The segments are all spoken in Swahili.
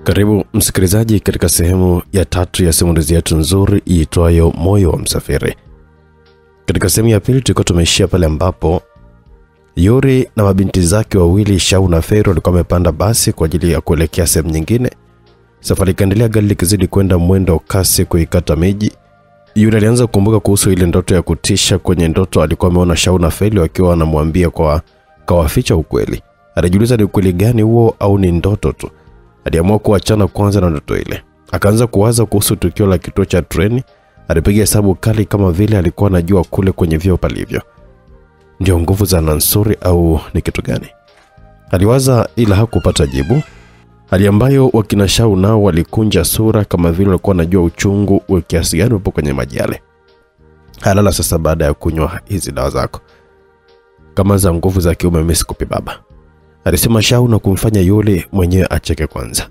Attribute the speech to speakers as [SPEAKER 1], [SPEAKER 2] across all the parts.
[SPEAKER 1] Karibu msikilizaji katika sehemu ya 3 ya simulizi yetu nzuri iitwayo Moyo wa Msafiri. Katika sehemu ya pili tulikuwa tumeishia pale ambapo Yuri na mabinti zake wawili Shau na Feri walikuwa wamepanda basi kwa ajili ya kuelekea sehemu nyingine. Safari ikaendelea, gari likizidi kwenda mwendo kasi kuikata miji. Yuri alianza kukumbuka kuhusu ile ndoto ya kutisha. Kwenye ndoto alikuwa ameona Shau na Feri wakiwa wanamwambia kwa kawaficha ukweli. Alijiuliza ni ukweli gani huo au ni ndoto tu. Aliamua kuachana kwanza na ndoto ile. Akaanza kuwaza kuhusu tukio la kituo cha treni. Alipiga hesabu kali kama vile alikuwa anajua kule kwenye vyeo palivyo. Ndio nguvu za Nansuri au ni kitu gani? Aliwaza ila hakupata jibu. Hali ambayo wakina Shau nao walikunja sura kama vile walikuwa wanajua uchungu wa kiasi gani upo kwenye maji yale. Halala sasa baada ya kunywa hizi dawa zako. Kama za nguvu za kiume mimi sikupi baba. Alisema Shau na kumfanya yule mwenyewe acheke kwanza.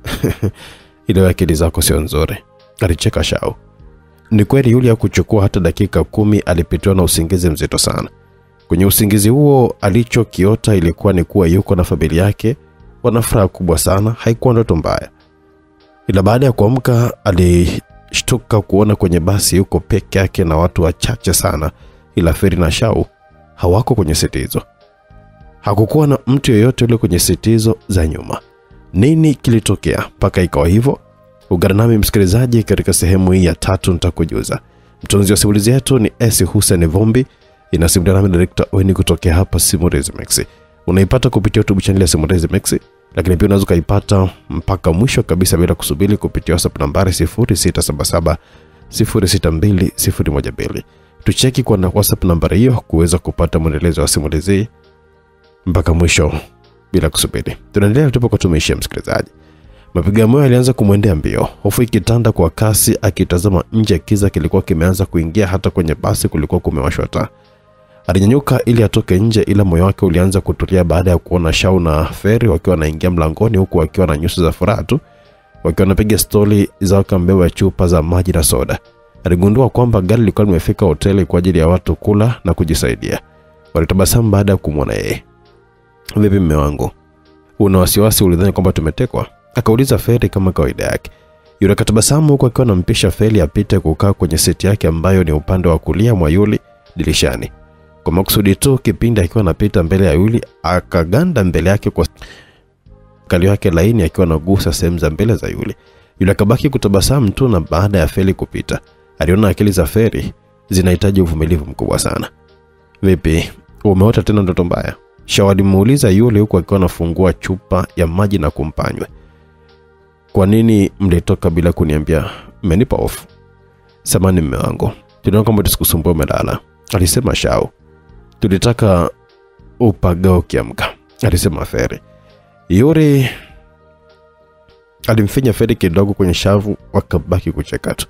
[SPEAKER 1] Ile akili zako sio nzuri. Alicheka Shau. Ni kweli yule hakuchukua hata dakika 10 alipitiwa na usingizi mzito sana. Kwenye usingizi huo alichokiota ilikuwa ni kuwa yuko na familia yake, wana furaha kubwa sana, haikuwa ndoto mbaya. Ila baada ya kuamka alishtuka kuona kwenye basi yuko peke yake na watu wachache sana, ila Feri na Shau hawako kwenye siti hizo. Hakukuwa na mtu yeyote yule kwenye siti hizo za nyuma. Nini kilitokea mpaka ikawa hivyo? Ungana nami msikilizaji katika sehemu hii ya 3 nitakujuza. Mtunzi wa simulizi yetu ni S. Hussein Vombi, inasimuliwa nami director Weni kutokea hapa Simulizi Max. Unaipata kupitia YouTube channel ya Simulizi Max, lakini pia unaweza kuipata mpaka mwisho kabisa bila kusubiri kupitia WhatsApp nambari 0677 062 012. Tucheki kwa WhatsApp nambari hiyo kuweza kupata mwendelezo wa simulizi mpaka mwisho bila kusubiri. Tunaendelea tupo kwa tumeishia msikilizaji. Mapigo moyo alianza kumwendea mbio, hofu ikitanda kwa kasi. Akitazama nje, kiza kilikuwa kimeanza kuingia, hata kwenye basi kulikuwa kumewashwa taa. Alinyanyuka ili atoke nje, ila moyo wake ulianza kutulia baada ya kuona Shau na Feri wakiwa wanaingia mlangoni, huku wakiwa na nyuso za furaha tu, wakiwa wanapiga stori za kambeo ya chupa za maji na soda. Aligundua kwamba gari lilikuwa limefika hoteli kwa ajili ya watu kula na kujisaidia. Walitabasamu baada ya kumwona yeye. Vipi mume wangu? Una wasiwasi? Ulidhani kwamba tumetekwa? Akauliza Feri kama kawaida yake. Yule akatabasamu huku akiwa anampisha Feri apite kukaa kwenye siti yake ambayo ni upande wa kulia mwa Yuli dirishani. Kwa makusudi tu kipindi akiwa anapita mbele ya Yuli, akaganda mbele yake kwa kalio yake laini akiwa anagusa sehemu za mbele za Yuli. Yule akabaki kutabasamu tu, na baada ya Feri kupita, aliona akili za Feri zinahitaji uvumilivu mkubwa sana. Vipi? Umeota tena ndoto mbaya? Shau alimuuliza Yule huku akiwa anafungua chupa ya maji na kumpanywa. Kwa nini mlitoka bila kuniambia? Mmenipa off. Samahani mume wangu, tunaona kama tusikusumbue umelala, alisema Shau. Tulitaka upagao kiamka, alisema Feri. Yuri alimfinya Feri kidogo kwenye shavu, wakabaki kucheka tu.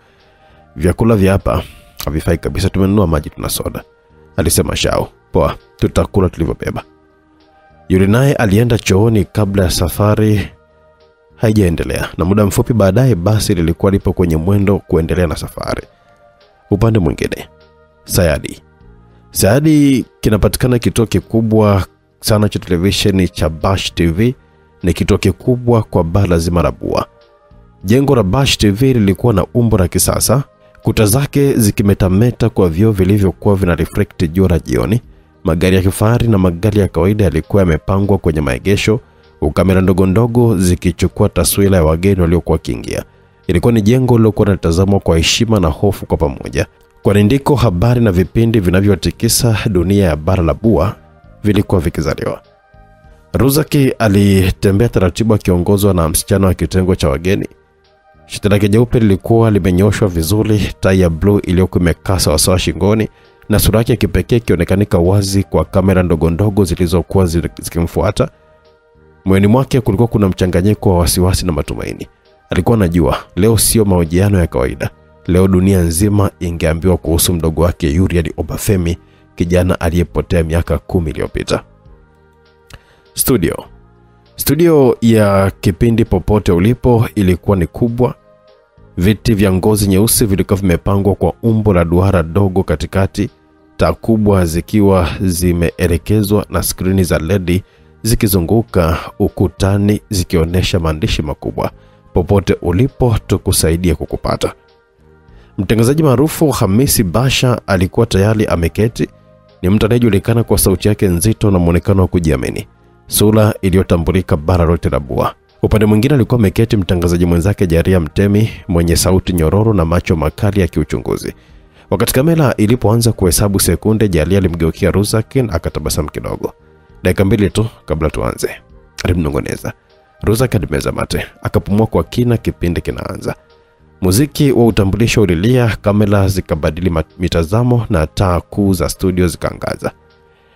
[SPEAKER 1] Vyakula vya hapa havifai kabisa, tumenunua maji na soda, alisema Shau. Poa, tutakula tulivyobeba. Yuri naye alienda chooni kabla ya safari haijaendelea, na muda mfupi baadaye basi lilikuwa lipo kwenye mwendo kuendelea na safari. Upande mwingine, Sayadi kinapatikana kituo kikubwa sana cha televisheni cha Bash TV. Ni kituo kikubwa kwa bara zima la Bua. Jengo la Bash TV lilikuwa na umbo la kisasa, kuta zake zikimetameta kwa vioo vilivyokuwa vina reflect jua la jioni. Magari ya kifahari na magari ya kawaida yalikuwa yamepangwa kwenye maegesho, kamera ndogo ndogo zikichukua taswira ya wageni waliokuwa kiingia. Ilikuwa ni jengo lilokuwa linatazamwa kwa heshima na hofu kwa pamoja, kwani ndiko habari na vipindi vinavyotikisa dunia ya bara la Bua vilikuwa vikizaliwa. Ruzaki alitembea taratibu akiongozwa na msichana wa kitengo cha wageni. Shati lake jeupe lilikuwa limenyoshwa vizuri, tai ya blue iliyokuwa imekaa sawa shingoni, na sura yake kipekee ikionekanika wazi kwa kamera ndogo ndogo zilizokuwa zikimfuata. Moyoni mwake kulikuwa kuna mchanganyiko wa wasiwasi na matumaini. Alikuwa anajua leo sio mahojiano ya kawaida. Leo dunia nzima ingeambiwa kuhusu mdogo wake Yuri Obafemi, kijana aliyepotea miaka 10 iliyopita. Studio ya kipindi Popote Ulipo ilikuwa ni kubwa. Viti vya ngozi nyeusi vilikuwa vimepangwa kwa umbo la duara dogo katikati, taa kubwa zikiwa zimeelekezwa na skrini za LED zikizunguka ukutani zikionyesha maandishi makubwa popote ulipo tukusaidie kukupata. Mtangazaji maarufu Hamisi Basha alikuwa tayari ameketi. Ni mtu anayejulikana kwa sauti yake nzito na muonekano wa kujiamini, sura iliyotambulika bara lote la Bua. Upande mwingine alikuwa ameketi mtangazaji mwenzake Jaria Mtemi, mwenye sauti nyororo na macho makali ya kiuchunguzi. Wakati kamera ilipoanza kuhesabu sekunde, Jaria alimgeukia Ruzak akatabasamu kidogo. Dakika mbili tu kabla tuanze, alimnongoneza. Ruzak alimeza mate, akapumua kwa kina. Kipindi kinaanza. Muziki wa utambulisho ulilia, kamera zikabadili mitazamo na taa kuu za studio zikaangaza.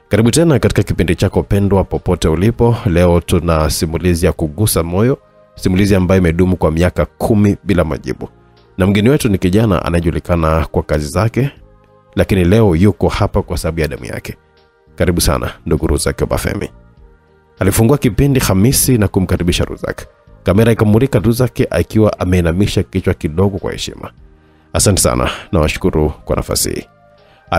[SPEAKER 1] Karibu tena katika kipindi chako pendwa popote ulipo. Leo tuna simulizi ya kugusa moyo, simulizi ambayo imedumu kwa miaka 10 bila majibu. Na mgeni wetu ni kijana anajulikana kwa kazi zake, lakini leo yuko hapa kwa sababu ya damu yake. Karibu sana ndugu Ruzak Obafemi. Alifungua kipindi Hamisi na kumkaribisha Ruzak. Kamera ikamulika Ruzak akiwa ameinamisha kichwa kidogo kwa heshima. Asante sana na washukuru kwa nafasi hii.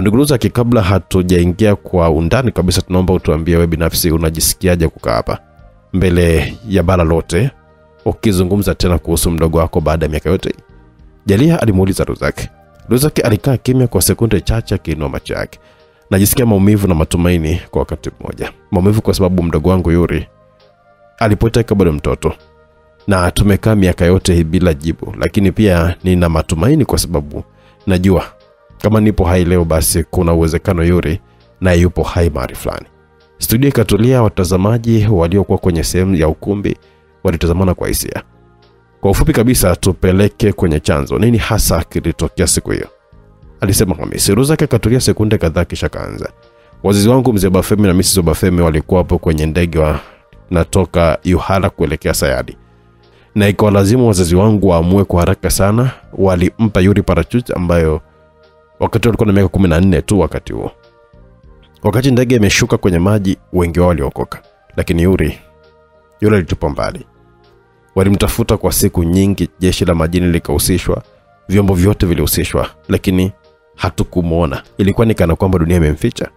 [SPEAKER 1] Ndugu Ruzak, kabla hatujaingia kwa undani kabisa, tunaomba utuambie wewe binafsi unajisikiaje kukaa hapa mbele ya bara lote ukizungumza tena kuhusu mdogo wako baada ya miaka yote. Jalia alimuuliza Ruzak. Ruzak alikaa kimya kwa sekunde chache akiinua macho yake. Najisikia maumivu na matumaini kwa wakati mmoja. Maumivu kwa sababu mdogo wangu Yuri alipoteka bado mtoto, na tumekaa miaka yote hii bila jibu, lakini pia nina matumaini kwa sababu najua kama nipo hai leo basi kuna uwezekano Yuri na yupo hai mahali fulani. Studio ikatulia, watazamaji waliokuwa kwenye sehemu ya ukumbi walitazamana kwa hisia. Kwa ufupi kabisa tupeleke kwenye chanzo. Nini hasa kilitokea siku hiyo? Alisema Hamisi. Ruzak akatulia sekunde kadhaa kisha kaanza. Wazazi wangu mzee Obafemi na Mrs. Obafemi walikuwa hapo kwenye ndege natoka Yuhala kuelekea Sayadi. Na ikawa lazima wazazi wangu waamue kwa haraka sana. Walimpa Yuri parachute ambayo wakati alikuwa na miaka 14 tu wakati huo. Wakati ndege imeshuka kwenye maji, wengi wao waliokoka, lakini Yuri alitupa mbali. Walimtafuta kwa siku nyingi, jeshi la majini likahusishwa, vyombo vyote vilihusishwa, lakini hatukumuona. Ilikuwa ni kana kwamba dunia imemficha.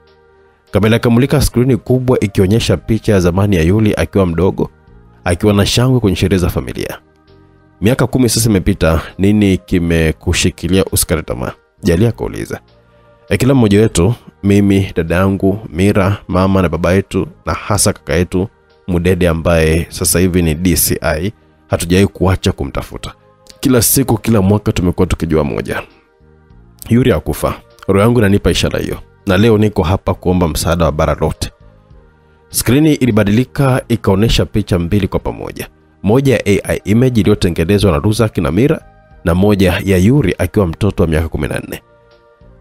[SPEAKER 1] Kamera ikamulika skrini kubwa ikionyesha picha ya zamani ya Yuri akiwa mdogo, akiwa na shangwe kwenye sherehe za familia. Miaka 10 sasa imepita, nini kimekushikilia usikate tamaa? Jalia kauliza. Kila mmoja wetu, mimi, dada yangu Mira, mama na baba yetu, na hasa kaka yetu Mudede ambaye sasa hivi ni DCI, hatujai kuacha kumtafuta. Kila siku, kila mwaka tumekuwa tukijua moja: Yuri hakufa. Roho yangu inanipa ishara hiyo, na leo niko hapa kuomba msaada wa bara lote. Skrini ilibadilika, ikaonesha picha mbili kwa pamoja. Moja ya AI image iliyotengenezwa na Ruzak na Mira, na moja ya Yuri akiwa mtoto wa miaka 14.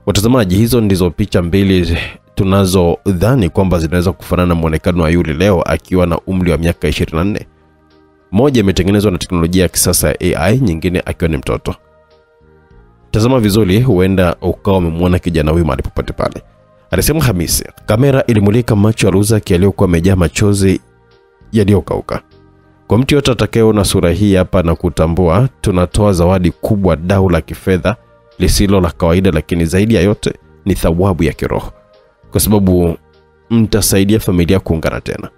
[SPEAKER 1] Watazamaji, hizo ndizo picha mbili tunazodhani kwamba zinaweza kufanana na muonekano wa Yuri leo akiwa na umri wa miaka 24. Moja imetengenezwa na teknolojia ya kisasa ya AI, nyingine akiwa ni mtoto. Tazama vizuri, huenda ukawa umemwona kijana huyu mahali popote pale, alisema Hamisi. Kamera ilimulika macho ya Ruzak yaliyokuwa yamejaa machozi yaliyokauka. Kwa mtu yote atakayeona sura hii hapa na kutambua, tunatoa zawadi kubwa, dau la kifedha lisilo la kawaida, lakini zaidi ya yote ni thawabu ya kiroho, kwa sababu mtasaidia familia kuungana tena.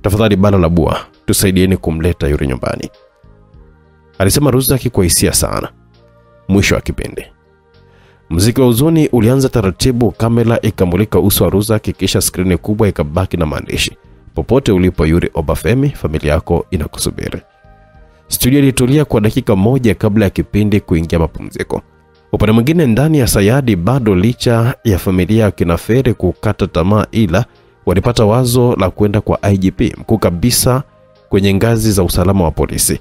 [SPEAKER 1] Tafadhali bana la Bua, tusaidieni kumleta Yuri nyumbani, alisema Ruzak kwa hisia sana. Mwisho wa kipindi. Muziki wa huzuni ulianza taratibu. Kamera ikamulika uso wa Ruzak, kisha skrini kubwa ikabaki na maandishi: popote ulipo Yuri Obafemi, familia yako inakusubiri. Studio ilitulia kwa dakika moja kabla ya kipindi kuingia mapumziko. Upande mwingine ndani ya Sayadi, bado licha ya familia kina Fere kukata tamaa, ila walipata wazo la kwenda kwa IGP mkuu kabisa kwenye ngazi za usalama wa polisi.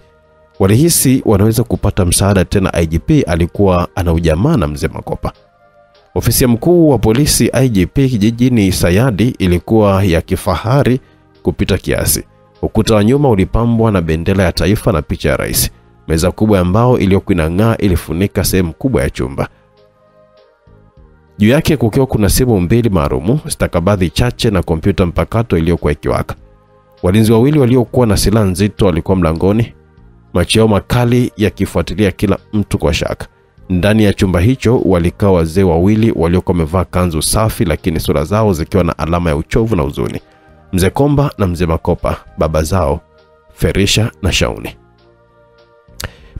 [SPEAKER 1] Walihisi wanaweza kupata msaada tena. IGP alikuwa ana ujamaa na mzee Makopa. Ofisi ya mkuu wa polisi IGP jijini Sayadi ilikuwa ya kifahari kupita kiasi. Ukuta wa nyuma ulipambwa na bendera ya taifa na picha ya rais. Meza kubwa ya mbao iliyokuwa inang'aa ilifunika sehemu kubwa ya chumba. Juu yake kukiwa kuna simu mbili maalumu, stakabadhi chache na kompyuta mpakato iliyokuwa ikiwaka. Walinzi wawili waliokuwa na silaha nzito walikuwa mlangoni, macho yao makali yakifuatilia kila mtu kwa shaka. Ndani ya chumba hicho walikaa wazee wawili waliokuwa wamevaa kanzu safi, lakini sura zao zikiwa na alama ya uchovu na huzuni. Mzee Komba na mzee Makopa, baba zao Ferisha na Shauni.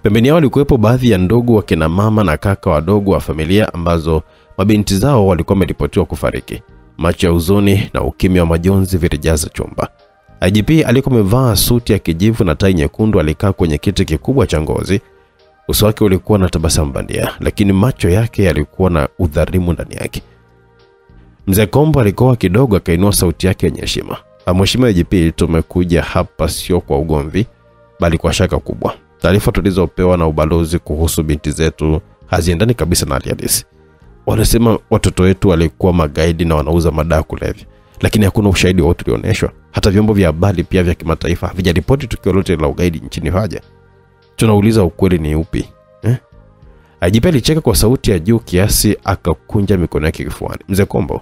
[SPEAKER 1] Pembeni yao walikuwepo baadhi ya ndugu wa kina mama na kaka wadogo wa familia ambazo mabinti zao walikuwa wameripotiwa kufariki. Macho ya huzuni na ukimya wa majonzi vilijaza chumba. IGP alikuwa amevaa suti ya kijivu na tai nyekundu, alikaa kwenye kiti kikubwa cha ngozi. Uso wake ulikuwa na tabasamu bandia, lakini macho yake yalikuwa na udhalimu ndani yake. Mzee Kombo alikoa kidogo, akainua sauti yake yenye heshima. Mheshimiwa IGP, tumekuja hapa sio kwa ugomvi, bali kwa shaka kubwa. Taarifa tulizopewa na ubalozi kuhusu binti zetu haziendani kabisa na halisi. Wanasema watoto wetu walikuwa magaidi na wanauza madawa kulevya, lakini hakuna ushahidi wote ulioonyeshwa. Hata vyombo vya habari pia vya kimataifa havijaripoti tukio lolote la ugaidi nchini haja. Tunauliza ukweli ni upi? IGP alicheka kwa sauti ya juu kiasi, akakunja mikono yake kifuani. Mzee Kombo,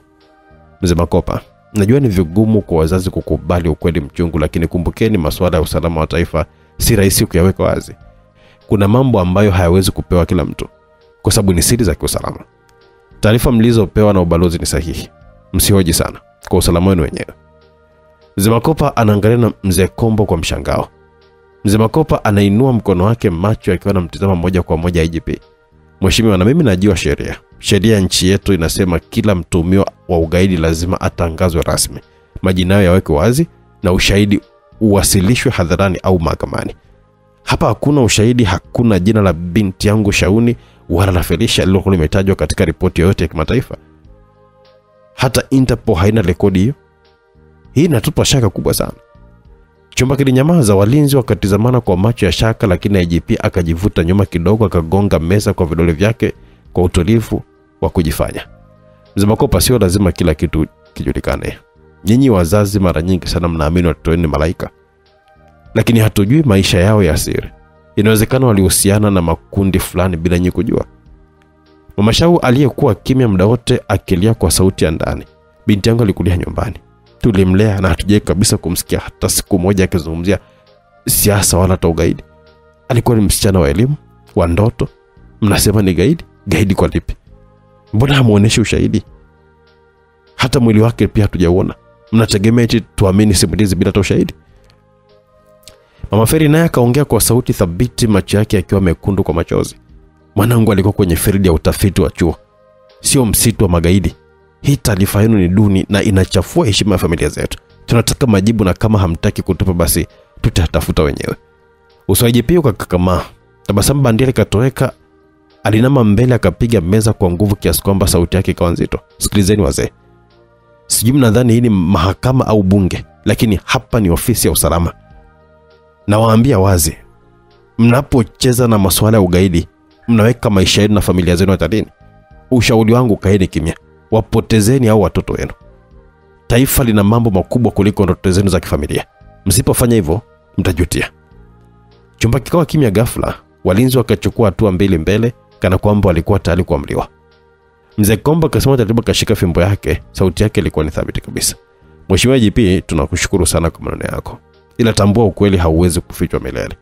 [SPEAKER 1] Mzee Makopa, najua ni vigumu kwa wazazi kukubali ukweli mchungu, lakini kumbukeni masuala ya usalama wa taifa si rahisi kuyaweka wazi. Kuna mambo ambayo hayawezi kupewa kila mtu kwa sababu ni siri za kiusalama. Taarifa mlizopewa na ubalozi ni sahihi. Msihoji sana, kwa usalama wenu wenyewe. Mzee Makopa anaangalia na Mzee Kombo kwa mshangao. Mzee Makopa anainua mkono wake, macho yakiwa yanamtazama moja kwa moja IGP. Mheshimiwa, na mimi najua sheria. Sheria ya nchi yetu inasema kila mtuhumiwa wa ugaidi lazima atangazwe rasmi. Majina yao yawekwe wazi na ushahidi uwasilishwe hadharani au mahakamani. Hapa hakuna ushahidi, hakuna jina la binti yangu Shauni wala la Felicia lilokuwa limetajwa katika ripoti yoyote ya kimataifa. Hata Interpol haina rekodi hiyo. Hii inatupa shaka kubwa sana. Chumba kilinyamaza, walinzi wakatizamana kwa macho ya shaka, lakini IGP akajivuta nyuma kidogo, akagonga meza kwa vidole vyake kwa utulivu wa kujifanya. Mzee Makopa, sio lazima kila kitu kijulikane. Nyinyi wazazi mara nyingi sana mnaamini watoto wenu ni malaika, lakini hatujui maisha yao ya siri. Inawezekana walihusiana na makundi fulani bila nyinyi kujua. Mama Shau aliyekuwa kimya muda wote akilia kwa sauti ya ndani. Binti yangu alikulia nyumbani. Tulimlea na hatujai kabisa kumsikia hata siku moja akizungumzia siasa wala ugaidi. Alikuwa ni msichana wa elimu, wa ndoto. Mnasema ni gaidi? Gaidi kwa lipi? Mbona hamuoneshi ushahidi? Hata mwili wake pia hatujauona. Mnategemea eti tuamini simulizi bila ushahidi? Mama Feri naye akaongea kwa sauti thabiti, macho yake yakiwa mekundu kwa machozi. Mwanangu alikuwa kwenye field ya utafiti wa chuo, sio msitu wa magaidi. Hii taarifa yenu ni duni na inachafua heshima ya familia zetu. Tunataka majibu, na kama hamtaki kutupa basi tutatafuta wenyewe. Usoaji pia ukakakamaa. Tabasamu bandia likatoweka. Alinama mbele, akapiga meza kwa nguvu kiasi kwamba sauti yake ikawa nzito. Sikilizeni wazee. Sijui mnadhani hii ni mahakama au bunge, lakini hapa ni ofisi ya usalama. Na waambia wazi, mnapocheza na masuala ya ugaidi, mnaweka maisha yenu na familia zenu hatarini. Ushauri wangu, kaeni kimya. Wapotezeni au watoto wenu. Taifa lina mambo makubwa kuliko ndoto zenu za kifamilia. Msipofanya hivyo, mtajutia. Chumba kikawa kimya ghafla. Walinzi wakachukua hatua mbele kana kwamba walikuwa tayari kuamriwa. Mzee Kombo akasema taratibu, kashika fimbo yake. Sauti yake ilikuwa ni thabiti kabisa. Mheshimiwa IGP, tunakushukuru sana kwa maneno yako. Ila tambua ukweli hauwezi kufichwa milele.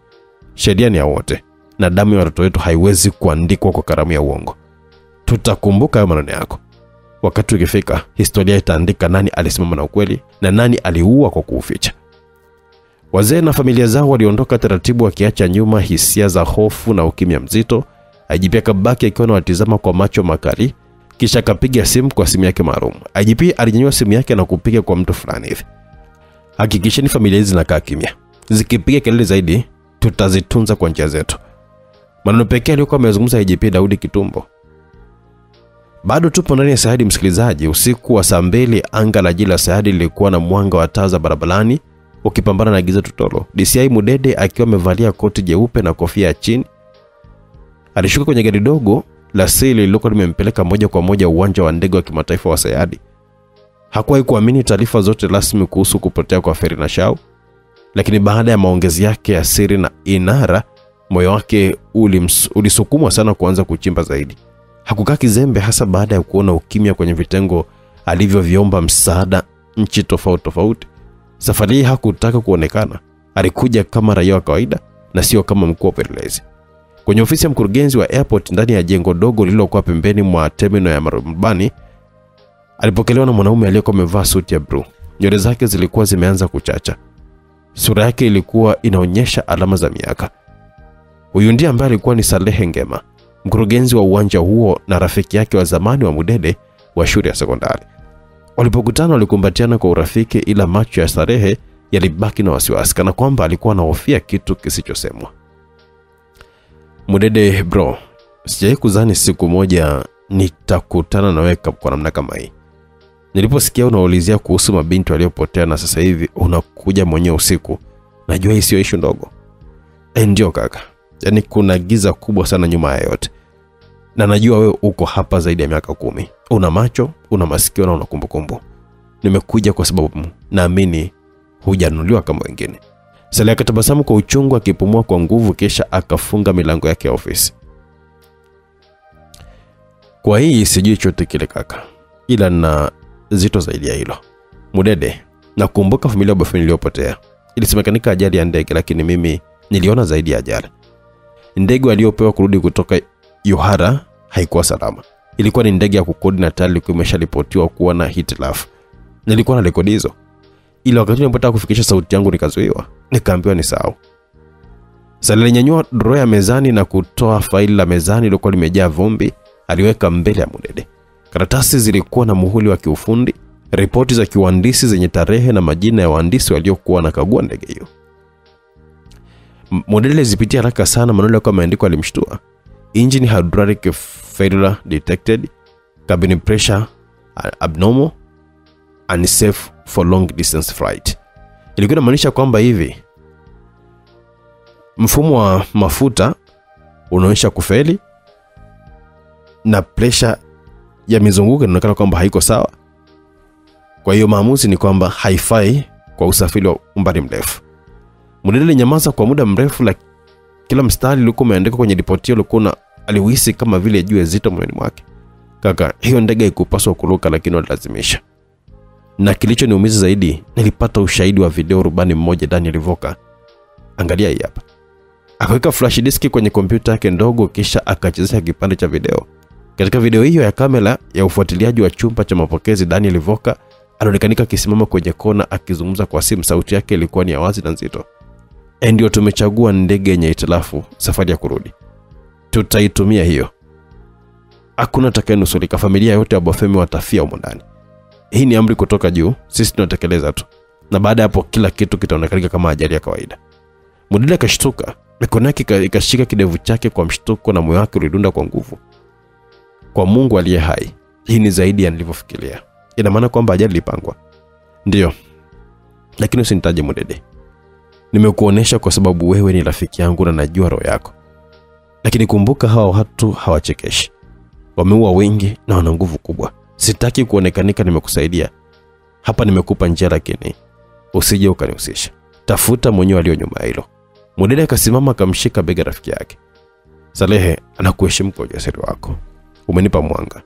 [SPEAKER 1] Sheria ni ya wote, na damu ya watoto wetu haiwezi kuandikwa kwa karamu ya uongo. Tutakumbuka hayo maneno yako. Wakati ukifika, historia itaandika nani alisimama na ukweli na nani aliua kwa kuuficha. Wazee na familia zao waliondoka taratibu, wakiacha nyuma hisia za hofu na ukimya mzito. IGP akabaki akiwa anawatizama kwa macho makali, kisha akapiga simu kwa simu yake maalum. IGP alinyanyua simu yake na kupiga kwa mtu fulani hivi. Hakikisheni familia hizi zinakaa kimya. Zikipiga kelele zaidi, tutazitunza kwa njia zetu. Maneno pekee aliyokuwa amezungumza IGP Daudi Kitumbo. Bado tupo ndani ya Sayadi, msikilizaji. Usiku wa saa 2, anga la jila Sayadi lilikuwa na mwanga wa taa za barabarani ukipambana na giza totoro. DCI Mudede akiwa amevalia koti jeupe na kofia chini, alishuka kwenye gari dogo la sili lililokuwa limempeleka moja kwa moja uwanja wa ndege wa kimataifa wa Sayadi. Hakuwahi kuamini taarifa zote rasmi kuhusu kupotea kwa Feri na Shau, lakini baada ya maongezi yake ya siri na Inara, moyo wake ulisukumwa sana kuanza kuchimba zaidi. Hakukaa kizembe, hasa baada ya kuona ukimya kwenye vitengo alivyoviomba msaada nchi tofauti. Safari hii hakutaka kuonekana. Alikuja kama raia wa kawaida na sio kama mkuu wa upelelezi. Kwenye ofisi ya mkurugenzi wa airport ndani ya jengo dogo lililokuwa pembeni mwa terminal ya marubani, alipokelewa na mwanaume aliyekuwa amevaa suti ya blue. Nywele zake zilikuwa zimeanza kuchacha. Sura yake ilikuwa inaonyesha alama za miaka. Huyu ndiye ambaye alikuwa ni Salehe Ngema, mkurugenzi wa uwanja huo na rafiki yake wa zamani wa Mudede wa shule ya sekondari. Walipokutana walikumbatiana kwa urafiki, ila macho ya Salehe yalibaki na wasiwasi kana kwamba alikuwa anahofia kitu kisichosemwa. Mudede bro, sijai kuzani siku moja nitakutana na wewe kwa namna kama hii. Niliposikia unaulizia kuhusu mabinti waliopotea na sasa hivi unakuja mwenyewe usiku, najua hii sio issue ndogo. Ndio kaka, yani kuna giza kubwa sana nyuma ya yote. Na najua wewe uko hapa zaidi ya miaka 10. Una macho, una masikio na una kumbukumbu. Nimekuja kwa sababu naamini hujanunuliwa kama wengine. Salehe akatabasamu kwa uchungu akipumua kwa nguvu, kisha akafunga milango yake ya ofisi. Kwa hii sijui chochote kile kaka, ila na zito zaidi ya hilo. Mudede, nakumbuka familia ya Obafemi iliyopotea. Ilisemekanika ajali ya ndege, lakini mimi niliona zaidi ya ajali. Ndege waliopewa kurudi kutoka Yohara haikuwa salama. Ilikuwa ni ndege ya kukodi na tayari ilikuwa imesharipotiwa kuwa na hitilafu. Nilikuwa na rekodi hizo, ila wakati nilipotaka kufikisha sauti yangu nikazuiwa. Nikaambiwa ni sawa. Salehe alinyanyua drawer ya mezani na kutoa faili la mezani lilikuwa limejaa vumbi. Aliweka mbele ya Mudede. Karatasi zilikuwa na muhuri wa kiufundi, ripoti za kiuhandisi zenye tarehe na majina ya wahandisi waliokuwa wanakagua ndege hiyo. Mudede zipitia haraka sana, maneno yalikuwa yameandikwa alimshtua. Engine hydraulic failure detected, cabin pressure abnormal, unsafe for long distance flight. Ilikuwa inamaanisha kwamba hivi mfumo wa mafuta unaonyesha kufeli na pressure ya mizunguko inaonekana kwamba haiko sawa. Kwa hiyo maamuzi ni kwamba haifai kwa usafiri wa umbali mrefu. Mudede alinyamaza kwa muda mrefu, la kila mstari ulikuwa umeandikwa kwenye ripoti hiyo ulikuwa alihisi kama vile juu zito moyoni mwake. Kaka, hiyo ndege haikupaswa kuruka lakini walilazimisha. Na kilichoniumiza zaidi, nilipata ushahidi wa video rubani mmoja Daniel Voka. Angalia hii hapa. Akaweka flash disk kwenye kompyuta yake ndogo kisha akachezesha kipande cha video. Katika video hiyo ya kamera ya ufuatiliaji wa chumba cha mapokezi, Daniel Voka anaonekana akisimama kwenye kona akizungumza kwa simu. Sauti yake ilikuwa ni ya wazi na nzito. Ndio tumechagua ndege yenye hitilafu, safari ya kurudi. Tutaitumia hiyo. Hakuna atakayenusurika, familia yote ya Obafemi watafia humo ndani. Hii ni amri kutoka juu, sisi tunatekeleza tu. Na baada hapo kila kitu kitaonekana kama ajali ya kawaida. Mudede akashtuka, mikono yake ikashika kidevu chake kwa mshtuko na moyo wake ulidunda kwa nguvu. Kwa Mungu aliye hai, hii ni zaidi ya nilivyofikiria. Ina maana kwamba ajali ilipangwa. Ndio. Lakini usinitaje Mudede. Nimekuonesha kwa sababu wewe ni rafiki yangu na najua roho yako. Lakini kumbuka hawa watu hawachekeshi. Wameua wengi na wana nguvu kubwa. Sitaki kuonekanika nimekusaidia. Hapa nimekupa njia lakini usije ukanihusisha. Tafuta mwenyewe aliyo nyuma hilo. Mudede akasimama akamshika bega rafiki yake. Salehe, anakuheshimu kwa ujasiri wako. Umenipa mwanga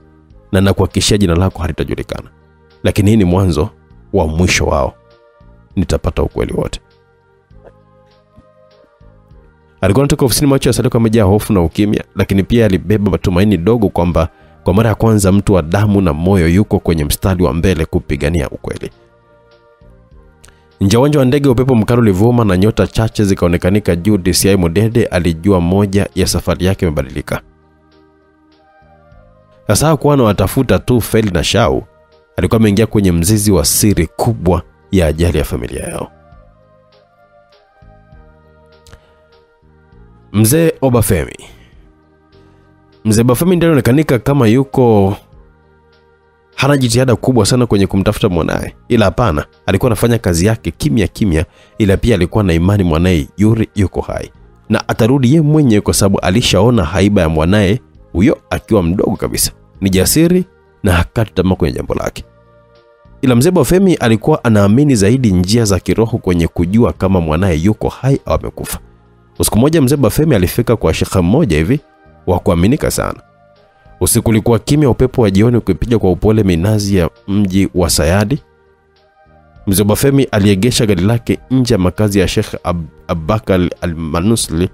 [SPEAKER 1] na nakuhakikishia jina lako halitajulikana. Lakini hii ni mwanzo wa mwisho wao. Nitapata ukweli wote. Alikuwa anatoka ofisini, macho ya Salehe yamejaa hofu na ukimya, lakini pia alibeba matumaini dogo kwamba kwa mara ya kwanza mtu wa damu na moyo yuko kwenye mstari wa mbele kupigania ukweli. Nje uwanja wa ndege upepo mkali ulivuma na nyota chache zikaonekanika juu. DCI Mudede alijua moja ya safari yake imebadilika. Sasa hakuwa anawatafuta tu Feli na Shau, alikuwa ameingia kwenye mzizi wa siri kubwa ya ajali ya familia yao. Mzee Obafemi. Mzee Obafemi ndiye anaonekanika kama yuko hana jitihada kubwa sana kwenye kumtafuta mwanae, ila hapana, alikuwa anafanya kazi yake kimya kimya, ila pia alikuwa na imani mwanae Yuri yuko hai na atarudi yeye mwenyewe kwa sababu alishaona haiba ya mwanae huyo akiwa mdogo kabisa. Ni jasiri na hakati tamaa kwenye jambo lake. Ila mzee Obafemi alikuwa anaamini zaidi njia za kiroho kwenye kujua kama mwanae yuko hai au amekufa. Usiku moja mzee Obafemi alifika kwa shekha mmoja hivi wa kuaminika sana. Usiku ulikuwa kimya, upepo wa jioni ukipiga kwa upole minazi ya mji wa Sayadi. Mzee Obafemi aliegesha gari lake nje ya makazi ya Sheikh Abubakar al-Manusli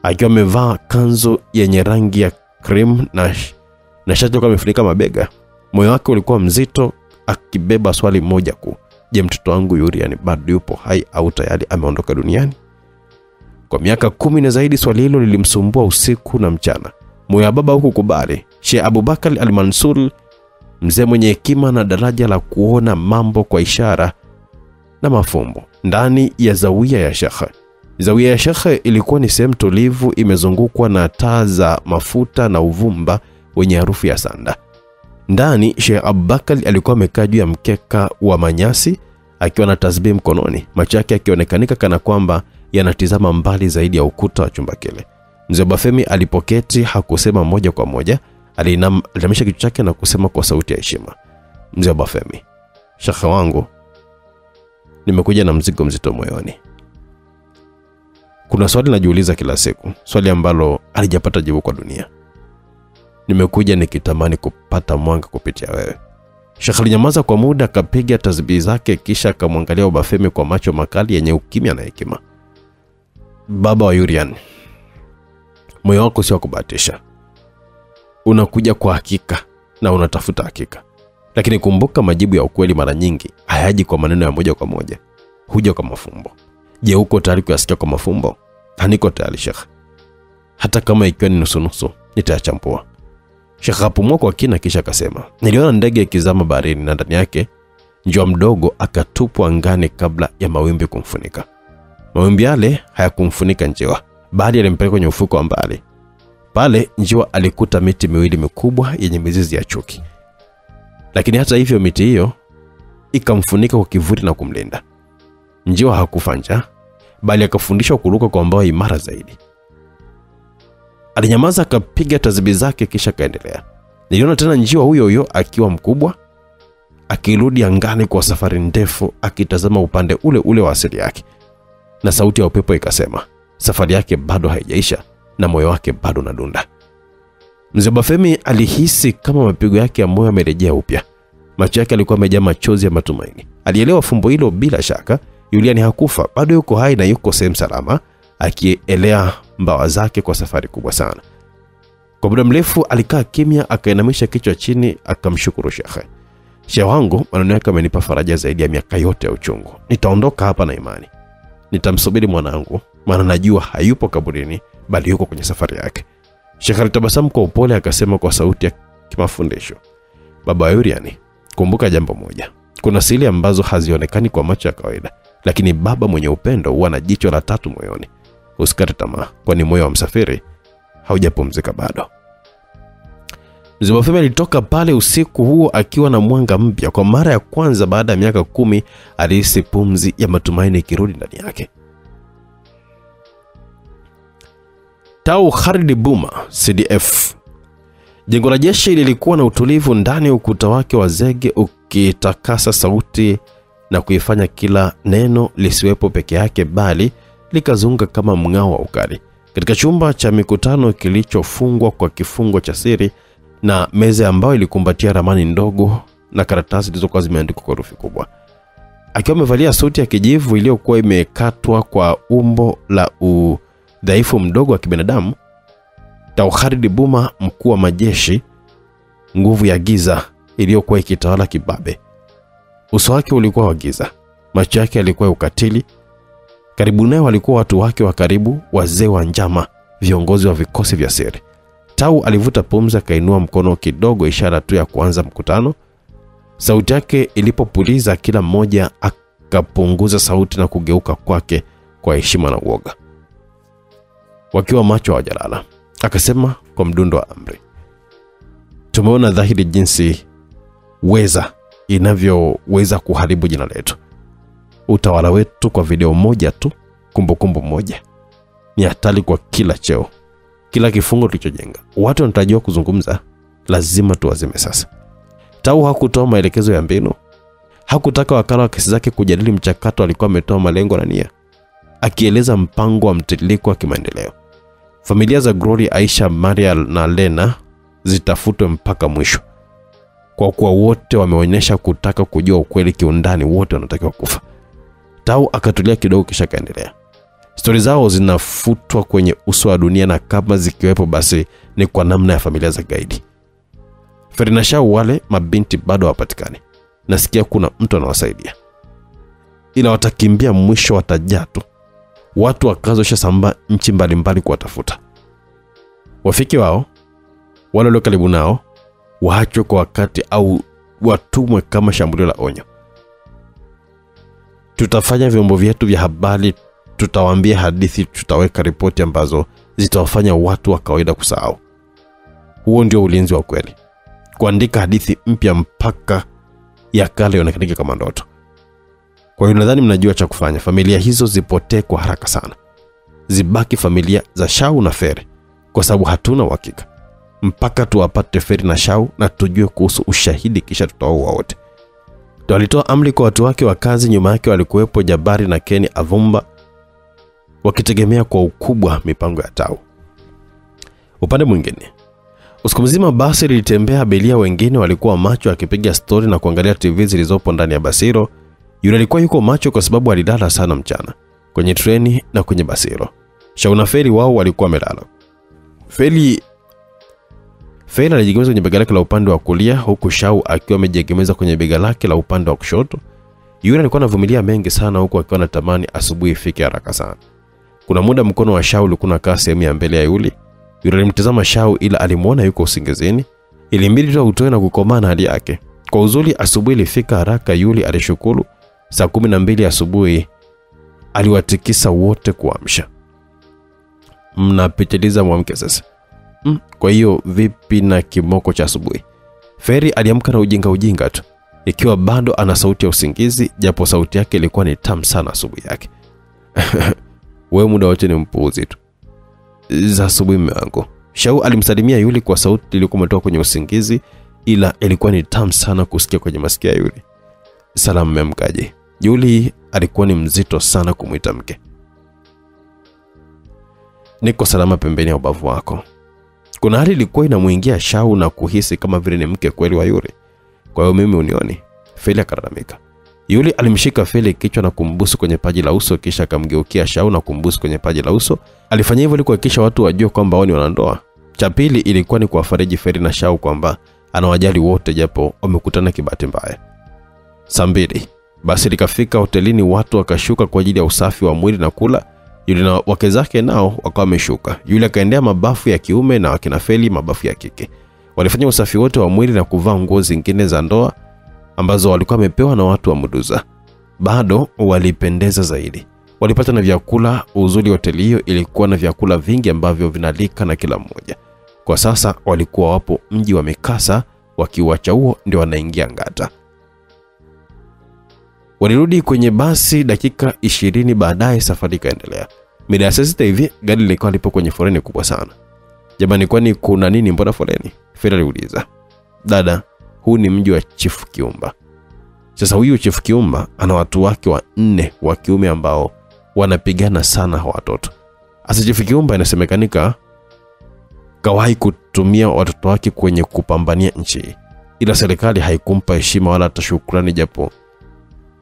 [SPEAKER 1] akiwa amevaa kanzu yenye rangi ya cream na shati kama imefunika mabega. Moyo wake ulikuwa mzito akibeba swali moja kuu. Je, mtoto wangu Yuri bado yupo hai au tayari ameondoka duniani? Kwa miaka 10 na zaidi swali hilo lilimsumbua usiku na mchana. Moyo wa baba hukukubali. Sheikh Abubakar al-Mansur, mzee mwenye hekima na daraja la kuona mambo kwa ishara na mafumbo, ndani ya zawia ya Sheikh. Zawia ya Sheikh ilikuwa ni sehemu tulivu, imezungukwa na taa za mafuta na uvumba wenye harufu ya sanda. Ndani Sheikh Abubakar alikuwa amekaa juu ya mkeka wa manyasi akiwa na tasbih mkononi, macho yake yakionekanika kana kwamba yanatizama mbali zaidi ya ukuta wa chumba kile. Mzee Bafemi alipoketi hakusema moja kwa moja, alinamisha kichwa chake na kusema kwa sauti ya heshima, "Mzee Bafemi, Sheikh wangu, nimekuja na mzigo mzito moyoni. Kuna swali najiuliza kila siku, swali ambalo halijapata jibu kwa dunia. Nimekuja nikitamani kupata mwanga kupitia wewe." Sheikh alinyamaza kwa muda, akapiga tasbihi zake, kisha akamwangalia Bafemi kwa macho makali yenye ukimya na hekima. "Baba wa Yurian, moyo wako sio kubahatisha. Unakuja kwa hakika na unatafuta hakika. Lakini kumbuka, majibu ya ukweli mara nyingi hayaji kwa maneno ya moja kwa moja, huja kwa mafumbo. Je, uko tayari kuyasikia kwa mafumbo?" "Niko tayari Sheikh. Hata kama ikiwa ni nusu-nusu, nitayachambua." Sheikh apumua kwa kina kisha akasema, "Niliona ndege ikizama baharini na ndani yake njiwa mdogo akatupwa angani kabla ya mawimbi kumfunika. Mawimbi yale hayakumfunika njiwa, bali yalimpeleka kwenye ufuko wa mbali. Pale njiwa alikuta miti miwili mikubwa yenye mizizi ya chuki. Lakini hata hivyo miti hiyo ikamfunika kwa kivuli na kumlinda. Njiwa hakufa njaa, bali akafundishwa kuruka kwa mbao imara zaidi." Alinyamaza, akapiga tasbihi zake kisha kaendelea, "Niliona tena njiwa huyo akiwa mkubwa, akirudi angani kwa safari ndefu, akitazama upande ule ule wa asili yake. Na sauti ya upepo ikasema, safari yake bado haijaisha na moyo wake bado unadunda." Mzee Bafemi alihisi kama mapigo yake ya moyo yamerejea upya. Macho yake yalikuwa yamejaa machozi ya matumaini. Alielewa fumbo hilo bila shaka. Yurian hakufa, bado yuko hai na yuko sehemu salama, akielea mbawa zake kwa safari kubwa sana. Kwa muda mrefu alikaa kimya, akainamisha kichwa chini, akamshukuru Sheikh. "Sheikh wangu, maneno yako yamenipa faraja zaidi ya miaka yote ya uchungu. Nitaondoka hapa na imani. Nitamsubiri mwanangu, maana najua hayupo kaburini, bali yuko kwenye safari yake." Sheikh alitabasamu kwa upole, akasema kwa sauti ya kimafundisho, "Baba Yurian, kumbuka jambo moja. Kuna siri ambazo hazionekani kwa macho ya kawaida, lakini baba mwenye upendo huwa na jicho la tatu moyoni. Usikate tamaa, kwani moyo wa msafiri haujapumzika bado." Mzee Bafemi alitoka pale usiku huo akiwa na mwanga mpya. Kwa mara ya kwanza baada ya miaka 10 alihisi pumzi ya matumaini ikirudi ndani yake. Tau Khalid Buma, CDF. Jengo la jeshi lilikuwa na utulivu ndani, ukuta wake wa zege ukitakasa sauti na kuifanya kila neno lisiwepo peke yake, bali likazunga kama mng'ao wa ukali. Katika chumba cha mikutano kilichofungwa kwa kifungo cha siri, na meza ambayo ilikumbatia ramani ndogo na karatasi zilizokuwa zimeandikwa kwa herufi kubwa, akiwa amevalia suti ya kijivu iliyokuwa imekatwa kwa umbo la udhaifu mdogo wa kibinadamu, Tau Khalid Buma, mkuu wa majeshi, nguvu ya giza iliyokuwa ikitawala kibabe. Uso wake ulikuwa wa giza, macho yake yalikuwa ukatili. Karibu naye walikuwa watu wake wa karibu, wazee wa njama, viongozi wa vikosi vya siri. Tau alivuta pumzi, akainua mkono kidogo, ishara tu ya kuanza mkutano. Sauti yake ilipopuliza, kila mmoja akapunguza sauti na kugeuka kwake kwa heshima na uoga, wakiwa macho hawajalala. Akasema kwa mdundo wa amri, "Tumeona dhahiri jinsi weza inavyoweza kuharibu jina letu. Utawala wetu kwa video moja tu, kumbukumbu moja, ni hatari kwa kila cheo, kila kifungo tulichojenga. Watu wanatarajiwa kuzungumza, lazima tuwazime sasa." Tau hakutoa maelekezo ya mbinu. Hakutaka wakala wa kesi zake kujadili mchakato. Alikuwa ametoa malengo na nia, akieleza mpango wa mtiririko wa kimaendeleo. Familia za Glory, Aisha, Maria na Lena zitafutwe mpaka mwisho. Kwa kuwa wote wameonyesha kutaka kujua ukweli kiundani, wote wanatakiwa kufa. Tau akatulia kidogo kisha kaendelea, "Stori zao zinafutwa kwenye uso wa dunia, na kama zikiwepo basi ni kwa namna ya familia za gaidi. Ferinasha, wale mabinti bado hawapatikani. Nasikia kuna mtu anawasaidia, ila watakimbia, mwisho watajaa tu. watu wakazosha samba nchi mbalimbali kuwatafuta. Wafiki wao, wale walio karibu nao, waachwe kwa wakati au watumwe kama shambulio la onyo. Tutafanya vyombo vyetu vya habari, tutawaambia hadithi, tutaweka ripoti ambazo zitawafanya watu wa kawaida kusahau. Huo ndio ulinzi wa kweli. Kuandika hadithi mpya mpaka ya kale ionekane kama ndoto. Kwa hiyo nadhani mnajua cha kufanya. Familia hizo zipotee kwa haraka sana. Zibaki familia za Shau na Feri, kwa sababu hatuna uhakika mpaka tuwapate Feri na Shau na tujue kuhusu ushahidi, kisha tutawaua wote. Walitoa amri kwa watu wake wa kazi. Nyuma yake walikuwepo Jabari na Keni Avumba, wakitegemea kwa ukubwa mipango ya Tau. Upande mwingine, usiku mzima basi lilitembea. Abiria wengine walikuwa macho akipiga story na kuangalia TV zilizopo ndani ya Basiro. Yule alikuwa yuko macho kwa sababu alilala sana mchana kwenye treni na kwenye Basiro. Shau na Feri wao walikuwa wamelala. Feri alijiegemeza kwenye bega lake la upande wa kulia, huku Shau akiwa amejiegemeza kwenye bega lake la upande wa kushoto. Yule alikuwa anavumilia mengi sana, huku akiwa anatamani asubuhi ifike haraka sana. Kuna muda mkono wa Shau ulikuwa unakaa sehemu ya mbele ya Yule. Yule alimtazama Shau ila alimuona yuko usingizini. Ilimbidi tu utoe na kukomana hali yake. Kwa uzuri asubuhi ilifika haraka. Yule alishukuru. Saa 12 asubuhi aliwatikisa wote kuamsha. Mnapitiliza mwamke sasa. Kwa hiyo vipi na kimoko cha asubuhi? Feri aliamka na ujinga tu, ikiwa bado ana sauti ya usingizi, japo sauti yake ilikuwa ni tamu sana asubuhi yake. Wewe muda wote ni mpuuzi tu. Za asubuhi mume wangu. Shau alimsalimia Yule kwa sauti iliyokuwa imetoka kwenye usingizi, ila ilikuwa ni tamu sana kusikia kwenye masikio ya Yule. Salamu mmemkaje? Yule alikuwa ni mzito sana kumuita mke. Niko salama pembeni ya ubavu wako. Kuna hali ilikuwa inamuingia Shau na kuhisi kama vile ni mke kweli wa Yule. Kwa hiyo mimi unioni. Feli akalalamika. Yule alimshika Feli kichwa na kumbusu kwenye paji la uso, kisha akamgeukia Shau na kumbusu kwenye paji la uso. Alifanya hivyo ili kuhakikisha watu wajue kwamba wao ni wanandoa. Cha pili ilikuwa ni kuwafariji Feli na Shau kwamba anawajali wote japo wamekutana kibahati mbaya. Saa 2 basi likafika hotelini. Watu wakashuka kwa ajili ya usafi wa mwili na kula. Yule na wake zake nao wakawa wameshuka. Yule akaendea mabafu ya kiume na wakina Feli mabafu ya kike. Walifanya usafi wote wa mwili na kuvaa nguo zingine za ndoa ambazo walikuwa wamepewa na watu wa Muduza. Bado walipendeza zaidi. Walipata na vyakula. Uzuri hoteli hiyo ilikuwa na vyakula vingi ambavyo vinalika na kila mmoja. Kwa sasa walikuwa wapo mji wa Mikasa, wakiuacha huo ndio wanaingia Ngata. Walirudi kwenye basi dakika 20 baadaye. Safari ikaendelea. Mida ya saa 6 hivi gari lilikuwa lipo kwenye foleni kubwa sana. Jamani, kwani kuna nini mbona foleni? Feri aliuliza. Dada, huu ni mji wa Chief Kiumba. Sasa huyu Chief Kiumba ana watu wake 4 wa kiume ambao wanapigana sana hawa watoto. Asa Chief Kiumba inasemekanika kawahi kutumia watoto wake kwenye kupambania nchi, ila serikali haikumpa heshima wala hata shukrani, japo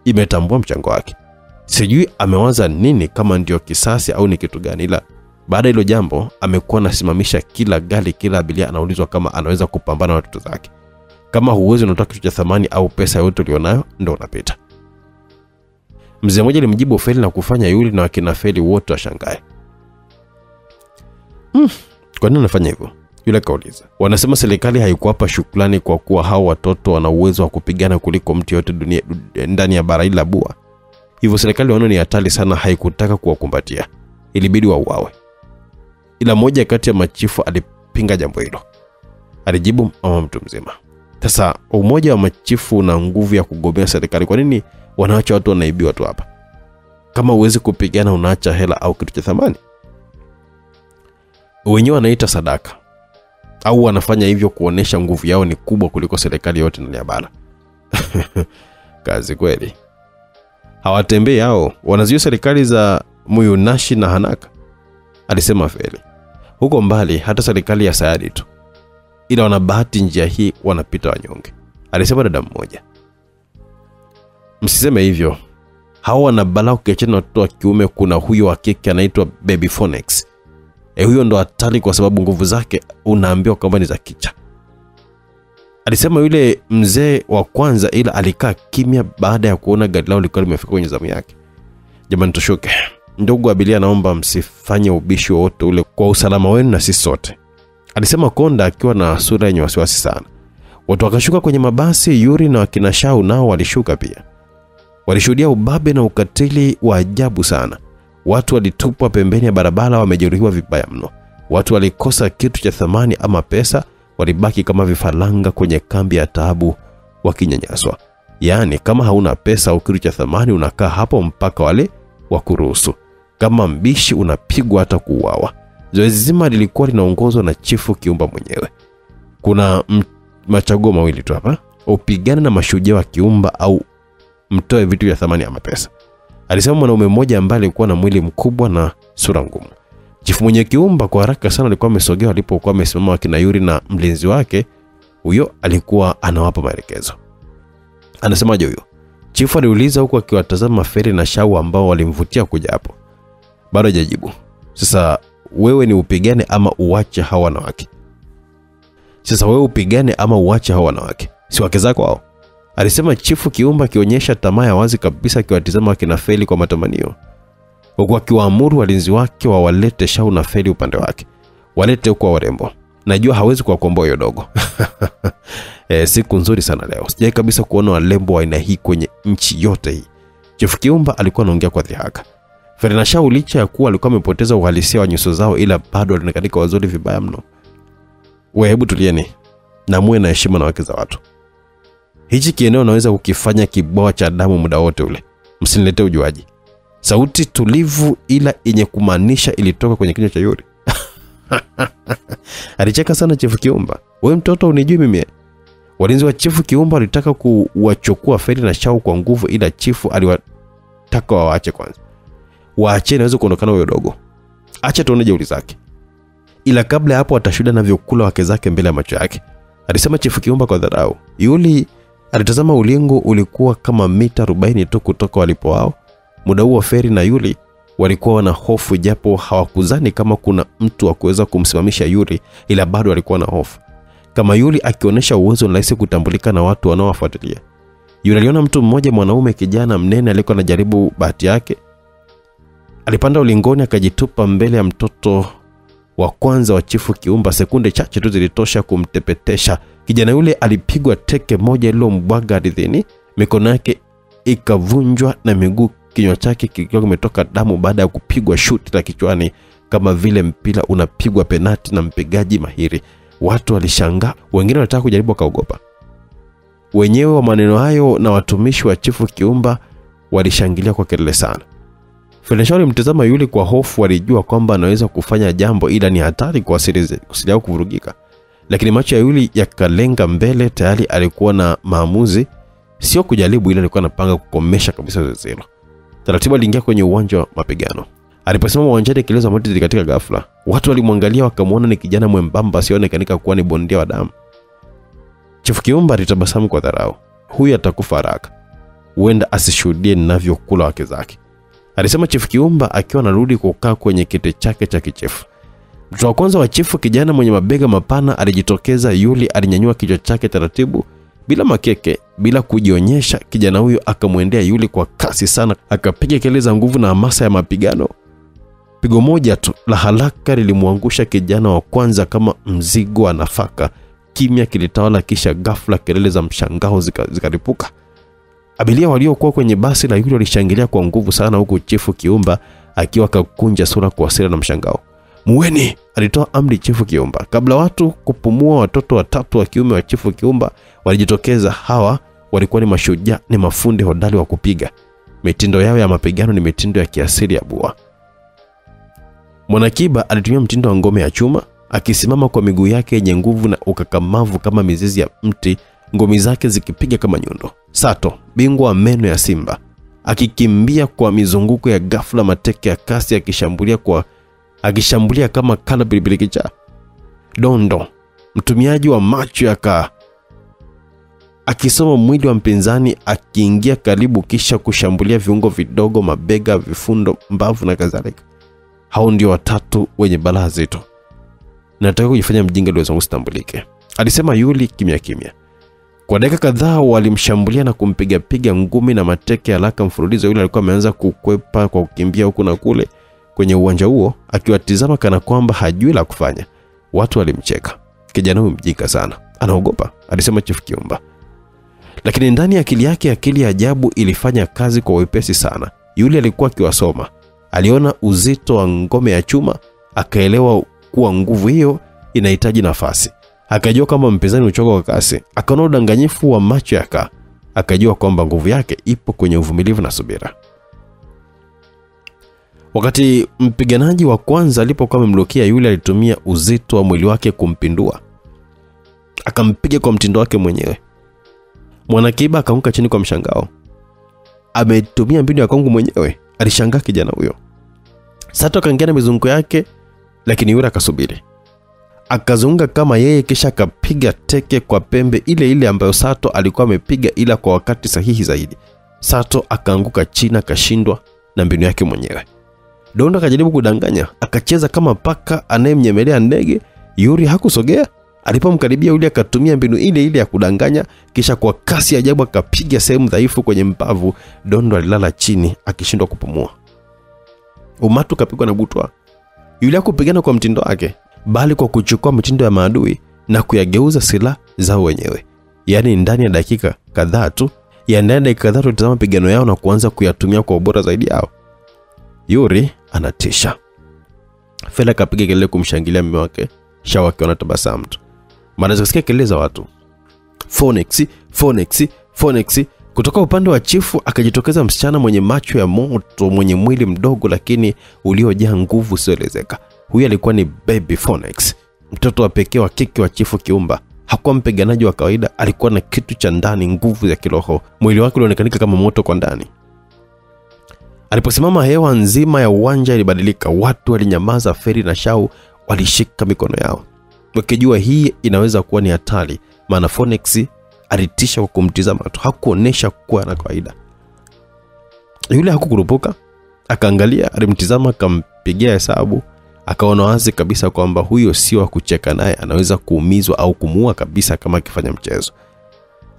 [SPEAKER 1] imetambua mchango wake. Sijui amewaza nini, kama ndio kisasi au ni kitu gani, ila baada hilo jambo amekuwa anasimamisha kila gari, kila abiria anaulizwa kama anaweza kupambana na watoto zake. Kama huwezi unataka kitu cha thamani au pesa yote ulionayo ndio unapita. Mzee mmoja alimjibu Feli na kufanya Yule na wakina Feli wote washangae. Kwa nini unafanya hivyo? Yule kauliza. Wanasema serikali haikuwapa shukrani kwa kuwa hao watoto wana uwezo wa kupigana kuliko mtu yote dunia ndani ya bara hili la Bua. Hivyo serikali wanaona ni hatari sana, haikutaka kuwakumbatia. Ilibidi wauawe. Ila moja kati ya machifu alipinga jambo hilo. Alijibu mama mtu mzima. Sasa umoja wa machifu na nguvu ya kugomea serikali, kwa nini wanaacha watu wanaibiwa tu hapa? Kama uwezi kupigana unaacha hela au kitu cha thamani? Wenyewe wanaita sadaka. Au wanafanya hivyo kuonesha nguvu yao ni kubwa kuliko serikali yote ndani ya bara. Kazi kweli. Hawatembei hao, wanaziyo serikali za Muyunashi na Hanaka, alisema Feli. Huko mbali hata serikali ya Sayadi tu. Ila wanabahati njia hii wanapita wanyonge, alisema dada mmoja. Msiseme hivyo. Hao wanabala ukiachana na watoto wa kiume, kuna huyo wa kike anaitwa Baby Phoenix. Huyo ndo hatari kwa sababu nguvu zake unaambiwa kwamba ni za kicha, alisema yule mzee wa kwanza, ila alikaa kimya baada ya kuona gari lao lilikuwa limefika kwenye zamu yake. Jamani tushuke. ndugu Abilia, naomba msifanye ubishi wote ule kwa usalama wenu na sisi sote, alisema Konda akiwa na sura yenye wasiwasi sana. Watu wakashuka kwenye mabasi. Yuri na wakina Shau nao walishuka pia. Walishuhudia ubabe na ukatili wa ajabu sana. Watu walitupwa pembeni ya barabara wamejeruhiwa vibaya mno. Watu walikosa kitu cha thamani ama pesa, walibaki kama vifaranga kwenye kambi ya taabu wakinyanyaswa. Yaani kama hauna pesa au kitu cha thamani unakaa hapo mpaka wale wakuruhusu. Kama mbishi unapigwa hata kuuawa. Zoezi zima lilikuwa linaongozwa na Chifu Kiumba mwenyewe. Kuna machaguo mawili tu hapa: upigane na mashujaa wa Kiumba au mtoe vitu vya thamani ama pesa, alisema mwanaume mmoja ambaye alikuwa na mwili mkubwa na sura ngumu. Chifu mwenye Kiumba kwa haraka sana alikuwa amesogea alipokuwa amesimama wakina Yuri na mlinzi wake. Huyo alikuwa anawapa maelekezo. Anasemaje huyo? Chifu aliuliza huku akiwatazama Feri na Shau ambao walimvutia kuja hapo. Bado hajajibu. Sasa wewe ni upigane ama uache hawa wanawake? Sasa wewe upigane ama uache hawa wanawake? Si wake zako hao? Alisema Chifu Kiumba akionyesha tamaa ya wazi kabisa, akiwatazama wakina Feli kwa matamanio. Huku akiwaamuru walinzi wake wawalete Shau na Feli upande wake. Walete huko warembo. Najua hawezi kuwakomboa hiyo dogo. Siku nzuri sana leo. Sijai kabisa kuona warembo wa aina hii kwenye nchi yote hii. Chifu Kiumba alikuwa anaongea kwa dhihaka. Feri na Shau licha ya kuwa alikuwa amepoteza uhalisia wa nyuso zao, ila bado walionekana wazuri vibaya mno. Wewe hebu tulieni na muwe na heshima na wake za watu. Hichi kieneo naweza kukifanya kiboa cha damu muda wote ule. Msinilete ujuaji. Sauti tulivu ila yenye kumaanisha ilitoka kwenye kinywa cha Yuri. Alicheka sana Chifu Kiumba. Wewe mtoto unijui mimi? Walinzi wa Chifu Kiumba walitaka kuwachukua Feri na Shau kwa nguvu, ila Chifu aliwataka waache kwanza. Waache naweza kuondokana huyo dogo. Acha tuone jeuri zake. Ila kabla hapo atashuhudia na vyokula wake zake mbele ya macho yake, alisema Chifu Kiumba kwa dharau. Yuli alitazama ulingo ulikuwa kama mita 40 tu kutoka walipo wao. Muda huo Feri na Yuli walikuwa wana hofu, japo hawakuzani kama kuna mtu wa kuweza kumsimamisha Yuri, ila bado walikuwa na hofu. Kama Yuli akionyesha uwezo rahisi kutambulika na watu wanaowafuatilia. Yuli aliona mtu mmoja mwanaume kijana mnene alikuwa anajaribu bahati yake. Alipanda ulingoni akajitupa mbele ya mtoto wa kwanza wa Chifu Kiumba. Sekunde chache tu zilitosha kumtepetesha. Kijana yule alipigwa teke moja lilombwaga ardhini, mikono yake ikavunjwa na miguu, kinywa chake kikiwa kimetoka damu baada ya kupigwa shuti la kichwani kama vile mpira unapigwa penati na mpigaji mahiri. Watu walishangaa, wengine walitaka kujaribu wakaogopa. Wenyewe wa maneno hayo na watumishi wa Chifu Kiumba walishangilia kwa kelele sana. Felishari mtazama Yuli kwa hofu, walijua kwamba anaweza kufanya jambo ila ni hatari kwa asili yao kuvurugika. Lakini macho ya Yuli yakalenga mbele, tayari alikuwa na maamuzi, sio kujaribu ila alikuwa anapanga kukomesha kabisa zoezi hilo. Taratibu aliingia kwenye uwanja wa mapigano. Aliposimama uwanjani kileza moto zilikatika ghafla. Watu walimwangalia wakamuona ni kijana mwembamba asionekanika kuwa ni bondia wa damu. Chifu Kiumba alitabasamu kwa dharau. Huyu atakufa haraka. Huenda asishuhudie ninavyokula wake zake, alisema Chifu Kiumba akiwa anarudi kukaa kwenye kiti chake cha kichefu. Mtu wa kwanza wa Chifu, kijana mwenye mabega mapana, alijitokeza. Yuli alinyanyua kichwa chake taratibu bila makeke, bila kujionyesha. Kijana huyo akamwendea Yuli kwa kasi sana, akapiga kelele za nguvu na hamasa ya mapigano. Pigo moja tu la haraka lilimwangusha kijana wa kwanza kama mzigo wa nafaka. Kimya kilitawala, kisha ghafla kelele za mshangao zikaripuka. Abilia waliokuwa kwenye basi la Yuli walishangilia kwa nguvu sana, huku Chifu Kiumba akiwa kakunja sura kwa hasira na mshangao. Muweni, alitoa amri Chifu Kiumba. Kabla watu kupumua, watoto watatu wa kiume wa Chifu Kiumba walijitokeza. Hawa walikuwa ni mashujaa, ni mafundi hodari wa kupiga. Mitindo yao ya mapigano ni mitindo ya kiasili ya bua. Mwanakiba alitumia mtindo wa ngome ya chuma, akisimama kwa miguu yake yenye nguvu na ukakamavu kama mizizi ya mti, ngome zake zikipiga kama nyundo. Sato, bingwa wa meno ya simba, akikimbia kwa mizunguko ya ghafla, mateke ya kasi, akishambulia kama kala bilibili kichaa. Dondo, mtumiaji wa macho yaka, akisoma mwili wa mpinzani, akiingia karibu kisha kushambulia viungo vidogo, mabega, vifundo, mbavu na kadhalika. Hao ndio watatu wenye balaa zito. Nataka kujifanya mjinga ili usitambulike, alisema Yuli kimya kimya. Kwa dakika kadhaa walimshambulia na kumpiga ngumi na mateke haraka mfululizo. Yule alikuwa ameanza kukwepa kwa kukimbia huku na kule kwenye uwanja huo, akiwatizama kana kwamba hajui la kufanya. Watu walimcheka. Kijana huyu mjinga sana, anaogopa, alisema Chifu Kiumba. Lakini ndani ya akili yake, akili ya ajabu ilifanya kazi kwa wepesi sana. Yule alikuwa akiwasoma. Aliona uzito wa ngome ya chuma, akaelewa kuwa nguvu hiyo inahitaji nafasi. Akajua kama mpinzani uchoka kwa kasi. Akaona udanganyifu wa macho yake. Akajua kwamba nguvu yake ipo kwenye uvumilivu na subira. Wakati mpiganaji wa kwanza alipokuwa amemlokia yule, alitumia uzito wa mwili wake kumpindua. Akampiga kwa mtindo wake mwenyewe. Mwanakiba akaanguka chini kwa mshangao. Ametumia mbinu ya kongu mwenyewe, alishangaa kijana huyo. Sato akaingia na mizunguko yake, lakini yule akasubiri. Akazunguka kama yeye, kisha akapiga teke kwa pembe ile ile ambayo Sato alikuwa amepiga, ila kwa wakati sahihi zaidi. Sato akaanguka chini, akashindwa na mbinu yake mwenyewe. Dondo akajaribu kudanganya, akacheza kama paka anayemnyemelea ndege. Yuri hakusogea. Alipomkaribia yule, akatumia mbinu ile ile ya kudanganya, kisha kwa kasi ajabu akapiga sehemu dhaifu kwenye mbavu. Dondo alilala chini akishindwa kupumua. Umatu kapigwa na butwa. Yule hakupigana kwa mtindo wake, bali kwa kuchukua mitindo ya maadui na kuyageuza silaha zao wenyewe. Yaani ndani ya dakika kadhaa tu, tutazama pigano yao na kuanza kuyatumia kwa ubora zaidi yao. Yuri anatisha. Fela kapiga kelele kumshangilia mume wake. Shawa akiona tabasamu tu. Mara zikasikia kelele za watu. Phoenix, Phoenix, Phoenix. Kutoka upande wa chifu akajitokeza msichana mwenye macho ya moto, mwenye mwili mdogo lakini uliojaa nguvu isiyoelezeka. Huyu alikuwa ni Baby Phoenix, mtoto wa pekee wa kike wa Chifu Kiumba. Hakuwa mpiganaji wa kawaida, alikuwa na kitu cha ndani, nguvu ya kiroho. Mwili wake ulionekanika kama moto kwa ndani. Aliposimama, hewa nzima ya uwanja ilibadilika. Watu walinyamaza. Feri na Shau walishika mikono yao, wakijua hii inaweza kuwa ni hatari, maana Phoenix alitisha kwa kumtizama tu, hakuonesha kuwa na kawaida. Yule hakukurupuka, akaangalia, alimtizama, akampigia hesabu. Akaona wazi kabisa kwamba huyo sio wa kucheka naye, anaweza kuumizwa au kumuua kabisa kama akifanya mchezo.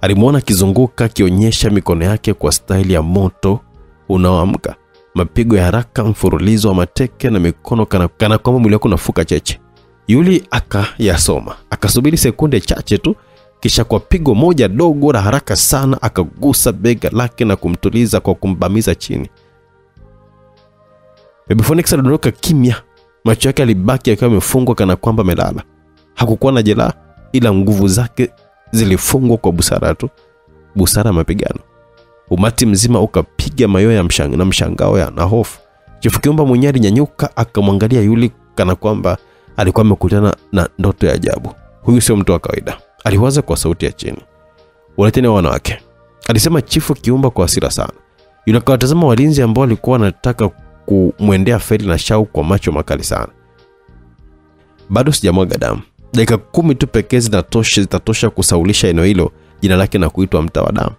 [SPEAKER 1] Alimuona kizunguka, kionyesha mikono yake kwa staili ya moto unaoamka, mapigo ya haraka, mfululizo wa mateke na mikono kana kwamba mwili wake unafuka cheche. Yule akayasoma, akasubiri sekunde chache tu, kisha kwa pigo moja dogo la haraka sana akagusa bega lake na kumtuliza kwa kumbamiza chini. Baby Phoenix aliondoka kimya. Macho yake alibaki yakiwa yamefungwa kana kwamba amelala. Hakukuwa na jeraha, ila nguvu zake zilifungwa kwa busara tu, busara mapigano. Umati mzima ukapiga mayowe ya mshangao na hofu. Chifu Kiumba mwenyewe alinyanyuka, akamwangalia yule kana kwamba alikuwa amekutana na ndoto ya ajabu. Huyu sio mtu wa kawaida, aliwaza kwa sauti ya chini. Waleteni wanawake, alisema Chifu Kiumba kwa hasira sana. Yule akawatazama walinzi ambao walikuwa wanataka kumwendea Feri na Shau kwa macho makali sana. Bado sijamwaga damu. Dakika 10 tu pekee zitatosha kusaulisha eneo hilo, jina lake na kuitwa mtaa wa damu.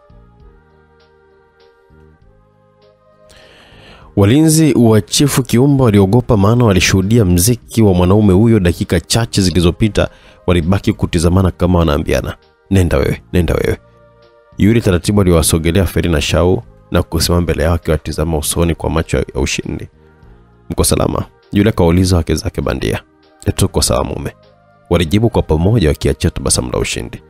[SPEAKER 1] Walinzi wa Chifu Kiumba waliogopa, maana walishuhudia mziki wa mwanaume huyo dakika chache zilizopita. Walibaki kutizamana kama wanaambiana, nenda wewe, nenda wewe. Yule taratibu aliwasogelea Feri na Shau na kusimama mbele yao akiwatizama usoni kwa macho ya ushindi. Mko salama? Yule kauliza wake zake bandia. Tuko sawa mume, walijibu kwa pamoja wakiachia tabasamu la ushindi.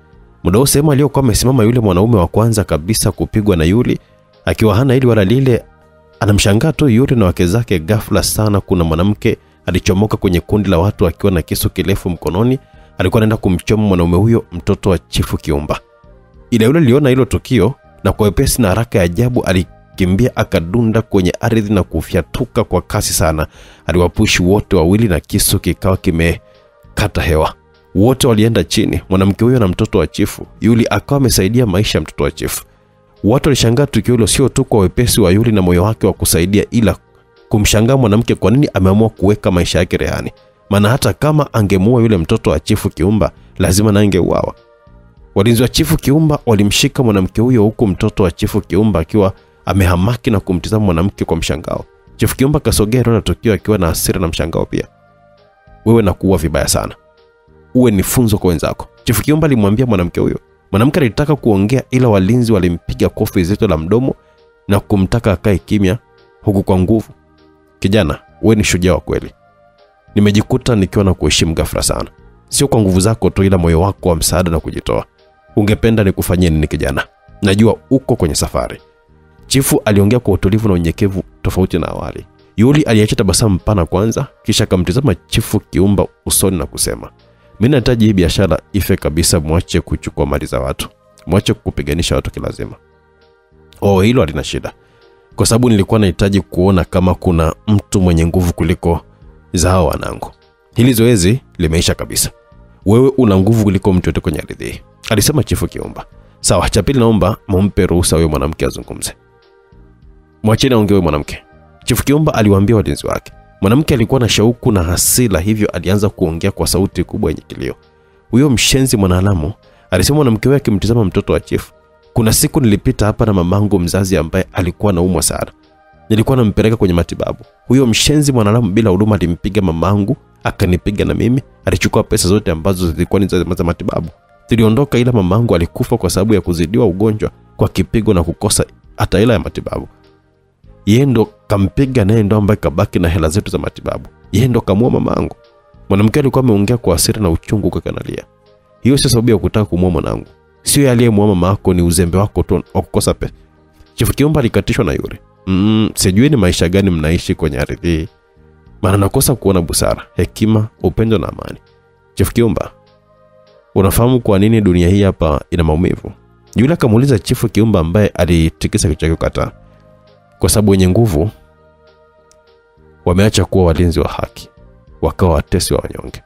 [SPEAKER 1] Muda wote sema aliyokuwa amesimama yule mwanaume wa kwanza kabisa kupigwa na yule, akiwa hana ili wala lile, anamshangaa tu yule na wake zake. Ghafla sana kuna mwanamke alichomoka kwenye kundi la watu akiwa na kisu kirefu mkononi. Alikuwa anaenda kumchoma mwanaume huyo, mtoto wa Chifu Kiumba. Ile yule aliona hilo tukio na kwa wepesi na haraka ya ajabu alikimbia, akadunda kwenye ardhi na kufyatuka kwa kasi sana. Aliwapushi wote wawili na kisu kikawa kimekata hewa. Wote walienda chini, mwanamke huyo na mtoto wa Chifu. Yule akawa amesaidia maisha ya mtoto wa Chifu. Watu walishangaa tukio hilo, sio tu kwa wepesi wa yule na moyo wake wa kusaidia, ila kumshangaa mwanamke kwa nini ameamua kuweka maisha yake rehani. Maana hata kama angemuua yule mtoto wa Chifu Kiumba, lazima na angeuawa. Walinzi wa Chifu Kiumba walimshika mwanamke huyo, huku mtoto wa Chifu Kiumba akiwa amehamaki na kumtizama mwanamke kwa mshangao. Chifu Kiumba kasogea na tukio akiwa na hasira na mshangao pia. Wewe na kuua vibaya sana, uwe ni funzo kwa wenzako, Chifu Kiumba alimwambia mwanamke huyo. Mwanamke alitaka kuongea ila walinzi walimpiga kofi zito la mdomo na kumtaka akae kimya huku kwa nguvu. Kijana, wewe ni shujaa wa kweli. Nimejikuta nikiwa na kuheshimu ghafla sana. Sio kwa nguvu zako tu ila moyo wako wa msaada na kujitoa. Ungependa nikufanyie nini kijana? Najua uko kwenye safari. Chifu aliongea kwa utulivu na unyenyekevu tofauti na awali. Yuli aliacha tabasamu pana kwanza, kisha akamtazama Chifu Kiumba usoni na kusema, mimi nahitaji hii biashara ife kabisa, mwache kuchukua mali za watu. Mwache kupiganisha watu kilazima. Hilo halina shida. Kwa sababu nilikuwa nahitaji kuona kama kuna mtu mwenye nguvu kuliko zao wanangu. Hili zoezi limeisha kabisa. Wewe una nguvu kuliko mtu yote kwenye ardhi, alisema Chifu Kiumba. Sawa, cha pili naomba mumpe ruhusa huyo mwanamke azungumze. Mwacheni aongee huyo mwanamke, Chifu Kiumba aliwaambia walinzi wake. Mwanamke alikuwa na shauku na hasira, hivyo alianza kuongea kwa sauti kubwa yenye kilio. Huyo mshenzi Mwanaalamu, alisema mwanamke wake akimtazama mtoto wa chifu. Kuna siku nilipita hapa na mamangu mzazi ambaye alikuwa anaumwa sana. Nilikuwa nampeleka kwenye matibabu. Huyo mshenzi Mwanaalamu bila huruma alimpiga mamangu, akanipiga na mimi, alichukua pesa zote ambazo zilikuwa ni za matibabu. Tuliondoka ila mamangu alikufa kwa sababu ya kuzidiwa ugonjwa kwa kipigo na kukosa hata hela ya matibabu. Yeye ndo kampiga naye ndo ambaye kabaki na hela zetu za matibabu. Yeye ndo kamua mamangu. Mwanamke alikuwa ameongea kwa hasira na uchungu kwa kanalia. Hiyo sio sababu ya kutaka kumua mwanangu. Sio aliyemua mama yako, ni uzembe wako tu wa kukosa pesa. Chifu Kiumba alikatishwa na yule. Sijui ni maisha gani mnaishi kwenye ardhi. Maana nakosa kuona busara, hekima, upendo na amani. Chifu Kiumba, unafahamu kwa nini dunia hii hapa ina maumivu? Yule akamuuliza Chifu Kiumba ambaye alitikisa kichwa kukataa. Kwa sababu wenye nguvu wameacha kuwa walinzi wa haki, wakawa watesi wa wanyonge.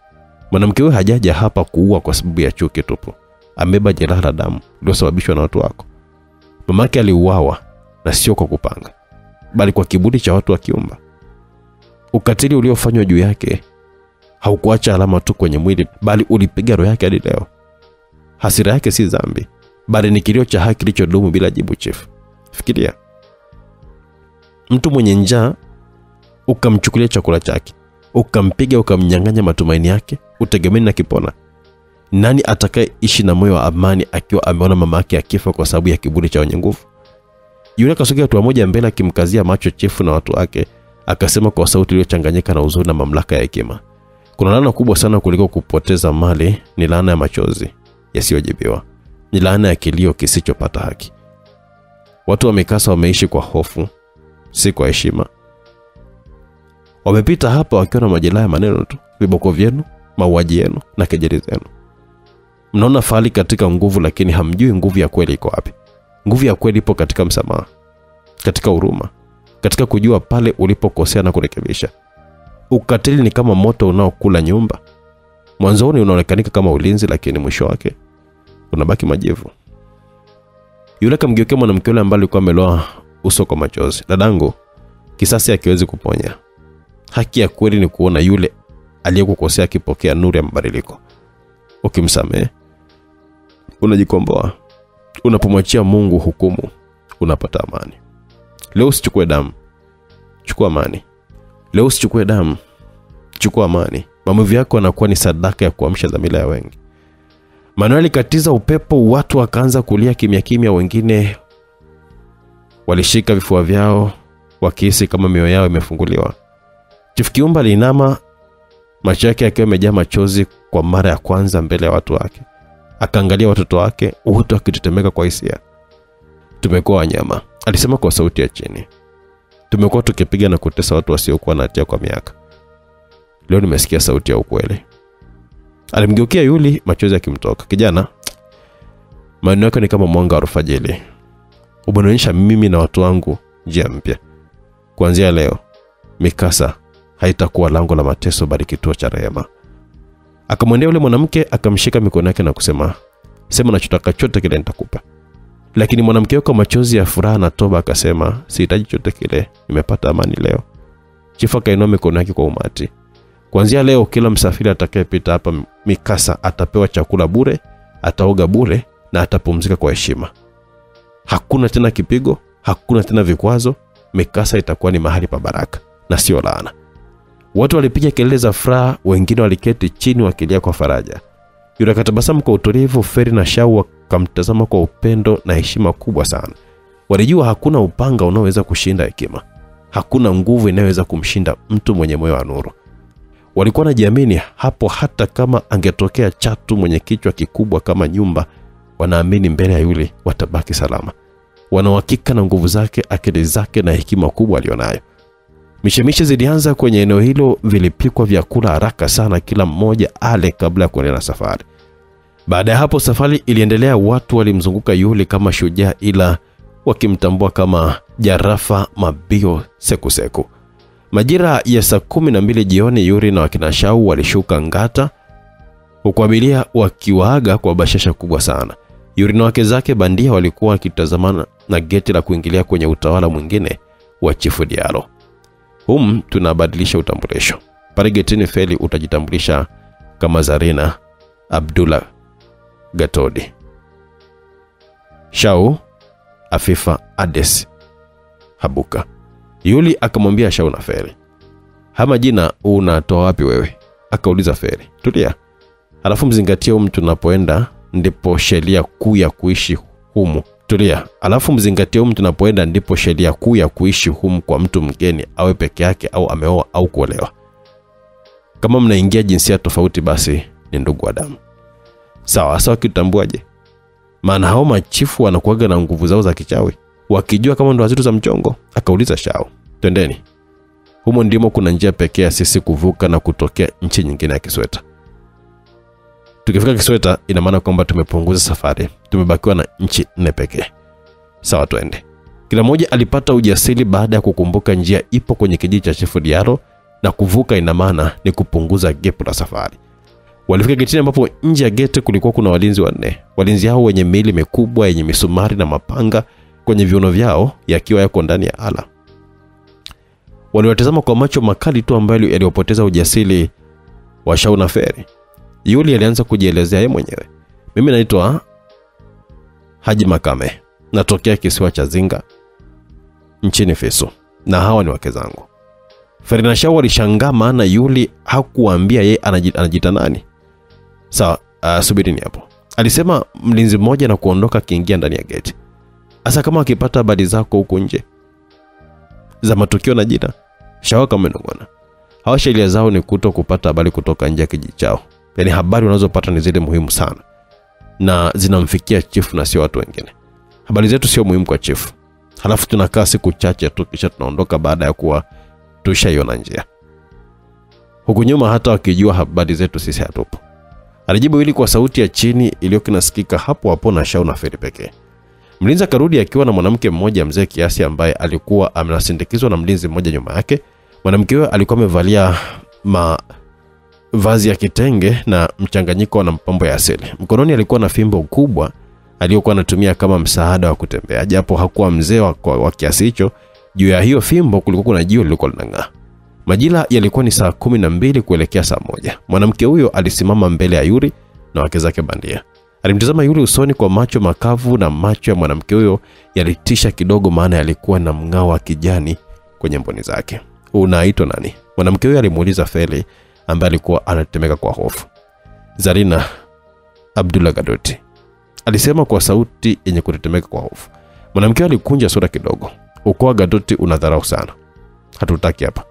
[SPEAKER 1] Mwanamke huyo hajaja hapa kuua kwa sababu ya chuki tupu. Amebeba jeraha la damu lililosababishwa na watu wako. Mamake aliuawa na sio kwa kupanga, bali kwa kiburi cha watu wa Kiumba. Ukatili uliofanywa juu yake haukuacha alama tu kwenye mwili, bali ulipiga roho yake hadi leo. Hasira yake si dhambi, bali ni kilio cha haki kilichodumu bila jibu. Chief, fikiria, mtu mwenye njaa ukamchukulia chakula chake, ukampiga, ukamnyang'anya matumaini yake, utegemeni na kipona. Nani atakayeishi na moyo wa amani akiwa ameona mama yake akifa kwa sababu ya kiburi cha wenye nguvu? Yule akasogea hatua moja mbele, akimkazia macho Chifu na watu wake, akasema kwa sauti iliyochanganyika na huzuni na mamlaka ya hekima, kuna laana kubwa sana kuliko kupoteza mali. Ni laana ya machozi yasiyojibiwa. Ni laana ya kilio kisichopata haki. Watu wa mikasa wameishi kwa hofu, si kwa heshima. Wamepita hapa wakiwa na majeraha ya maneno tu, viboko vyenu, mauaji yenu na kejeli zenu. Mnaona fahari katika nguvu, lakini hamjui nguvu ya kweli iko wapi. Nguvu ya kweli ipo katika msamaha, katika huruma, katika kujua pale ulipokosea na kurekebisha. Ukatili ni kama moto unaokula nyumba. Mwanzoni unaonekana kama ulinzi, lakini mwisho wake unabaki majivu. Yule akamgeukia mwanamke yule ambaye alikuwa ameloa uso kwa machozi. Dadangu, kisasi hakiwezi kuponya. Haki ya kweli ni kuona yule aliyekukosea akipokea nuru ya mabadiliko. Ukimsamehe, unajikomboa. Unapomwachia Mungu hukumu, unapata amani. Leo usichukue damu, chukua amani. Leo usichukue damu, chukua amani. Maumivu yako yanakuwa ni sadaka ya kuamsha dhamira ya wengi. Manuel katiza upepo, watu wakaanza kulia kimya kimya, wengine walishika vifua vyao wakihisi kama mioyo yao imefunguliwa. Chifu Kiumba alinama, macho yake yakiwa yamejaa machozi kwa mara ya kwanza mbele ya watu wake. Akaangalia watoto wake, wote wakitetemeka kwa hisia. Tumekuwa wanyama, alisema kwa sauti ya chini. Tumekuwa tukipiga na kutesa watu wasiokuwa na hatia kwa miaka. Leo nimesikia sauti ya ukweli. Alimgeukia Yuli, machozi yakimtoka. Kijana, maneno yako ni kama mwanga wa alfajiri. Umeonyesha mimi na watu wangu njia mpya. Kuanzia leo, mikasa haitakuwa lango la mateso, bali kituo cha rehema. Akamwendea yule mwanamke, akamshika mikono yake na kusema, sema unachotaka chote kile nitakupa. Lakini mwanamke yuko machozi ya furaha na toba akasema, sihitaji chote kile, nimepata amani leo. Chifu akainua mikono yake kwa umati. Kuanzia leo kila msafiri atakayepita hapa mikasa atapewa chakula bure, ataoga bure na atapumzika kwa heshima. Hakuna tena kipigo, hakuna tena vikwazo. Mikasa itakuwa ni mahali pa baraka na sio laana. Watu walipiga kelele za furaha, wengine waliketi chini wakilia kwa faraja. Yule akatabasamu kwa utulivu. Feri na Shau wakamtazama kwa upendo na heshima kubwa sana. Walijua hakuna upanga unaoweza kushinda hekima. Hakuna nguvu inayoweza kumshinda mtu mwenye moyo wa nuru. Walikuwa wanajiamini hapo, hata kama angetokea chatu mwenye kichwa kikubwa kama nyumba, wanaamini mbele ya yule watabaki salama. Wanahakika na nguvu zake, akili zake na hekima kubwa alionayo. Mishemishe zilianza kwenye eneo hilo, vilipikwa vyakula haraka sana kila mmoja ale kabla ya kuendelea na safari. Baada ya hapo safari iliendelea. Watu walimzunguka yule kama shujaa, ila wakimtambua kama Jarafa Mabio Sekuseku. Majira ya saa 12 jioni, Yuri na wakina Shau walishuka Ngata, huku abiria wakiwaaga kwa bashasha kubwa sana. Yuri na wake zake bandia walikuwa wakitazamana na geti la kuingilia kwenye utawala mwingine wa Chifu Diallo. Tunabadilisha utambulisho. Pale getini Feli utajitambulisha kama Zarina Abdullah Gatodi. Shau Afifa Ades Habuka. Yuli akamwambia Shau na Feli, "Hama jina unatoa wapi wewe?" Akauliza Feli, "Tulia. Alafu mzingatie mtu tunapoenda ndipo sheria kuu ya kuishi humu." Tulia. "Alafu mzingatie mtu tunapoenda ndipo sheria kuu ya kuishi humu kwa mtu mgeni, awe peke yake au ameoa au kuolewa. Kama mnaingia jinsia tofauti basi ni ndugu wa damu." "Sawa, sawa, kitambuaje?" "Maana hao machifu wanakuaga na nguvu zao za kichawi, wakijua kama ndo wazitu za mchongo." Akauliza Shau, "Twendeni. Humo ndimo kuna njia pekee ya sisi kuvuka na kutokea nchi nyingine ya Kisweta. Tukifika Kisweta ina maana kwamba tumepunguza safari, tumebakiwa na nchi 4 pekee." "Sawa, twende." Kila mmoja alipata ujasiri baada ya kukumbuka njia ipo kwenye kijiji cha Chifu Diallo, na kuvuka ina maana ni kupunguza gap la safari. Walifika getini ambapo nje ya geti kulikuwa kuna walinzi 4. Walinzi hao wenye miili mikubwa yenye misumari na mapanga kwenye viuno vyao yakiwa yako ndani ya ala. Waliwatazama kwa macho makali tu ambayo yaliopoteza ujasiri wa Shau na Feli. Yuli alianza kujielezea yeye mwenyewe, "Mimi naitwa Haji Makame. Natokea kisiwa cha Zinga nchini Feso, na hawa ni wake zangu." Feli na Shau walishangaa, maana Yuli hakuambia yeye anajita nani. "Sawa, subirini hapo," alisema mlinzi mmoja na kuondoka kiingia ndani ya geti. "Asa kama akipata habari zako huko nje za matukio na jina." Shau kamenongona, "Hawa sheria zao ni kupata habari kutoka nje ya kijiji chao. Yaani habari unazopata ni zile muhimu sana na zinamfikia chifu na sio watu wengine. Habari zetu sio muhimu kwa chifu. Halafu tunakaa siku chache tu kisha tunaondoka baada ya kuwa tushaiona njia. Huku nyuma hata wakijua habari zetu sisi hatupo." Alijibu Yuli kwa sauti ya chini iliyosikika hapo hapo na Shau na Feli pekee. Mlinzi akarudi akiwa na mwanamke mmoja mzee kiasi ambaye alikuwa amenasindikizwa na mlinzi mmoja nyuma yake. Mwanamke huyo alikuwa amevalia vazi ya kitenge na mchanganyiko na mapambo ya asili. Mkononi alikuwa na fimbo kubwa aliyokuwa anatumia kama msaada wa kutembea, japo hakuwa mzee wa kiasi hicho. Juu ya hiyo fimbo kulikuwa kuna jiwe lilikuwa linang'aa. Majira yalikuwa ni saa 12 kuelekea saa 1. Mwanamke huyo alisimama mbele ya Yuri na wake zake bandia. Alimtazama Yuri usoni kwa macho makavu, na macho ya mwanamke huyo yalitisha kidogo, maana yalikuwa na mng'ao wa kijani kwenye mboni zake. "Unaitwa nani?" mwanamke huyo alimuuliza Feli ambaye alikuwa anatetemeka kwa hofu. "Zarina Abdullah Gatodi," alisema kwa sauti yenye kutetemeka kwa hofu. Mwanamke alikunja sura kidogo. "Ukoo wa Gatodi unadharau sana. Hatutaki hapa,"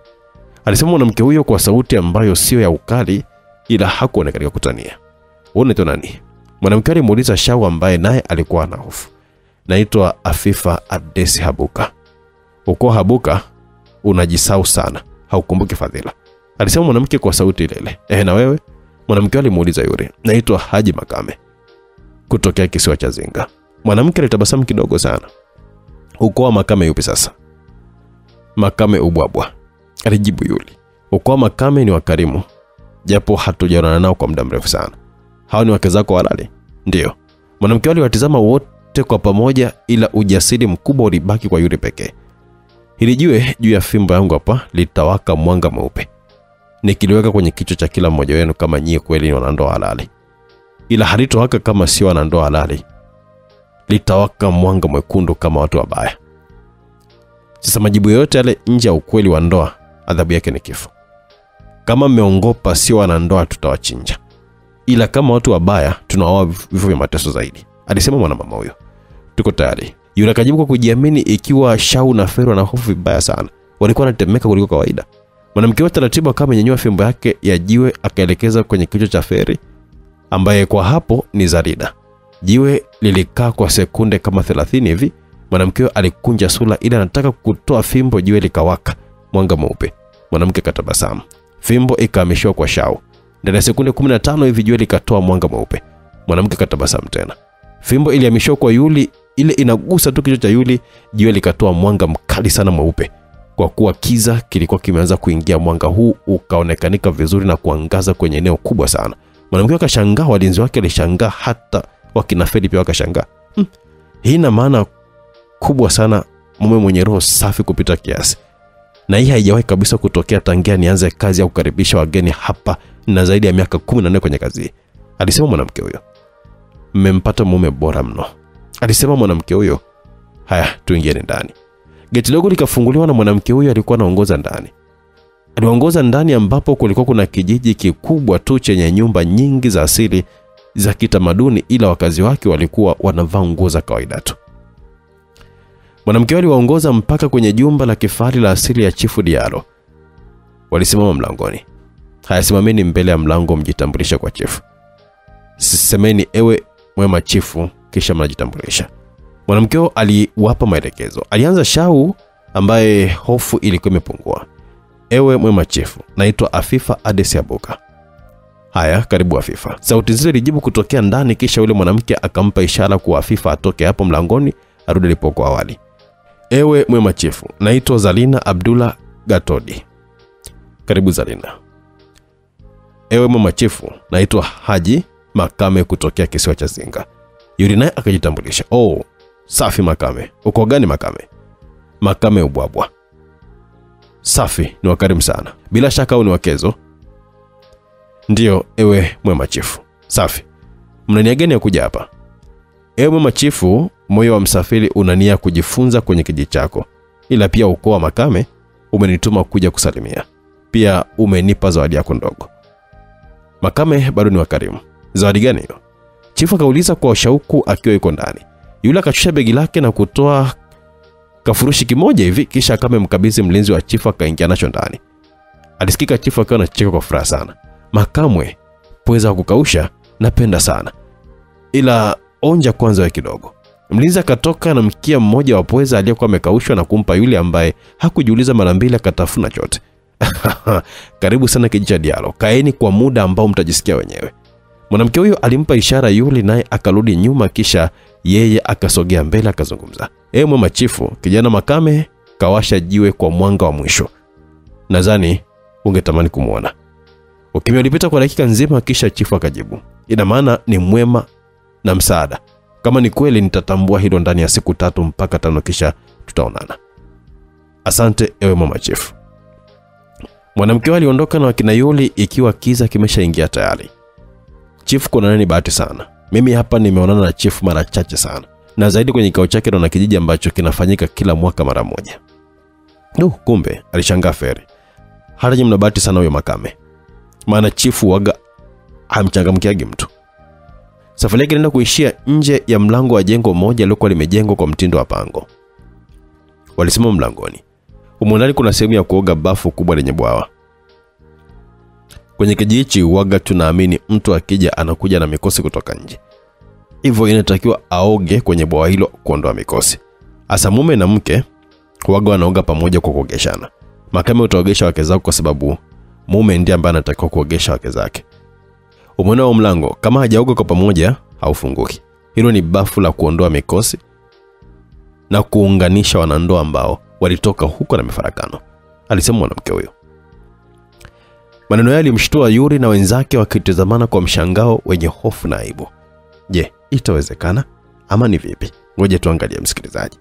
[SPEAKER 1] alisema mwanamke huyo kwa sauti ambayo sio ya ukali, ila hakuonekana kutania. "Unaitwa nani?" mwanamke alimuuliza Shau ambaye naye alikuwa na hofu. "Naitwa Afifa Ades Habuka." "Ukoo Habuka unajisau sana, haukumbuki fadhila," alisema mwanamke kwa sauti ile ile. "Na wewe?" mwanamke alimuuliza Yuri. "Naitwa Haji Makame kutokea kisiwa cha Zinga." Mwanamke alitabasamu kidogo sana. "Ukoo wa Makame yupi sasa?" "Makame Ubwabwa," alijibu Yuli. "Ukoo wa Makame ni wakarimu, japo hatujaonana nao kwa muda mrefu sana." "Hao ni wake zako halali?" "Ndio." Mwanamke aliwatazama wote kwa pamoja, ila ujasiri mkubwa ulibaki kwa Yuri pekee. "Hili jiwe juu ya fimbo yangu hapa litawaka mwanga mweupe. Nikiliweka kwenye kichwa cha kila mmoja wenu kama nyie kweli ni wanandoa halali. Ila halitowaka kama sio wanandoa halali. Litawaka mwanga mwekundu kama watu wabaya. Sasa majibu yote yale nje ya ukweli wa ndoa, adhabu yake ni kifo. Kama mmeongopa sio wanandoa tutawachinja. Ila kama watu wabaya tunaoa vifo vya mateso zaidi," alisema mwanamama huyo. Tuko tayari. Yule akajibu kwa kujiamini, ikiwa Shau na Feri wana hofu vibaya sana. Walikuwa wanatemeka kuliko kawaida. Mwanamke wa taratibu kama amenyanyua fimbo yake ya jiwe akaelekeza kwenye kichwa cha Feri, ambaye kwa hapo ni Zarina. Jiwe lilikaa kwa sekunde kama 30 hivi. Mwanamke alikunja sura ili anataka kutoa fimbo, jiwe likawaka mwanga mweupe. Mwanamke katabasamu. Fimbo ikahamishwa kwa Shau. Ndani ya sekunde 15 hivi jiwe likatoa mwanga mweupe. Mwanamke katabasamu tena. Fimbo ilihamishwa kwa Yuli, ile inagusa tu kichwa cha Yuli, jiwe likatoa mwanga mkali sana mweupe. Kwa kuwa kiza kilikuwa kimeanza kuingia, mwanga huu ukaonekanika vizuri na kuangaza kwenye eneo kubwa sana. Mwanamke akashangaa, walinzi wake alishangaa, hata wakina Feri pia wakashangaa. Hii ina maana kubwa sana, mume mwenye roho safi kupita kiasi. Na hii haijawahi kabisa kutokea tangia nianze kazi ya kukaribisha wageni hapa, na zaidi ya miaka 14 kwenye kazi, alisema mwanamke huyo. Mmempata mume bora mno, alisema mwanamke huyo. Haya, tuingieni ndani. Geti dogo likafunguliwa na mwanamke huyo alikuwa anaongoza ndani. Aliongoza ndani ambapo kulikuwa kuna kijiji kikubwa tu chenye nyumba nyingi za asili za kitamaduni, ila wakazi wake walikuwa wanavaa nguo za kawaida tu. Mwanamke aliwaongoza mpaka kwenye jumba la kifahari la asili ya Chifu Diallo. Walisimama mlangoni. Haya, simameni mbele ya mlango mjitambulisha kwa chifu. Semeni ewe mwema chifu, kisha mnajitambulisha. Mwanamke aliwapa maelekezo. Alianza Shau ambaye hofu ilikuwa imepungua. Ewe mwema chifu, naitwa Afifa Adesiabuka. Haya, karibu Afifa. Sauti zile zilijibu kutokea ndani, kisha yule mwanamke akampa ishara kwa Afifa atoke hapo mlangoni arudi alipokuwa awali. Ewe mwema chifu, naitwa Zalina Abdullah Gatodi. Karibu Zalina. Ewe mwema chifu, naitwa Haji Makame kutokea kisiwa cha Zinga. Yule naye akajitambulisha. Oh, safi Makame. Uko gani Makame? Makame ubwabwa. Safi, ni wakarimu sana. Bila shaka au ni wakezo? Ndio, ewe mwema chifu. Safi. Mnania gani ya kuja hapa? Ewe mwema chifu, moyo wa msafiri unania kujifunza kwenye kijiji chako. Ila pia ukoo wa Makame umenituma kuja kusalimia. Pia umenipa zawadi yako ndogo. Makame bado ni wakarimu. Zawadi gani hiyo? Chifu akauliza kwa shauku akiwa yuko ndani. Yule akachukua begi lake na kutoa kafurushi kimoja hivi, kisha akamkabidhi mlinzi wa chifu akaingia nacho ndani. Alisikika chifu akiwa anacheka kwa furaha sana. Makamwe, pweza wa kukausha, napenda sana. Ila onja kwanza wewe kidogo. Mlinzi akatoka na mkia mmoja wa pweza aliyekuwa amekaushwa na kumpa yule ambaye hakujiuliza mara mbili, akatafuna chote. Karibu sana kijiji cha Diallo. Kaeni kwa muda ambao mtajisikia wenyewe. Mwanamke huyo alimpa ishara yule, naye akarudi nyuma, kisha yeye akasogea mbele akazungumza. Ewe mwema chifu, kijana Makame kawasha jiwe kwa mwanga wa mwisho. Nadhani ungetamani kumuona. Ukimya ulipita kwa dakika nzima, kisha chifu akajibu. Ina maana ni mwema na msaada. Kama ni kweli nitatambua hilo ndani ya siku 3 mpaka 5, kisha tutaonana. Asante ewe mwema chifu. Mwanamke aliondoka na wakina Yuli ikiwa kiza kimeshaingia tayari. Chifu kuna nani bahati sana. Mimi hapa nimeonana na chifu mara chache sana. Na zaidi kwenye kikao chake na kijiji ambacho kinafanyika kila mwaka mara moja. Kumbe, alishangaa Feri. Hata mna bahati sana huyo Makame. Maana chifu waga hamchangamkiagi mtu. Safari yake inaenda kuishia nje ya mlango wa jengo moja lilokuwa limejengwa kwa mtindo wa pango. Walisimama mlangoni. Humo ndani kuna sehemu ya kuoga, bafu kubwa lenye bwawa. Kwenye kijiji hichi waga tunaamini mtu akija anakuja na mikosi kutoka nje. Hivyo inatakiwa aoge kwenye bwawa hilo kuondoa mikosi. Asa mume na mke waga wanaoga pamoja kwa kuogeshana. Makame utaogesha wake zako kwa sababu mume ndiye ambaye anatakiwa kuogesha wake zake. Umeona wa mlango, kama hajaoga kwa pamoja haufunguki. Hilo ni bafu la kuondoa mikosi na kuunganisha wanandoa ambao walitoka huko na mifarakano, alisema mwanamke huyo. Maneno yale yalimshtua Yuri na wenzake wakitazamana kwa mshangao wenye hofu na aibu. Je, itawezekana ama ni vipi? Ngoja tuangalie msikilizaji.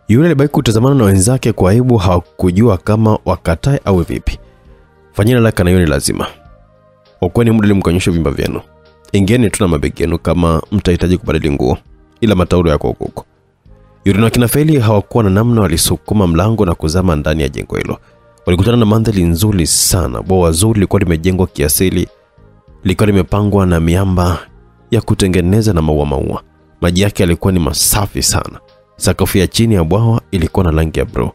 [SPEAKER 1] Yuri alibaki kutazamana na wenzake kwa aibu, hawakujua kama wakatae au vipi. Fanyeni haraka na hiyo ni lazima. Okwani muda mkanyosha vimba vyenu. Ingieni tu na mabegi yenu kama mtahitaji kubadili nguo, ila mataulo yako huko. Yuri na kina Feli hawakuwa na namna, walisukuma mlango na kuzama ndani ya jengo hilo. Walikutana na mandhari nzuri sana. Bwawa zuri lilikuwa limejengwa kiasili, lilikuwa limepangwa na miamba ya kutengeneza na maua. Maji yake yalikuwa ni masafi sana. Sakafu ya chini ya bwawa ilikuwa na rangi ya blue.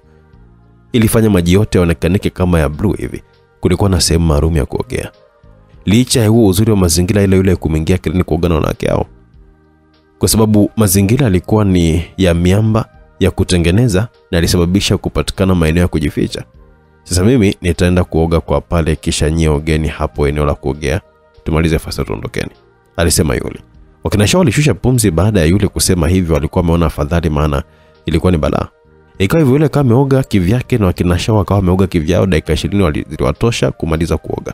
[SPEAKER 1] Ilifanya maji yote yaonekanike kama ya blue hivi. Kulikuwa na sehemu maalum ya kuogea. Licha ya huo uzuri wa mazingira, ile yule kumeingia kilini kuoga na wanawake hao. Kwa sababu mazingira yalikuwa ni ya miamba ya kutengeneza na alisababisha kupatikana maeneo ya kujificha. Sasa mimi nitaenda kuoga kwa pale, kisha nyie ogeni hapo eneo la kuogea. Tumalize fasta tuondokeni, alisema yule. Wakina Shao walishusha pumzi baada ya yule kusema hivyo. Walikuwa wameona afadhali, maana ilikuwa ni balaa. Ikawa hivyo yule kama ameoga kivyake na wakina Shao wakawa wameoga kivyao. Dakika 20 ziliwatosha kumaliza kuoga.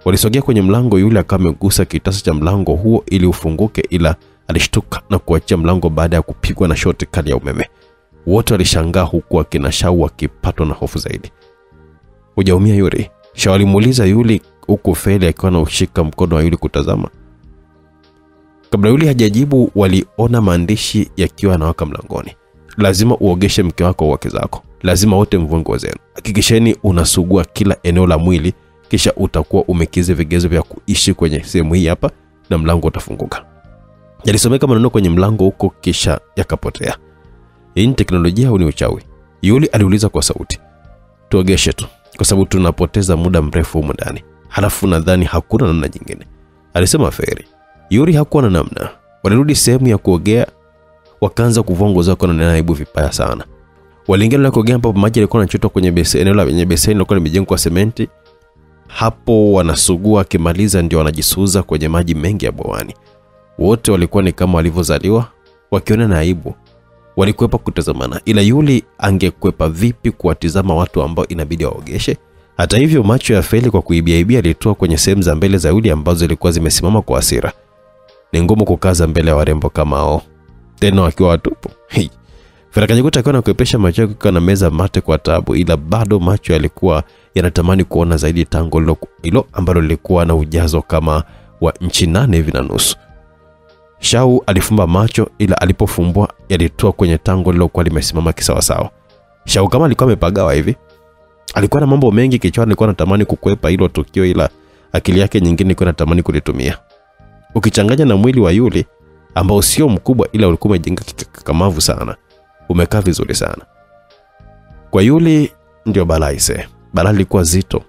[SPEAKER 1] Walisogea kwenye mlango, yule akawa amegusa kitasa cha mlango huo ili ufunguke, ila alishtuka na kuachia mlango baada ya kupigwa na shoti kali ya umeme. Wote walishangaa huku wakina Shao wakipatwa na hofu zaidi. "Hujaumia Yuri?" Shao alimuuliza yule huku Feli akiwa anaushika mkono wa yule kutazama. Kabla yule hajajibu, waliona maandishi yakiwa yanawaka mlangoni. "Lazima uogeshe mke wako au wake zako. Lazima wote mvue nguo zenu. Hakikisheni unasugua kila eneo la mwili, kisha utakuwa umekizi vigezo vya kuishi kwenye sehemu hii hapa na mlango utafunguka." Yalisomeka maneno kwenye mlango huko kisha yakapotea. "Hii ni teknolojia au ni uchawi?" Yule aliuliza kwa sauti. "Tuogeshe tu, kwa sababu tunapoteza muda mrefu humu ndani. Halafu nadhani hakuna namna nyingine," alisema Feri. Yuri hakuwa na namna. Walirudi sehemu ya kuogea, wakaanza kuvua nguo zao na aibu vibaya sana. Waliingia na kuogea ambapo maji yalikuwa yanachotwa kwenye beseni, eneo la beseni lilikuwa limejengwa kwa sementi. Hapo wanasugua, kimaliza ndio wanajisuuza kwenye maji mengi ya bwawani. Wote walikuwa ni kama walivyozaliwa, wakiona na aibu. Walikwepa kutazamana, ila Yuli angekwepa vipi kuwatizama watu ambao inabidi waogeshe? Hata hivyo macho ya Feli kwa kuibia alitoa kwenye sehemu za mbele za Yuli ambazo zilikuwa zimesimama kwa hasira. Ni ngumu kukaza mbele ya warembo kama hao, tena wakiwa watupu. Feli akajikuta akiwa anakuepesha macho yake kwa na meza mate kwa taabu, ila bado macho yalikuwa yanatamani kuona zaidi tango hilo ambalo lilikuwa na ujazo kama wa inchi 8 hivi na nusu. Shao alifumba macho, ila alipofumbua yalitoa kwenye tango lilokuwa limesimama kisawasawa. Shao kama alikuwa amepagawa hivi. Alikuwa na mambo mengi kichwani, alikuwa anatamani kukwepa hilo tukio, ila akili yake nyingine ilikuwa inatamani kulitumia. Ukichanganya na mwili wa yule ambao sio mkubwa ila ulikuwa umejenga kikakamavu sana, umekaa vizuri sana. Kwa yule ndio balaise. Balaa lilikuwa zito.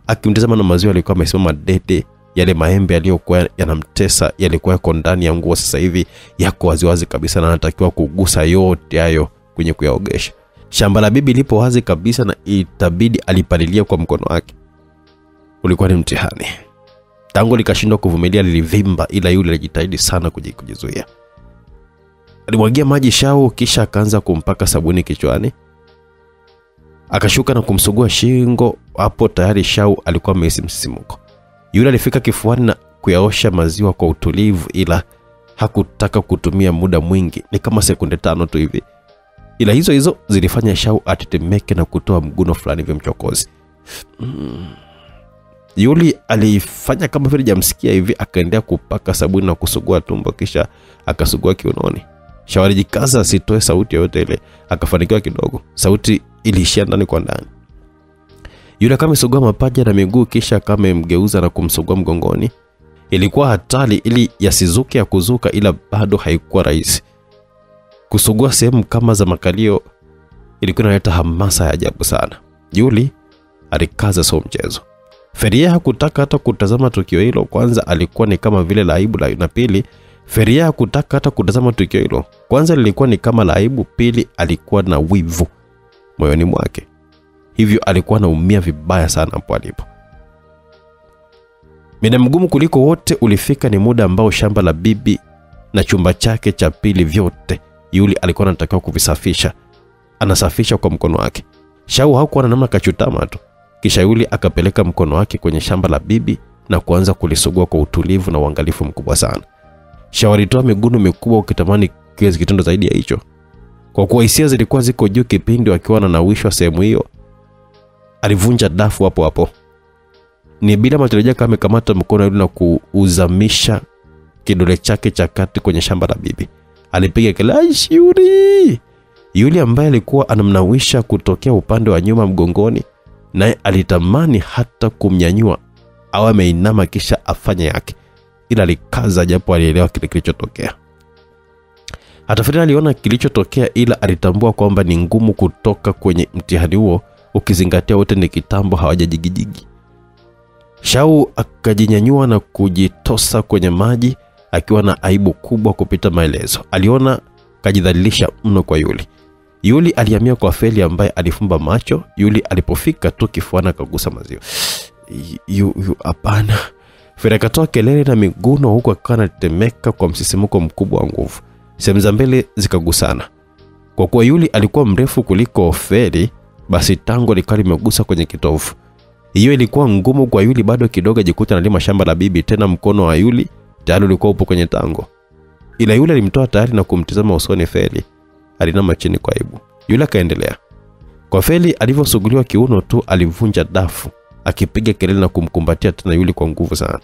[SPEAKER 1] Akimtazama na maziwa alikuwa amesimama dede. Yale maembe yaliyokuwa yanamtesa yalikuwa yako ndani ya nguo, sasa hivi yako waziwazi kabisa na anatakiwa kugusa yote hayo kwenye kuyaogesha. Shamba la bibi lipo wazi kabisa na itabidi alipalilia kwa mkono wake. Ulikuwa ni mtihani. Tango likashindwa kuvumilia, lilivimba, ila yule alijitahidi sana kujizuia. Alimwagia maji Shao kisha akaanza kumpaka sabuni kichwani. Akashuka na kumsugua shingo. Hapo tayari Shao alikuwa amehisi msisimuko. Yule alifika kifuani na kuyaosha maziwa kwa utulivu, ila hakutaka kutumia muda mwingi, ni kama sekunde 5 tu hivi. Ila hizo zilifanya Shao atetemeke na kutoa mguno fulani vya mchokozi. Yule alifanya kama vile jamsikia hivi, akaendelea kupaka sabuni na kusugua tumbo kisha akasugua kiunoni. Shao alijikaza asitoe sauti yoyote ile, akafanikiwa kidogo. Sauti iliishia ndani kwa ndani. Yule kama amesugua mapaja na miguu kisha kama mgeuza na kumsugua mgongoni. Ilikuwa hatari ili yasizuke ya kuzuka, ila bado haikuwa rahisi. Kusugua sehemu kama za makalio ilikuwa inaleta hamasa ya ajabu sana. Yule alikaza sio mchezo. Feria hakutaka hata kutazama tukio hilo. Kwanza alikuwa ni kama vile la aibu, na pili Feria hakutaka hata kutazama tukio hilo. Kwanza lilikuwa ni kama la aibu, pili alikuwa na wivu moyoni mwake. Hivyo alikuwa anaumia vibaya sana hapo alipo. Muda mgumu kuliko wote ulifika, ni muda ambao shamba la bibi na chumba chake cha pili vyote Yule alikuwa anatakiwa kuvisafisha. Anasafisha kwa mkono wake. Shao hakuwa na namna, kachutama tu. Kisha yule akapeleka mkono wake kwenye shamba la bibi na kuanza kulisugua kwa utulivu na uangalifu mkubwa sana. Shao alitoa miguno mikubwa ukitamani kiasi kitendo zaidi ya hicho. Kwa kuwa hisia zilikuwa ziko juu kipindi akiwa anawishwa sehemu hiyo, alivunja dafu hapo hapo. Ni bila matarajio kama amekamata mkono yule na kuuzamisha kidole chake cha kati kwenye shamba la bibi. Alipiga kelele, "Yuri!" Yule ambaye alikuwa anamnawisha kutokea upande wa nyuma mgongoni, naye alitamani hata kumnyanyua au ameinama kisha afanye yake. ila alikaza japo alielewa kile kilichotokea. Hata Feli aliona kilichotokea, ila alitambua kwamba ni ngumu kutoka kwenye mtihani huo ukizingatia wote ni kitambo hawajajigijigi. Shau akajinyanyua na kujitosa kwenye maji akiwa na aibu kubwa kupita maelezo. Aliona kajidhalilisha mno kwa Yuli. Yuli alihamia kwa Feli ambaye alifumba macho. Yuli alipofika tu kifuani akagusa maziwa. Hapana. Feli akatoa kelele na miguno huku akawa anatetemeka kwa msisimuko mkubwa wa nguvu. Sehemu za mbele zikagusana. Kwa kuwa Yuli alikuwa mrefu kuliko Feli, basi tango likali limegusa kwenye kitovu. Hiyo ilikuwa ngumu kwa Yuli bado kidogo jikuta analima shamba la bibi, tena mkono wa Yuli tayari ulikuwa upo kwenye tango. Ila Yuli alimtoa tayari na kumtizama usoni Feli. Alinama chini kwa aibu. Yuli akaendelea. Kwa Feli alivyosuguliwa kiuno tu alivunja dafu, akipiga kelele na kumkumbatia tena Yuli kwa nguvu sana.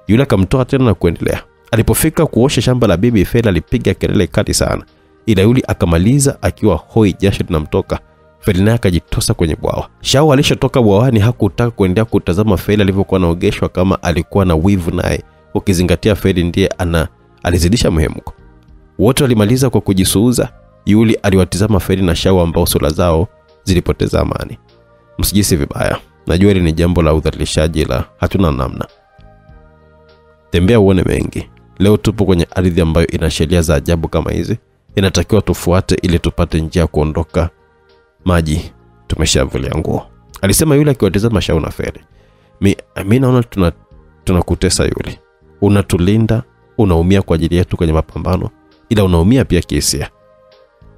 [SPEAKER 1] Yuli akamtoa tena na kuendelea. Alipofika kuosha shamba la bibi, Feli alipiga kelele kali sana. Ila Yuli akamaliza akiwa hoi, jasho linamtoka. Feli naye akajitosa kwenye bwawa. Shau alishotoka bwawani hakutaka kuendelea kutazama Feli alivyokuwa anaogeshwa, kama alikuwa na wivu naye, ukizingatia Feli ndiye alizidisha mhemko. Wote walimaliza kwa kujisuuza. Yuli aliwatizama Feli na Shau ambao sura zao zilipoteza amani. Msijisi vibaya. Najua hili ni jambo la udhalilishaji, la hatuna namna. Tembea uone mengi. Leo tupo kwenye ardhi ambayo ina sheria za ajabu kama hizi. Inatakiwa tufuate ili tupate njia kuondoka. Maji tumeshavulia nguo, alisema Yuli akiwatazama Shau na Feli. Mimi naona tunakutesa Yuli. Unatulinda, unaumia kwa ajili yetu kwenye mapambano, ila unaumia pia kihisia.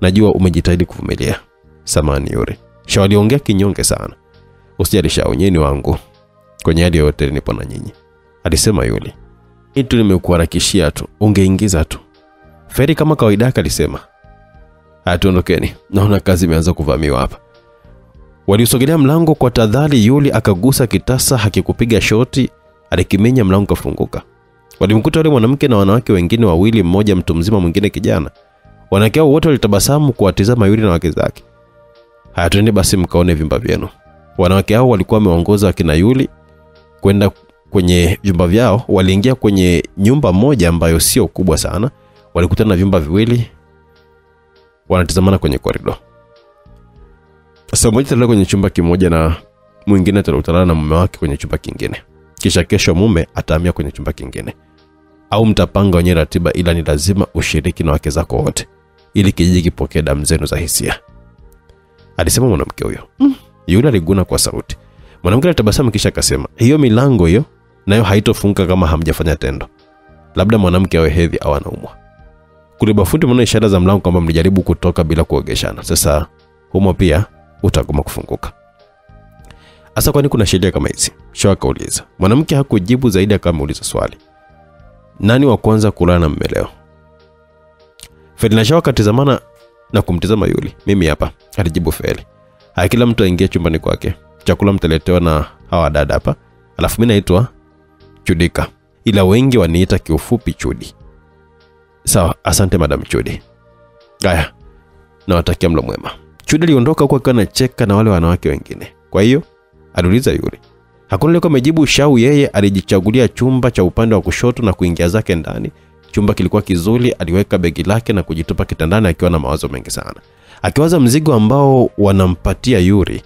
[SPEAKER 1] Najua umejitahidi kuvumilia. Samahani Yuli. Shau aliongea kinyonge sana. Usijali Shau, nyinyi wangu. Kwenye hadi yote nipo na nyinyi, alisema Yuli. Itu nimekuharakishia tu, ungeingiza tu. Feli kama kawaida alisema. Hatuondokeni, naona kazi imeanza kuvamiwa hapa. Waliusogelea mlango kwa tadhari. Yuli akagusa kitasa, hakikupiga shoti, alikimenya mlango kafunguka. Walimkuta yule mwanamke na wanawake wengine wawili, mmoja mtu mzima mwingine kijana. Wanawake wote walitabasamu kuwatizama Yuli na wake zake. Twende basi mkaone vyumba vyenu. Wanawake hao walikuwa wameongoza akina Yuli kwenda kwenye vyumba vyao. Waliingia kwenye nyumba moja ambayo sio kubwa sana. Walikutana na vyumba viwili. Wanatazamana kwenye korido. Sasa mmoja atalala kwenye chumba kimoja na mwingine atalala na mume wake kwenye chumba kingine. Kisha kesho mume atahamia kwenye chumba kingine. Au mtapanga wenye ratiba, ila ni lazima ushiriki na wake zako wote ili kijiji kipokee damu zenu za hisia, alisema mwanamke huyo. Yule aliguna kwa sauti. Mwanamke alitabasamu kisha akasema, hiyo milango hiyo nayo haitofunga kama hamjafanya tendo. Labda mwanamke awe hedhi au anaumwa. Kule bafuni mna ishara za mlango kwamba mlijaribu kutoka bila kuogeshana. Sasa humo pia utagoma kufunguka. Asa kwani kuna sheria kama hizi? Shau akauliza. Mwanamke hakujibu zaidi, akamuuliza swali. Nani wa kwanza kulala na mume leo? Feli na Shau akatizamana na kumtizama Yuli. Mimi hapa, alijibu Feli. Kila mtu aingie chumbani kwake. Chakula mtaletewa na hawa dada hapa. Alafu mimi naitwa Chudika, ila wengi waniita kiufupi Chudi. Sawa, asante Madam Chudi. Gaya, nawatakia mlo mwema. Chudi aliondoka huko akiwa anacheka na wale wanawake wengine. Kwa hiyo aliuliza Yuli. Hakuna leko amejibu Shau. Yeye alijichagulia chumba cha upande wa kushoto na kuingia zake ndani. Chumba kilikuwa kizuri. Aliweka begi lake na kujitupa kitandani akiwa na mawazo mengi sana. Akiwaza mzigo ambao wanampatia Yuri,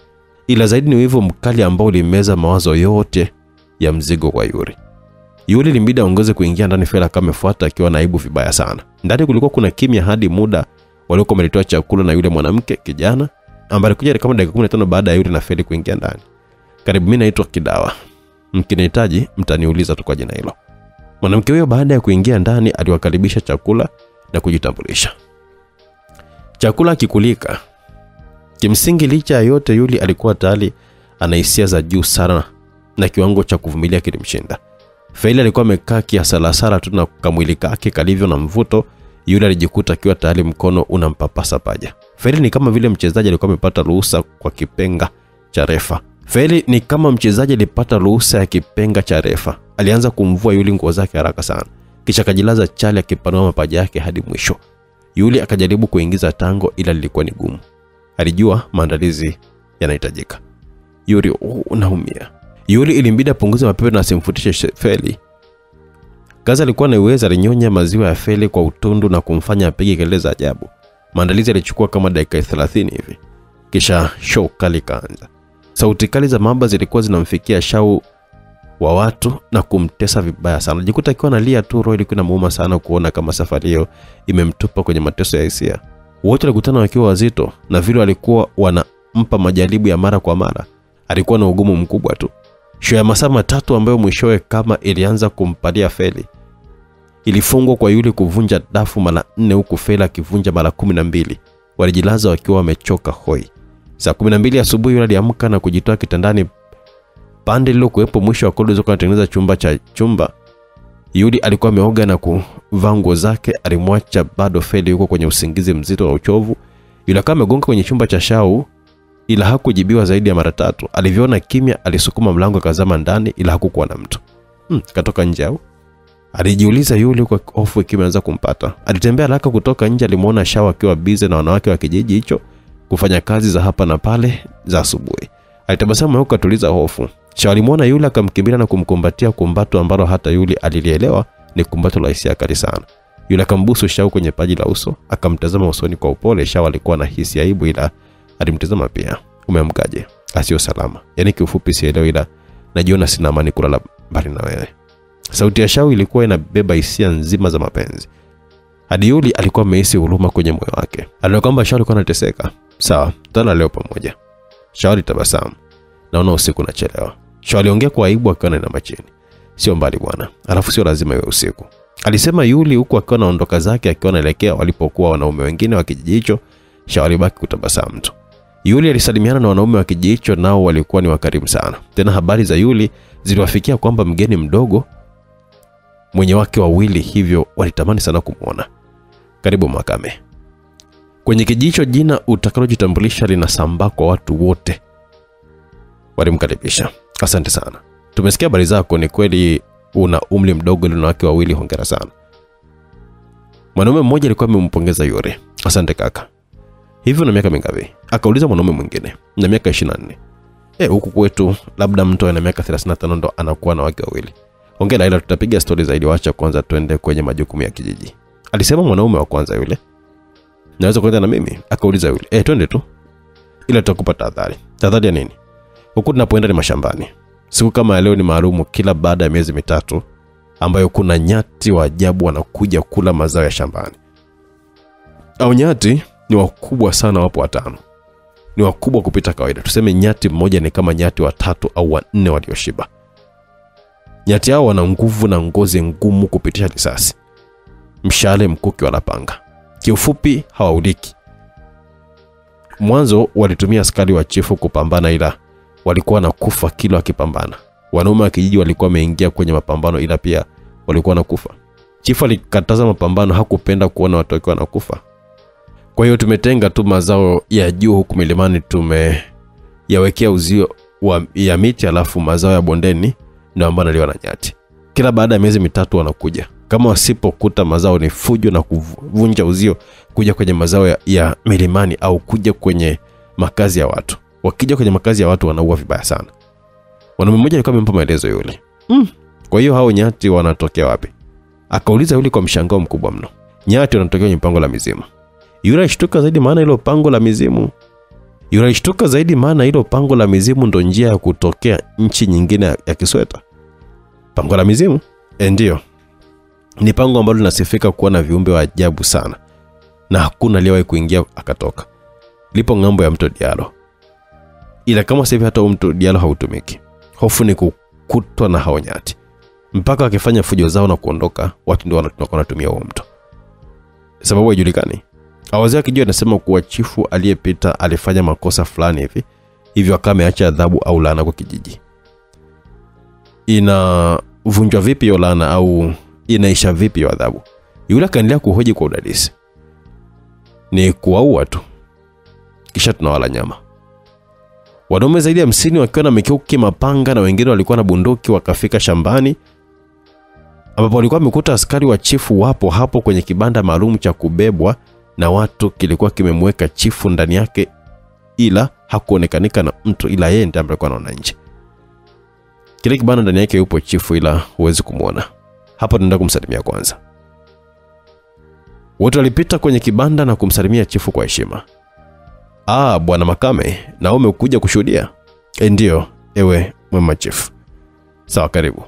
[SPEAKER 1] ila zaidi ni wivu mkali ambao ulimeza mawazo yote ya mzigo kwa Yuri. Yuli limbida aongoze kuingia ndani. Feli akamefuata akiwa na aibu vibaya sana. Ndani kulikuwa kuna kimya hadi muda waliokuwa wamelitoa chakula na yule mwanamke kijana ambaye alikuja kama dakika 15 baada ya Yuli na Feli kuingia ndani. Karibu, mimi naitwa Kidawa. Mkinihitaji mtaniuliza tu kwa jina hilo. Mwanamke huyo baada ya kuingia ndani aliwakaribisha chakula na kujitambulisha. Chakula kikulika. Kimsingi licha ya yote Yuli alikuwa tayari ana hisia za juu sana na kiwango cha kuvumilia kilimshinda. Feli alikuwa amekaa kiasalasala tu na kamwili kake kalivyo na mvuto. Yuli alijikuta akiwa tayari mkono unampapasa paja. Feli ni kama vile mchezaji alikuwa amepata ruhusa kwa kipenga cha refa. Feli ni kama mchezaji alipata ruhusa ya kipenga cha refa. Alianza kumvua Yuli nguo zake haraka sana. Kisha akajilaza chali akipanua mapaja yake hadi mwisho. Yuli akajaribu kuingiza tango ila lilikuwa ni gumu. Alijua maandalizi yanahitajika. Yuli, unaumia. Yuli ilimbidi apunguze mapepe na asimfutishe Feli. Kazi alikuwa na uwezo, alinyonya maziwa ya Feli kwa utundu na kumfanya apige kelele za ajabu. Maandalizi yalichukua kama dakika 30 hivi. Kisha show kali kaanza. Sauti kali za mamba zilikuwa zinamfikia Shau wa watu na kumtesa vibaya sana. Jikuta akiwa analia tu, roho ilikuwa inamuuma sana kuona kama safari hiyo imemtupa kwenye mateso ya hisia. Wote walikutana wakiwa wazito na vile walikuwa wanampa majaribu ya mara kwa mara. Alikuwa na ugumu mkubwa tu. Show ya masaa matatu ambayo mwishowe kama ilianza kumpalia Feli. Ilifungwa kwa yule kuvunja dafu mara 4 huku Feli akivunja mara 12. Walijilaza wakiwa wamechoka hoi. Saa 12 asubuhi yule aliamka na kujitoa kitandani. Pande lilokuwepo mwisho wa korido zoka anatengeneza chumba. Yuli alikuwa ameoga na kuvaa nguo zake. Alimwacha bado Feli yuko kwenye usingizi mzito na uchovu. Yule kama amegonga kwenye chumba cha Shau ila hakujibiwa zaidi ya mara 3. Alivyoona kimya alisukuma mlango akazama ndani ila hakukuwa na mtu. Katoka nje au? Alijiuliza yule kwa hofu ikianza kumpata. Alitembea haraka kutoka nje, alimuona Shau akiwa busy na wanawake wa kijiji hicho kufanya kazi za hapa na pale za asubuhi. Alitabasamu huko atuliza hofu. Shau alimuona yule akamkimbia na kumkumbatia kumbato ambalo hata yule alilielewa ni kumbato la hisia kali sana. Yule akambusu Shau kwenye paji la uso, akamtazama usoni kwa upole. Shau alikuwa na hisia aibu ila alimtazama pia. Umeamkaje? Asio salama. Yaani kiufupi sielewi ila najiona sina amani kulala mbali na wewe. Sauti ya Shau ilikuwa inabeba hisia nzima za mapenzi. Hadi yule alikuwa amehisi huruma kwenye moyo wake. Aliona kwamba Shau alikuwa anateseka. Sawa, tutala leo pamoja. Shau alitabasamu. Naona usiku unachelewa. Shau aliongea kwa aibu akiwa na machini. Sio mbali bwana. Alafu sio lazima iwe usiku. Alisema yule huku akiwa anaondoka zake akiwa anaelekea walipokuwa wanaume wengine wa kijiji hicho. Shau alibaki kutabasamu tu. Yule alisalimiana na wanaume wa kijiji hicho, nao walikuwa ni wakarimu sana. Tena habari za yule ziliwafikia kwamba mgeni mdogo mwenye wake wawili, hivyo walitamani sana kumuona. Karibu Makame. Kwenye kijiji hicho jina utakalojitambulisha linasambaa kwa watu wote. Walimkaribisha. Asante sana. Tumesikia habari zako, ni kweli una umri mdogo na wake wawili, hongera sana. Mwanaume mmoja alikuwa amempongeza yule. Asante kaka. Hivi una miaka mingapi? Akauliza mwanaume mwingine. Na miaka 24. Huku kwetu labda mtu ana miaka 35 ndo anakuwa na wake wawili. Hongera, ila tutapiga story zaidi, wacha kwanza twende kwenye majukumu ya kijiji. Alisema mwanaume wa kwanza yule. Naweza kwenda na mimi? Akauliza yule. Twende tu. Ila tutakupa tahadhari. Tahadhari ya nini? Huku tunapoenda ni mashambani. Siku kama leo ni maalumu kila baada ya miezi 3 ambayo kuna nyati wa ajabu wanakuja kula mazao ya shambani. Au nyati ni wakubwa sana, wapo 5. Ni wakubwa kupita kawaida. Tuseme nyati mmoja ni kama nyati 3 au 4 walioshiba. Nyati hao wana nguvu na ngozi ngumu kupitisha risasi, mshale, mkuki wala panga. Kiufupi hawauliki. Mwanzo walitumia askari wa chifu kupambana ila walikuwa na kufa kila wakipambana. Wanaume wa kijiji walikuwa wameingia kwenye mapambano ila pia walikuwa na kufa. Chifu alikataza mapambano, hakupenda kuona watu wakiwa na kufa. Kwa hiyo tumetenga tu mazao ya juu huku milimani, tumeyawekea uzio ya miti, alafu mazao ya bondeni ndio ambayo naliwa na nyati. Kila baada ya miezi 3 wanakuja. Kama wasipokuta mazao ni fujo na kuvunja uzio kuja kwenye mazao ya milimani au kuja kwenye makazi ya watu. Wakija kwenye makazi ya watu wanaua vibaya sana. Mwanaume mmoja alikuwa amempa maelezo yule. Kwa hiyo hao nyati wanatokea wapi? Akauliza yule kwa mshangao mkubwa mno. Nyati wanatokea kwenye pango la mizimu. Yule alishtuka zaidi maana hilo pango la mizimu ndo njia ya kutokea nchi nyingine ya Kisweta. Pango la mizimu? Ndio. Ni pango ambalo linasifika kuwa na viumbe wa ajabu sana. Na hakuna aliyewahi kuingia akatoka. Lipo ng'ambo ya mto Dialo. Ila kama sasa hivi hata mto Dialo hautumiki. Hofu ni kukutwa na hao nyati. Mpaka wakifanya fujo zao na kuondoka, watu ndio wanatumia huo mto. Sababu haijulikani. Wazee wa kijiji wanasema kuwa chifu aliyepita alifanya makosa fulani hivyo akameacha adhabu au laana kwa kijiji. Inavunjwa vipi hiyo laana au inaisha vipi hiyo adhabu? Yule akaendelea kuhoji kwa udadisi. Ni kuwaua tu, kisha tunawala nyama. Wanaume zaidi ya 50 wakiwa na mikuki, mapanga na wengine walikuwa na bunduki wakafika shambani ambapo walikuwa wamekuta askari wa chifu wapo hapo kwenye kibanda maalum cha kubebwa na watu. Kilikuwa kimemweka chifu ndani yake ila hakuonekanika na mtu ila yeye ndiye alikuwa anaona nje. Kile kibanda ndani yake yupo chifu ila huwezi kumuona. Hapa tunaenda kumsalimia kwanza. Wote walipita kwenye kibanda na kumsalimia chifu kwa heshima. Bwana Makame, na umekuja kushuhudia? Ndio, ewe mwema chifu. Sawa, karibu.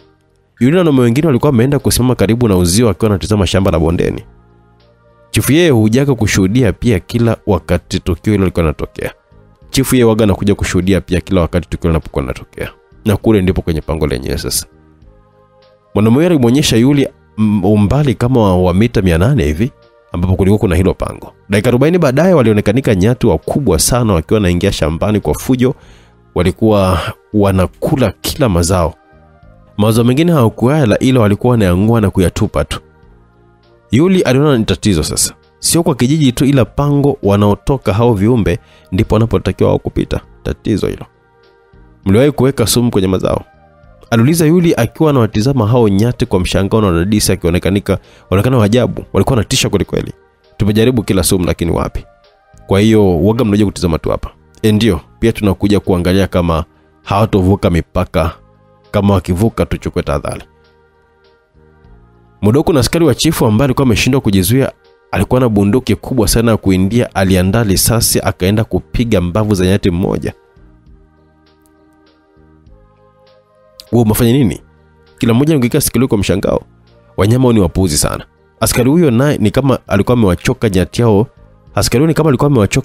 [SPEAKER 1] Yule na wanaume wengine walikuwa wameenda kusimama karibu na uzio wakiwa wanatazama shamba la bondeni. Chifu yeye hujaga kushuhudia pia kila wakati tukio hilo liko linatokea. Chifu yeye waga anakuja kushuhudia pia kila wakati tukio linapokuwa linatokea. Na kule ndipo kwenye pango lenyewe sasa. Mwanaume alimuonyesha Yule umbali kama wa mita 800 hivi ambapo kulikuwa kuna hilo pango. Dakika 40 baadaye walionekanika nyati wakubwa sana wakiwa wanaingia shambani kwa fujo. Walikuwa wanakula kila mazao. Mazao mengine hawakuala, ila walikuwa wanaangua na kuyatupa tu. Yule aliona ni tatizo sasa. Sio kwa kijiji tu, ila pango wanaotoka hao viumbe ndipo wanapotakiwa wao kupita. Tatizo hilo. Mliwahi kuweka sumu kwenye mazao? Aliuliza Yule akiwa anawatizama hao nyati kwa mshangao na dadisi onekana wa ajabu. Walikuwa wanatisha kweli. Tumejaribu kila sumu lakini wapi. Kwa hiyo waga mnaje kutizama tu hapa. Ndio, pia tunakuja kuangalia kama hawatovuka mipaka. Kama wakivuka tuchukue tahadhari. Mudoko na askari wa chifu ambaye alikuwa ameshindwa kujizuia, alikuwa na bunduki kubwa sana ya kuindia, aliandaa risasi akaenda kupiga mbavu za nyati mmoja. Wao mafanya nini? Kila mmoja angekaa sikio kwa mshangao. Wanyama ni wapuuzi sana. Askari huyo naye ni kama alikuwa amewachoka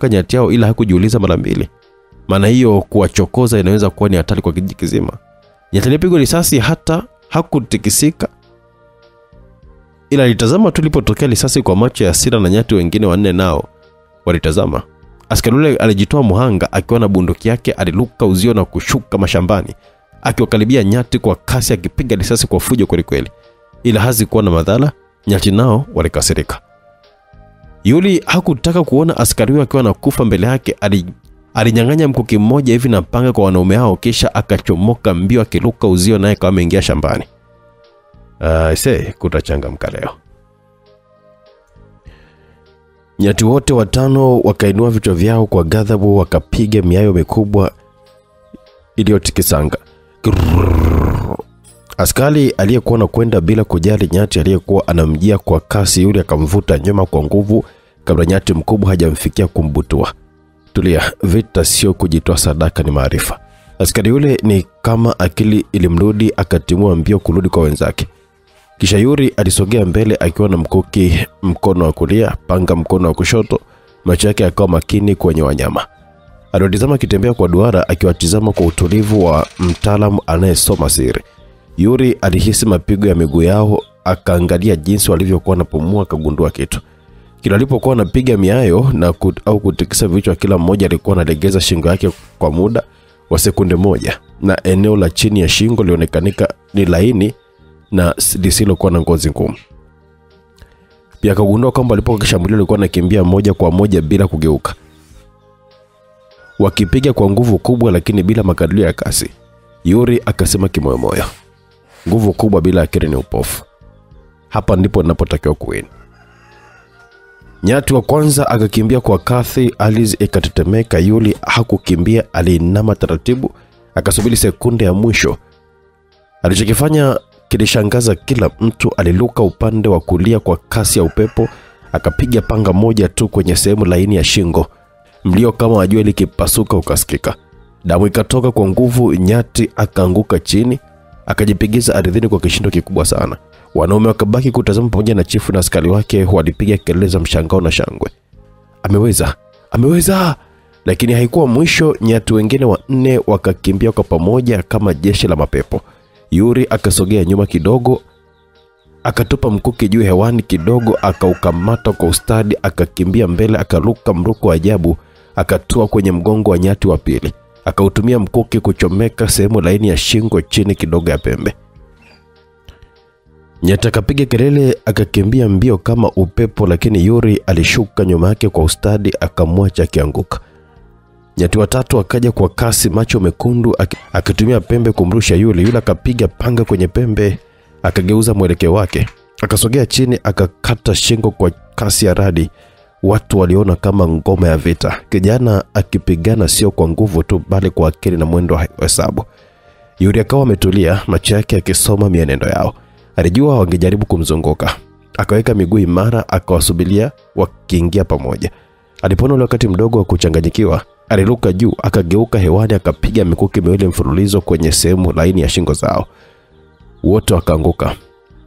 [SPEAKER 1] nyati yao. Ila hakujiuliza mara mbili. Maana hiyo kuwachokoza inaweza kuwa ni hatari kwa kijiji kizima. Nyati alipigwa risasi hata hakutikisika. Ila alitazama tulipotokea risasi kwa macho ya hasira, na nyati wengine 4 nao walitazama. Askari yule alijitoa muhanga akiwa na bunduki yake, aliluka uzio na kushuka mashambani akiwakaribia nyati kwa kasi akipiga risasi kwa fujo kweli. Ila hazikuwa na madhara. Nyati nao walikasirika. Yule hakutaka kuona askari huyo akiwa anakufa mbele yake. Alinyang'anya mkuki mmoja hivi na panga kwa wanaume hao, kisha akachomoka mbio akiluka uzio naye kama ameingia shambani. Kutachangamka leo. Nyati wote 5 wakainua vichwa vyao kwa ghadhabu, wakapiga miayo mikubwa iliyotikisanga. Askari aliyekuwa anakwenda bila kujali nyati aliyekuwa anamjia kwa kasi, Yule akamvuta nyuma kwa nguvu kabla nyati mkubwa hajamfikia kumbutua. Tulia, vita sio kujitoa sadaka, ni maarifa. Askari yule ni kama akili ilimrudi, akatimua mbio kurudi kwa wenzake. Kisha Yuri alisogea mbele akiwa na mkuki mkono wa kulia, panga mkono wa kushoto, macho yake yakawa makini kwenye wanyama. Alotizama kitembea kwa duara akiwatizama kwa utulivu wa mtaalamu anayesoma siri. Yuri alihisi mapigo ya miguu yao, akaangalia jinsi walivyokuwa wanapumua, akagundua kitu. Kila alipokuwa anapiga miayo na au kutikisa vichwa, kila mmoja alikuwa analegeza shingo yake kwa muda wa sekunde moja, na eneo la chini ya shingo lilionekanika ni laini na lisilokuwa na ngozi ngumu. Pia akagundua kwamba alipokuwa kishambulia alikuwa anakimbia moja kwa moja bila kugeuka, wakipiga kwa nguvu kubwa lakini bila makadirio ya kasi. Yuri akasema kimoyomoyo, nguvu kubwa bila akili ni upofu. Hapa ndipo ninapotakiwa kuwini. Nyati wa kwanza akakimbia kwa kasi, ardhi ikatetemeka. Yuri hakukimbia, aliinama taratibu, akasubiri sekunde ya mwisho. Alichokifanya kilishangaza kila mtu. Aliluka upande wa kulia kwa kasi ya upepo, akapiga panga moja tu kwenye sehemu laini ya shingo. Mlio kama wa jua likipasuka ukasikika. Damu ikatoka kwa nguvu, nyati akaanguka chini, akajipigiza ardhini kwa kishindo kikubwa sana. Wanaume wakabaki kutazama pamoja na chifu na askari wake walipiga kelele za mshangao na shangwe. Ameweza! Lakini haikuwa mwisho. Nyati wengine 4 wakakimbia kwa pamoja kama jeshi la mapepo. Yuri akasogea nyuma kidogo, akatupa mkuki juu hewani kidogo, akaukamata kwa ustadi, akakimbia mbele, akaruka mruko wa ajabu, akatua kwenye mgongo wa nyati wa pili. Akautumia mkuki kuchomeka sehemu laini ya shingo chini kidogo ya pembe. Nyati akapiga kelele, akakimbia mbio kama upepo, lakini Yuri alishuka nyuma yake kwa ustadi, akamwacha akianguka. Nyati wa 3 akaja kwa kasi, macho mekundu, akitumia pembe kumrusha Yuri. Yule akapiga panga kwenye pembe, akageuza mwelekeo wake, akasogea chini, akakata shingo kwa kasi ya radi. Watu waliona kama ngoma ya vita, kijana akipigana sio kwa nguvu tu, bali kwa akili na mwendo wa hesabu. Yuri akawa ametulia, macho yake yakisoma mienendo yao. Alijua wangejaribu kumzunguka. Akaweka miguu imara, akawasubiria wakiingia pamoja. Alipoona ule wakati mdogo wa kuchanganyikiwa, aliruka juu, akageuka hewani, akapiga mikuki miwili mfululizo kwenye sehemu laini ya shingo zao. Wote wakaanguka.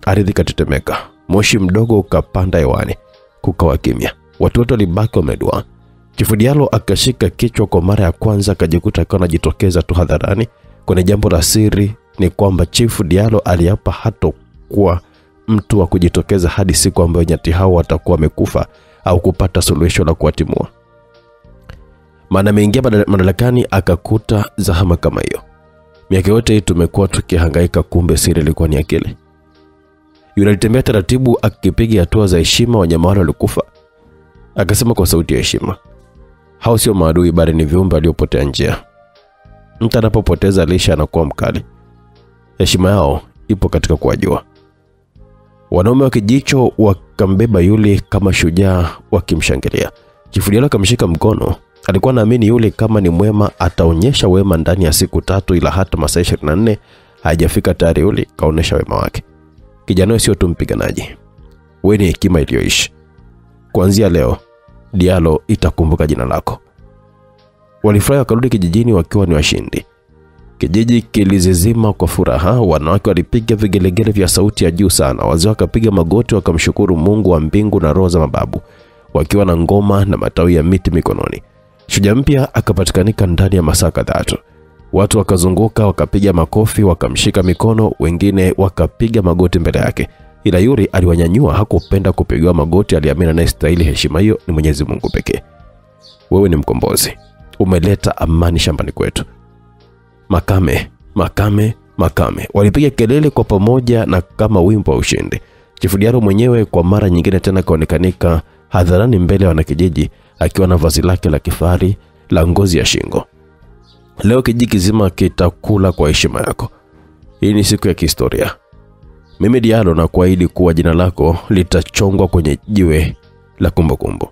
[SPEAKER 1] Ardhi ikatetemeka. Moshi mdogo ukapanda hewani. Kukawa kimya. Watu wote walibaki wameduaa. Chifu Diallo akashika kichwa kwa mara ya kwanza, akajikuta akiwa anajitokeza tu hadharani. Kwenye jambo la siri ni kwamba Chifu Diallo aliapa hatakuwa mtu wa kujitokeza hadi siku ambayo nyati hao watakuwa wamekufa au kupata suluhisho la kuwatimua. Maana ameingia madarakani akakuta zahama kama hiyo. Miaka yote hii tumekuwa tukihangaika, kumbe siri ilikuwa ni akili. Yule alitembea taratibu akipiga hatua za heshima wanyama wale walikufa. Akasema kwa sauti ya heshima, hao sio maadui bali ni viumbe waliopotea njia. Mtu anapopoteza lisha anakuwa mkali. Heshima yao ipo katika kuwajua. Wanaume wa kijicho wakambeba Yule kama shujaa wakimshangilia. Chifu Diallo akamshika mkono. Alikuwa anaamini Yule kama ni mwema ataonyesha wema ndani ya siku 3, ila hata masaa 24 haijafika tayari Yule kaonesha wema wake. Kijana sio tu mpiganaji. Wewe ni hekima iliyoishi. Kuanzia leo Diallo itakumbuka jina lako. Walifurahi wakarudi kijijini wakiwa ni washindi. Kijiji kilizizima kwa furaha. Wanawake walipiga vigelegele vya sauti ya juu sana. Wazee wakapiga magoti wakamshukuru Mungu wa mbingu na roho za mababu, wakiwa na ngoma na matawi ya miti mikononi. Shujaa mpya akapatikanika ndani ya masaa kadhaa. Watu wakazunguka, wakapiga makofi, wakamshika mikono, wengine wakapiga magoti mbele yake. Ila Yule aliwanyanyua, hakupenda kupigwa magoti, aliamini na stahili heshima hiyo ni Mwenyezi Mungu pekee. Wewe ni mkombozi. Umeleta amani shambani kwetu. Makame, makame, makame. Walipiga kelele kwa pamoja na kama wimbo wa ushindi. Chifu Diallo mwenyewe kwa mara nyingine tena kaonekanika hadharani mbele ya wanakijiji akiwa na vazi lake la kifahari la ngozi ya shingo. Leo kijiji kizima kitakula kwa heshima yako. Hii ni siku ya kihistoria. Mimi Diallo na kuahidi kuwa jina lako litachongwa kwenye jiwe la kumbukumbu.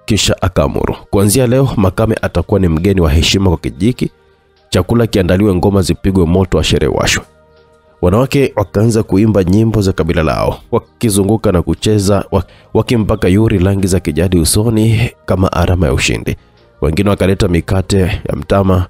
[SPEAKER 1] Kisha akaamuru, kuanzia leo Makame atakuwa ni mgeni wa heshima kwa kijiji. Chakula kiandaliwe, ngoma zipigwe, moto wa sherehe washwe. Wanawake wakaanza kuimba nyimbo za kabila lao, wakizunguka na kucheza, wakimpaka Yule rangi za kijadi usoni kama alama ya ushindi. Wengine wakaleta mikate ya mtama,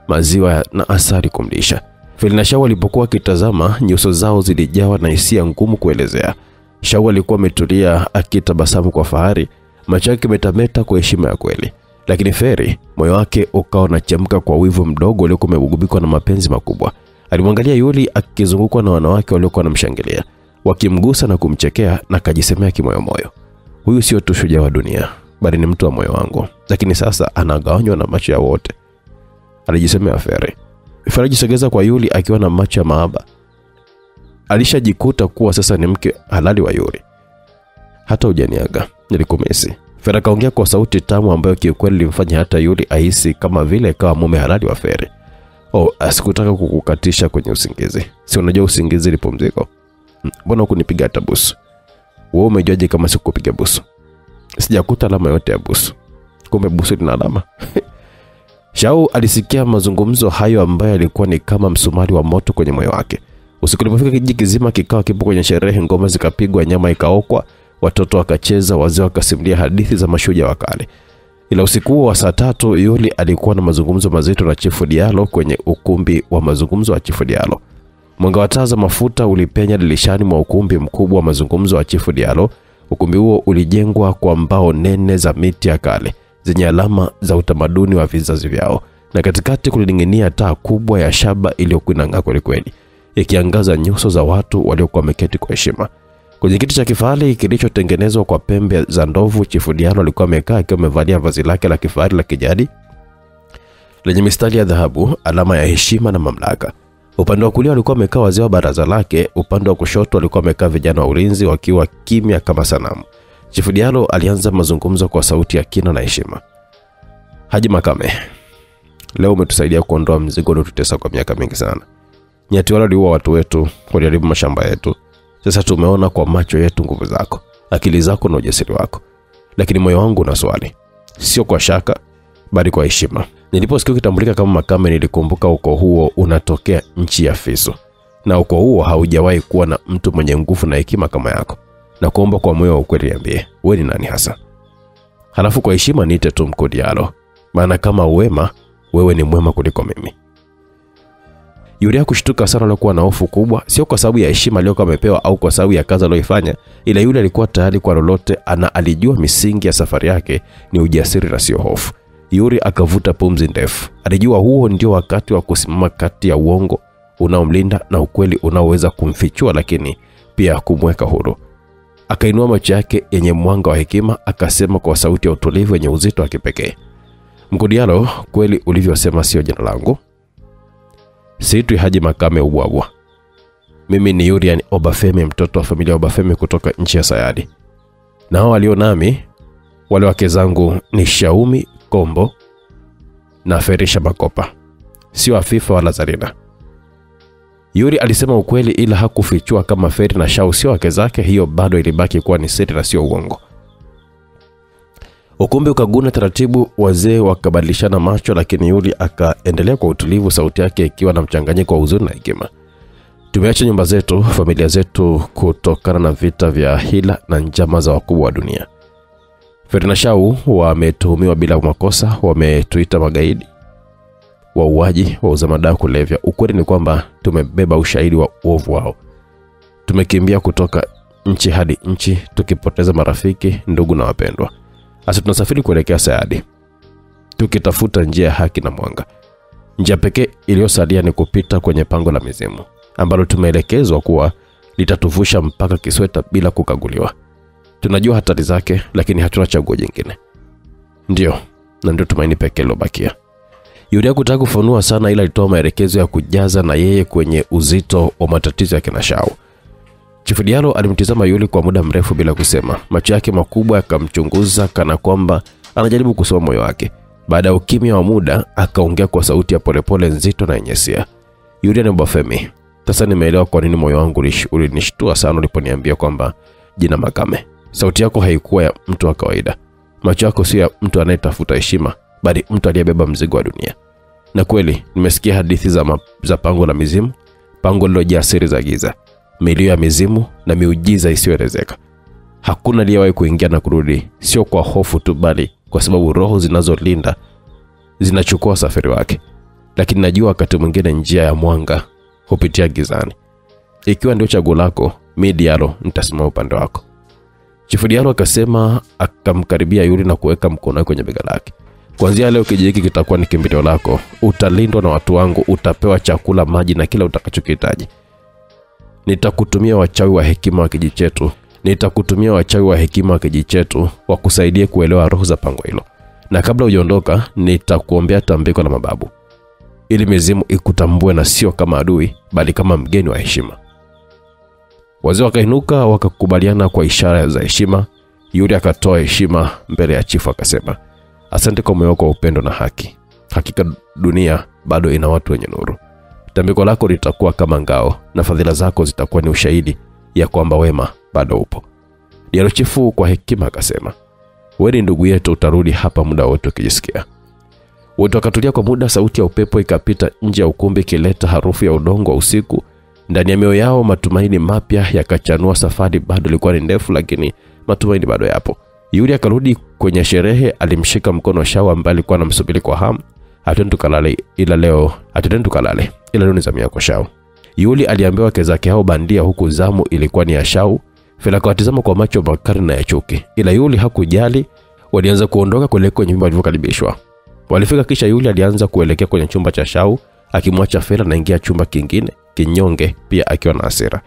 [SPEAKER 1] maziwa na asali kumlisha. Feli na Shau walipokuwa kitazama, nyuso zao zilijawa na hisia ngumu kuelezea. Shau alikuwa ametulia akitabasamu kwa fahari, macho yake metameta kwa heshima ya kweli. Lakini Feri, moyo wake ukawa unachemka kwa wivu mdogo uliokuwa umegubikwa na mapenzi makubwa. Alimwangalia Yule akizungukwa na wanawake waliokuwa wanamshangilia, wakimgusa na kumchekea, na kajisemea kimoyomoyo, huyu sio tu shujaa wa dunia, bali ni mtu wa moyo wangu. Lakini sasa anagawanywa na macho ya wote, alijisemea Feri. Feri alijisogeza kwa Yule akiwa na macho ya mahaba. Alishajikuta kuwa sasa ni mke halali wa Yule. Hata hujaniaga, nilikumisi. Feri kaongea kwa sauti tamu ambayo kiukweli ilimfanya hata Yule ahisi kama vile kawa mume halali wa Feri. Asikutaka kukukatisha kwenye usingizi. Si unajua usingizi ni pumziko. Mbona hukunipiga hata busu? Wewe umejuaje kama sikupiga busu? Sijakuta alama yote ya busu. Kumbe busu lina alama. Shau alisikia mazungumzo hayo ambayo yalikuwa ni kama msumari wa moto kwenye moyo wake. Usiku ulipofika kijiji kizima kikawa kipo kwenye sherehe, ngoma zikapigwa, nyama ikaokwa, watoto wakacheza, wazee wakasimulia hadithi za mashujaa wa kale. Ila usiku wa saa 3 Yule alikuwa na mazungumzo mazito na Chifu Diallo kwenye ukumbi wa mazungumzo wa Chifu Diallo. Mwanga wa taa za mafuta ulipenya dirishani mwa ukumbi mkubwa wa mazungumzo wa Chifu Diallo. Ukumbi huo ulijengwa kwa mbao nene za miti ya kale zenye alama za utamaduni wa vizazi vyao, na katikati kulining'inia taa kubwa ya shaba iliyokuwa inang'aa kweli kweli, ikiangaza nyuso za watu waliokuwa wameketi kwa heshima. Kwenye kiti cha kifahari kilichotengenezwa kwa pembe za ndovu, Chifu Diallo alikuwa amekaa akiwa amevalia vazi lake la kifahari la kijadi lenye mistari ya dhahabu, alama ya heshima na mamlaka. Upande wa kulia walikuwa wamekaa wazee wa baraza lake, upande wa kushoto walikuwa wamekaa vijana wa ulinzi wakiwa kimya kama sanamu. Chifu Diallo alianza mazungumzo kwa sauti ya kina na heshima. Haji Makame, leo umetusaidia kuondoa mzigo uliotutesa kwa miaka mingi sana. Nyati wale waliua watu wetu, waliharibu mashamba yetu. Sasa tumeona kwa macho yetu nguvu zako, akili zako na ujasiri wako. Lakini moyo wangu una swali, sio kwa shaka bali kwa heshima. Niliposikia ukitambulika kama Makame, nilikumbuka ukoo huo unatokea nchi ya Fiso. na ukoo huo haujawahi kuwa na mtu mwenye nguvu na hekima kama yako. Na kuomba kwa moyo wa ukweli niambie, wewe ni nani hasa? Halafu kwa heshima niite tu Mkuu Diallo, maana kama wema, wewe ni mwema kuliko mimi. Yuri hakushtuka sana, alikuwa na hofu kubwa, sio kwa sababu ya heshima aliyokuwa amepewa au kwa sababu ya kazi aliyoifanya, ila yule alikuwa tayari kwa lolote. Alijua misingi ya safari yake ni ujasiri na sio hofu. Yuri akavuta pumzi ndefu. Alijua huo ndio wakati wa kusimama kati ya uongo unaomlinda na ukweli unaoweza kumfichua lakini pia kumweka huru. Akainua macho yake yenye mwanga wa hekima, akasema kwa sauti ya utulivu yenye uzito wa kipekee, Mkuu Diallo, kweli ulivyosema sio jina langu. Siitwi Haji Makame Ubwabwa. Mimi ni Yuri Obafemi, mtoto wa familia Obafemi kutoka nchi ya Sayadi. Na hao walio nami, wale wake zangu ni Shaumi Kombo na Ferisha Makopa, sio Afifa wala Zarina. Yuri alisema ukweli, ila hakufichua kama Feri na Shau sio wake zake. Hiyo bado ilibaki kuwa ni siri na sio uongo. Ukumbi ukaguna taratibu, wazee wakabadilishana macho, lakini Yuri akaendelea kwa utulivu, sauti yake ikiwa na mchanganyiko wa huzuni na hekima. Tumeacha nyumba zetu, familia zetu kutokana na vita vya hila na njama za wakubwa wa dunia. Feri na Shau wametuhumiwa bila makosa, wametuita magaidi, wauaji, wauza madawa kulevya. Ukweli ni kwamba tumebeba ushahidi wa uovu wao. Tumekimbia kutoka nchi hadi nchi, tukipoteza marafiki, ndugu na wapendwa. Sasa tunasafiri kuelekea Sayadi, tukitafuta njia ya haki na mwanga. Njia pekee iliyosalia ni kupita kwenye pango la mizimu, ambalo tumeelekezwa kuwa litatuvusha mpaka Kisweta bila kukaguliwa. Tunajua hatari zake, lakini hatuna chaguo jingine. Ndio tumaini pekee lilobakia. Yuri hakutaka kufunua sana, ila alitoa maelekezo ya kujaza na yeye kwenye uzito wa matatizo ya kina Shau. Chifu Diallo alimtizama Yuri kwa muda mrefu bila kusema. Macho yake makubwa yakamchunguza kana kwamba anajaribu kusoma moyo wake. Baada ya ukimya wa muda, akaongea kwa sauti ya polepole, nzito na yenye hisia. Yuri Obafemi, sasa nimeelewa kwa nini moyo wangu ulinishtua sana uliponiambia kwamba jina Makame. Sauti yako haikuwa ya mtu wa kawaida. Macho yako sio ya mtu anayetafuta heshima, bali mtu aliyebeba mzigo wa dunia. Na kweli nimesikia hadithi za pango la mizimu, pango lilojaa siri za giza, milio ya mizimu na miujiza isiyoelezeka. Hakuna aliyewahi kuingia na kurudi, sio kwa hofu tu, bali kwa sababu roho zinazolinda zinachukua safari wake. Lakini najua wakati mwingine njia ya mwanga hupitia gizani. Ikiwa ndio chaguo lako, mimi Diallo nitasimama upande wako. Chifu Diallo akasema, akamkaribia Yuri na kuweka mkono kwenye bega lake. Kuanzia leo kijiji hiki kitakuwa ni kimbilio lako. Utalindwa na watu wangu, utapewa chakula, maji na kila utakachokihitaji. Nitakutumia wachawi wa hekima wa kijiji chetu, wakusaidie kuelewa roho za pango hilo. Na kabla hujaondoka, nitakuombea tambiko la mababu, ili mizimu ikutambue na sio kama adui, bali kama mgeni wa heshima. Wazee wakainuka wakakubaliana kwa ishara za heshima. Yuri akatoa heshima mbele ya chifu akasema, asante kwa moyo wako wa upendo na haki. Hakika dunia bado ina watu wenye nuru. Tambiko lako litakuwa kama ngao, na fadhila zako zitakuwa ni ushahidi ya kwamba wema bado upo. Diallo chifu kwa hekima akasema, wewe ni ndugu yetu, utarudi hapa muda wote ukijisikia. Wote wakatulia kwa muda. Sauti ya upepo ikapita nje ya ukumbi, kileta harufu ya udongo wa usiku. Ndani ya mioyo yao matumaini mapya yakachanua. Safari bado ilikuwa ni ndefu, lakini matumaini bado yapo. Yuri akarudi kwenye sherehe, alimshika mkono Shau ambaye alikuwa anamsubiri kwa hamu. Hatutende tukalale, ila leo ni zamu yako Shau. Yuri aliambiwa wake zake hao bandia, huku zamu ilikuwa ni ya Shau. Fela akawatazama kwa macho makali na ya chuki, ila Yuri hakujali. Walianza kuondoka kuelekea kwenye nyumba walivyokaribishwa. Walifika kisha Yuri alianza kuelekea kwenye chumba cha Shau, akimwacha Fela na ingia chumba kingine kinyonge, pia akiwa na hasira.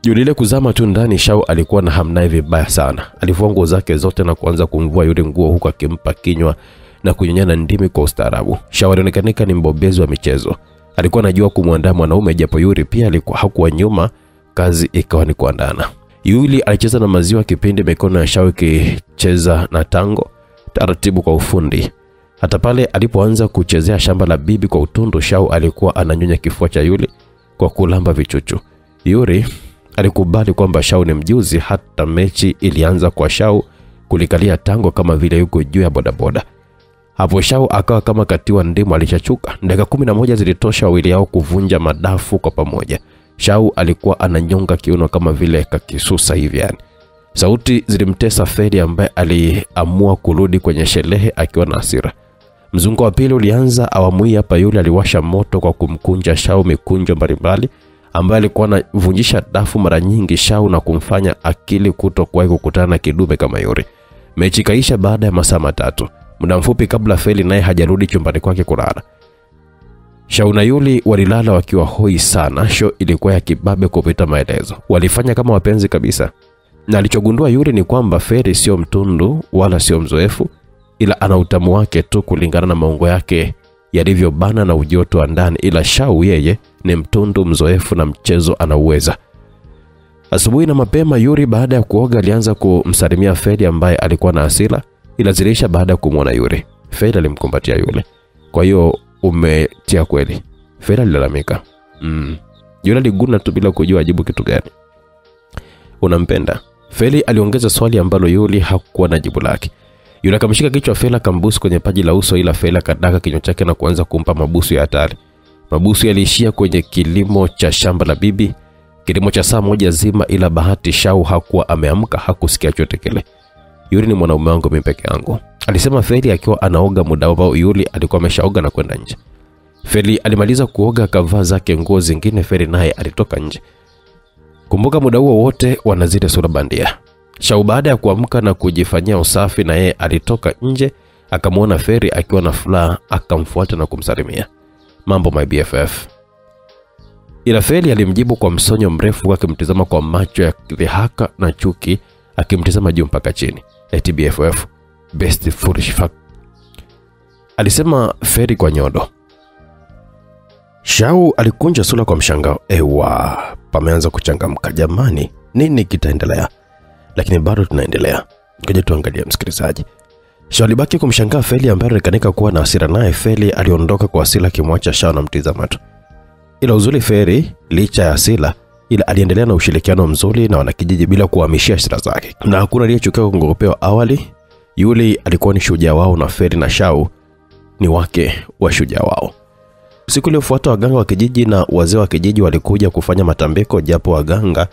[SPEAKER 1] Yuri ile kuzama tu ndani, Shau alikuwa na hamnaye vibaya sana. Alivua nguo zake zote na kuanza kumvua Yuri nguo, huku akimpa kinywa na kunyonyana ndimi kwa ustaarabu. Shau alionekana ni mbobezi wa michezo. Alikuwa anajua kumwandaa mwanaume, japo Yuri pia alikuwa hakuwa nyuma, kazi ikawa ni kuandana. Yuri alicheza na maziwa kipindi mikono ya Shau ikicheza na tango taratibu kwa ufundi. Hata pale alipoanza kuchezea shamba la bibi kwa utundu, Shau alikuwa ananyonya kifua cha Yuri kwa kulamba vichuchu. Yuri alikubali kwamba Shau ni mjuzi. Hata mechi ilianza kwa Shau kulikalia tango kama vile yuko juu ya bodaboda. Hapo Shau akawa kama katiwa ndimu alichachuka. Dakika 11 zilitosha wawili hao kuvunja madafu kwa pamoja. Shau alikuwa ananyonga kiuno kama vile kakisusa hivi yani. Sauti zilimtesa Feli ambaye aliamua kurudi kwenye sherehe akiwa na hasira. Mzunguko wa pili ulianza. Awamu hii hapa yule aliwasha moto kwa kumkunja Shau mikunjo mbalimbali ambaye alikuwa anavunjisha dafu mara nyingi Shau na kumfanya akili kutokuwahi kukutana na kidume kama Yuri. Mechi kaisha baada ya masaa matatu. Muda mfupi kabla Feli naye hajarudi chumbani kwake kulala. Shau na Yuli walilala wakiwa hoi sana. Show ilikuwa ya kibabe kupita maelezo. Walifanya kama wapenzi kabisa. Na alichogundua Yuli ni kwamba Feli sio mtundu wala sio mzoefu, ila ana utamu wake tu kulingana na maungo yake yalivyobana na ujoto wa ndani, ila Shau yeye ni mtundu mzoefu na mchezo anauweza. Asubuhi na mapema Yuri baada ya kuoga alianza kumsalimia Feli ambaye alikuwa na hasira, ila zilisha baada ya kumwona Yuri. Feli alimkumbatia Yule. Kwa hiyo umetia kweli? Feli alilalamika. Yule aliguna tu bila kujua ajibu kitu gani. Unampenda? Feli aliongeza swali ambalo Yuli hakuwa na jibu lake. Yule akamshika kichwa Feli akambusu kwenye paji la uso, ila Feli akadaka kinywa chake na kuanza kumpa mabusu ya hatari. Mabusu yaliishia kwenye kilimo cha shamba la bibi, kilimo cha saa moja zima, ila bahati Shau hakuwa ameamka, hakusikia chochote kile. Yuri ni mwanaume wangu mimi peke yangu, alisema Feli akiwa anaoga muda ambao Yuli alikuwa ameshaoga na kwenda nje. Feli alimaliza kuoga akavaa zake nguo zingine. Feli naye alitoka nje. Kumbuka muda huo wote wanazile sura bandia. Shau baada ya kuamka na kujifanyia usafi na yeye alitoka nje, akamwona Feli akiwa na furaha, akamfuata na kumsalimia. Mambo my BFF. Ila Feli alimjibu kwa msonyo mrefu akimtazama kwa macho ya dhihaka na chuki, akimtazama juu mpaka chini. Eti BFF, best foolish fuck, alisema Feli kwa nyodo. Shau alikunja sura kwa mshangao. Ewa, pameanza kuchangamka jamani. Nini kitaendelea? Lakini bado tunaendelea. Ngoja tuangalie msikilizaji. Shau alibaki kumshangaa Feli ambaye alikanika kuwa na hasira, naye Feli aliondoka kwa hasira kimwacha Shau na mtizama tu. Ila uzuri Feli licha ya hasira, ila aliendelea na ushirikiano mzuri na wanakijiji bila kuhamishia hasira zake. Na hakuna aliyechukia kungopewa awali. Yule alikuwa ni shujaa wao na Feli na Shau ni wake wa shujaa wao. Siku iliyofuata waganga wa kijiji na wazee wa kijiji walikuja kufanya matambiko, japo waganga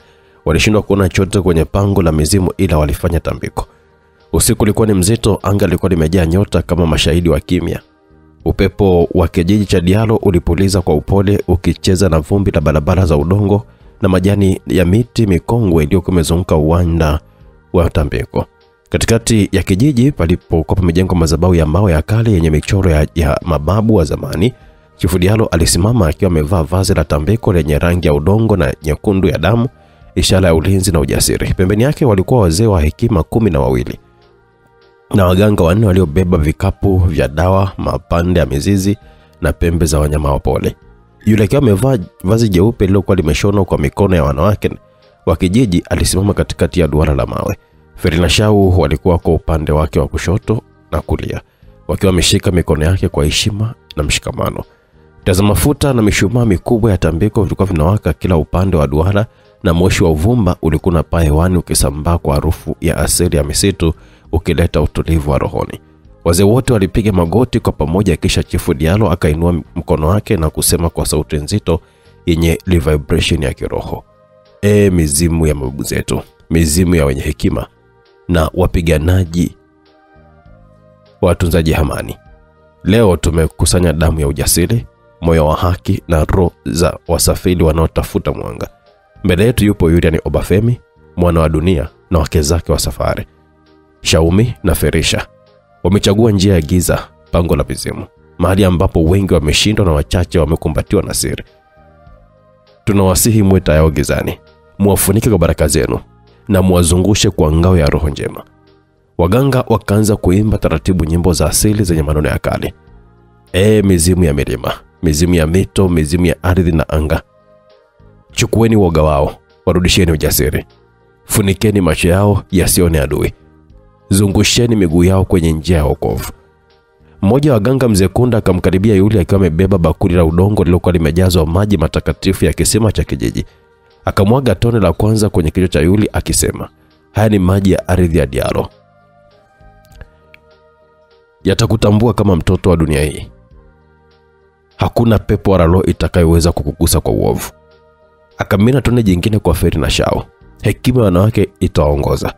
[SPEAKER 1] walishindwa kuona chochote kwenye pango la mizimu, ila walifanya tambiko. Usiku ulikuwa ni mzito, anga lilikuwa limejaa nyota kama mashahidi wa kimya. Upepo wa kijiji cha Dialo ulipuliza kwa upole ukicheza na vumbi la barabara za udongo na majani ya miti mikongwe iliyokuwa imezunguka uwanda wa tambiko. Katikati ya kijiji palipokuwa pamejengwa madhabahu ya mawe ya kale yenye michoro ya mababu wa zamani. Chifu Dialo alisimama akiwa amevaa vazi la tambiko lenye rangi ya udongo na nyekundu ya damu, ishara ya ulinzi na ujasiri. Pembeni yake walikuwa wazee wa hekima 12 na waganga 4 waliobeba vikapu vya dawa, mapande ya mizizi na pembe za wanyama wa pole. Yule akiwa amevaa vazi jeupe lilokuwa limeshonwa kwa mikono ya wanawake wa kijiji alisimama katikati ya duara la mawe. Feli na Shau walikuwa kwa upande wake wa kushoto na kulia, wakiwa wameshika mikono yake kwa heshima na mshikamano. Taa za mafuta na mishumaa mikubwa ya tambiko vilikuwa vinawaka kila upande wa duara, na moshi wa uvumba ulikuwa unapaa hewani ukisambaa kwa harufu ya asili ya misitu, ukileta utulivu wa rohoni. Wazee wote walipiga magoti kwa pamoja, kisha Chifu Dialo akainua mkono wake na kusema kwa sauti nzito yenye vibration ya kiroho. Mizimu ya mababu zetu, mizimu ya wenye hekima na wapiganaji, watunzaji amani, leo tumekusanya damu ya ujasiri, moyo wa haki na roho za wasafiri wanaotafuta mwanga. Mbele yetu yupo Yuriani Obafemi, mwana wa dunia, na wake zake wa safari, Shaumi na Ferisha. Wamechagua njia ya giza, pango la mizimu, mahali ambapo wengi wameshindwa na wachache wamekumbatiwa na siri. Tunawasihi mwe tayari gizani, muwafunike kwa baraka zenu na muwazungushe kwa ngao ya roho njema. Waganga wakaanza kuimba taratibu nyimbo za asili zenye maneno ya kale. Mizimu ya milima, mizimu ya mito, mizimu ya ardhi na anga, chukueni woga wao, warudisheni ujasiri. Funikeni macho yao yasione adui. Zungusheni miguu yao kwenye njia ya wokovu. Mmoja wa waganga mzee Kunda akamkaribia Yule akiwa amebeba bakuli la udongo lilokuwa limejazwa maji matakatifu ya kisima cha kijiji. Akamwaga tone la kwanza kwenye kichwa cha Yule akisema, haya ni maji ya ardhi ya Dialo. yatakutambua kama mtoto wa dunia hii. Hakuna pepo wala roho itakayoweza kukugusa kwa uovu. Akamimina tone jingine kwa Feri na Shao. Hekima ya wanawake itawaongoza.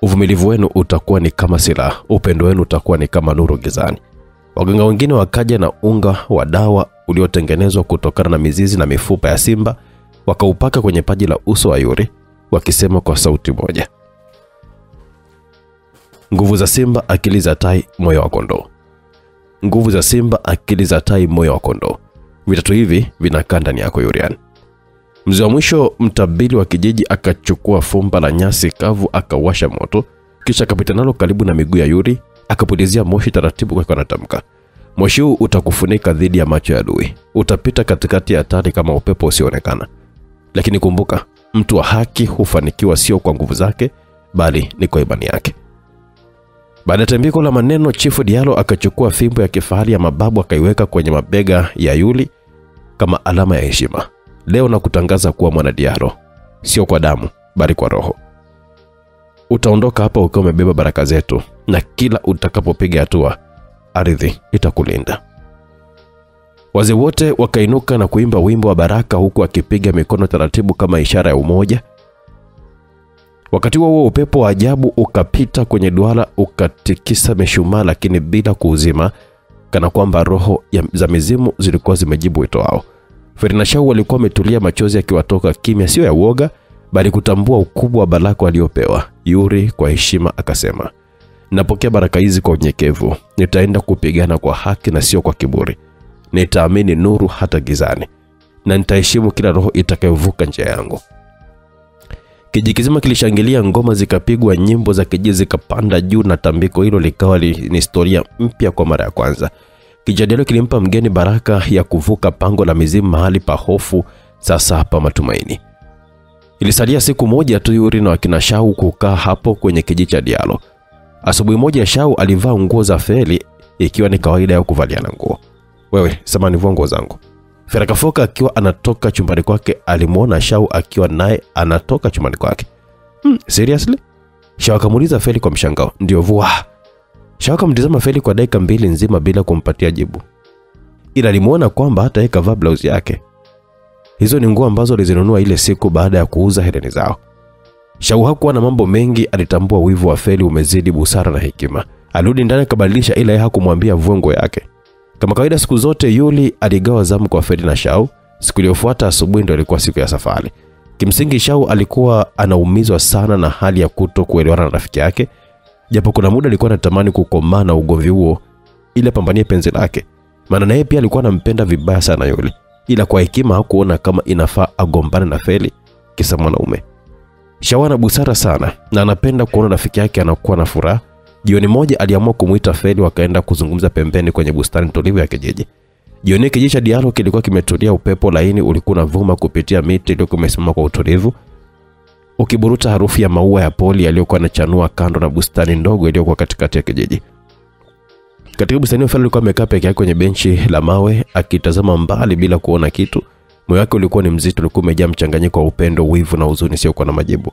[SPEAKER 1] Uvumilivu wenu utakuwa ni kama silaha, upendo wenu utakuwa ni kama nuru gizani. Waganga wengine wakaja na unga wa dawa uliotengenezwa kutokana na mizizi na mifupa ya simba, wakaupaka kwenye paji la uso wa Yuri, wakisema kwa sauti moja: nguvu za simba, akili za tai, moyo wa kondoo. Nguvu za simba, akili za tai, moyo wa kondoo. Vitatu hivi vinakaa ndani yako Yurian. Mzee wa mwisho mtabili wa kijiji akachukua fumba la nyasi kavu, akawasha moto, kisha akapita nalo karibu na miguu ya Yuri, akapulizia moshi taratibu kwa anatamka: moshi huu utakufunika dhidi ya macho ya adui. Utapita katikati ya hatari kama upepo usioonekana. Lakini kumbuka, mtu wa haki hufanikiwa sio kwa nguvu zake, bali ni kwa imani yake. Baada ya tembiko la maneno, Chifu Diallo akachukua fimbo ya kifahari ya mababu, akaiweka kwenye mabega ya Yuli kama alama ya heshima. Leo na kutangaza kuwa mwana Diallo, sio kwa damu, bali kwa roho. Utaondoka hapa ukiwa umebeba baraka zetu, na kila utakapopiga hatua, ardhi itakulinda. Wazee wote wakainuka na kuimba wimbo wa baraka, huku akipiga mikono taratibu kama ishara ya umoja. Wakati huo upepo wa ajabu ukapita kwenye duara, ukatikisa mishumaa, lakini bila kuuzima, kana kwamba roho za mizimu zilikuwa zimejibu wito wao. Feri na Shao walikuwa wametulia, machozi yakiwatoka kimya, sio ya uoga, bali kutambua ukubwa wa baraka waliopewa. Yuri kwa heshima akasema: napokea baraka hizi kwa unyenyekevu. Nitaenda kupigana kwa haki na sio kwa kiburi. Nitaamini nuru hata gizani, na nitaheshimu kila roho itakayovuka njia yangu. Kijiji kizima kilishangilia, ngoma zikapigwa, nyimbo za kijiji zikapanda juu, na tambiko hilo likawa ni historia mpya kwa mara ya kwanza. Kijadilo kilimpa mgeni baraka ya kuvuka pango la mizimu mahali pa hofu, sasa hapa matumaini. Ilisalia siku moja tu Yuri na wakina Shao kukaa hapo kwenye kijiji cha Diallo. Asubuhi moja Shao alivaa nguo za Feri, ikiwa ni kawaida ya kuvaliana nguo. Wewe, samani vua nguo zangu. Feri kafoka akiwa anatoka chumbani kwake, alimuona Shao akiwa naye anatoka chumbani kwake. Seriously? Shao akamuuliza Feri kwa mshangao. Ndio vua. Shao akamtazama Feri kwa dakika 2 nzima bila kumpatia jibu. Ila alimuona kwamba hata yeye kavaa blouse yake. Hizo ni nguo ambazo alizinunua ile siku baada ya kuuza hereni zao. Shao hakuwa na mambo mengi, alitambua wivu wa Feri umezidi busara na hekima. Alirudi ndani kabadilisha, ila yeye hakumwambia vua nguo yake. Kama kawaida siku zote Yuli aligawa zamu kwa Feri na Shao. Siku iliyofuata asubuhi ndio ilikuwa siku ya safari. Kimsingi Shao alikuwa anaumizwa sana na hali ya kutokuelewana na rafiki yake. Japo kuna muda alikuwa anatamani kukomana ugomvi huo ili apambanie penzi lake. Maana naye pia alikuwa anampenda vibaya sana Yuli. Ila kwa hekima hakuona kama inafaa agombane na Feri kisa mwanaume. Shao ana busara sana na anapenda kuona rafiki yake anakuwa na furaha. Jioni moja aliamua kumuita Feri, wakaenda kuzungumza pembeni kwenye bustani tulivu ya kijiji. Jioni kijiji cha Diallo kilikuwa kimetulia, upepo laini ulikuwa unavuma kupitia miti iliyokuwa imesimama kwa utulivu, ukiburuta harufu ya maua ya poli yaliyokuwa yanachanua kando na bustani ndogo iliyokuwa katikati ya kijiji. Katika bustani Feri alikuwa amekaa peke yake kwenye benchi la mawe akitazama mbali bila kuona kitu. Moyo wake ulikuwa ni mzito, ulikuwa umejaa mchanganyiko wa upendo, wivu na huzuni sio kwa na majibu.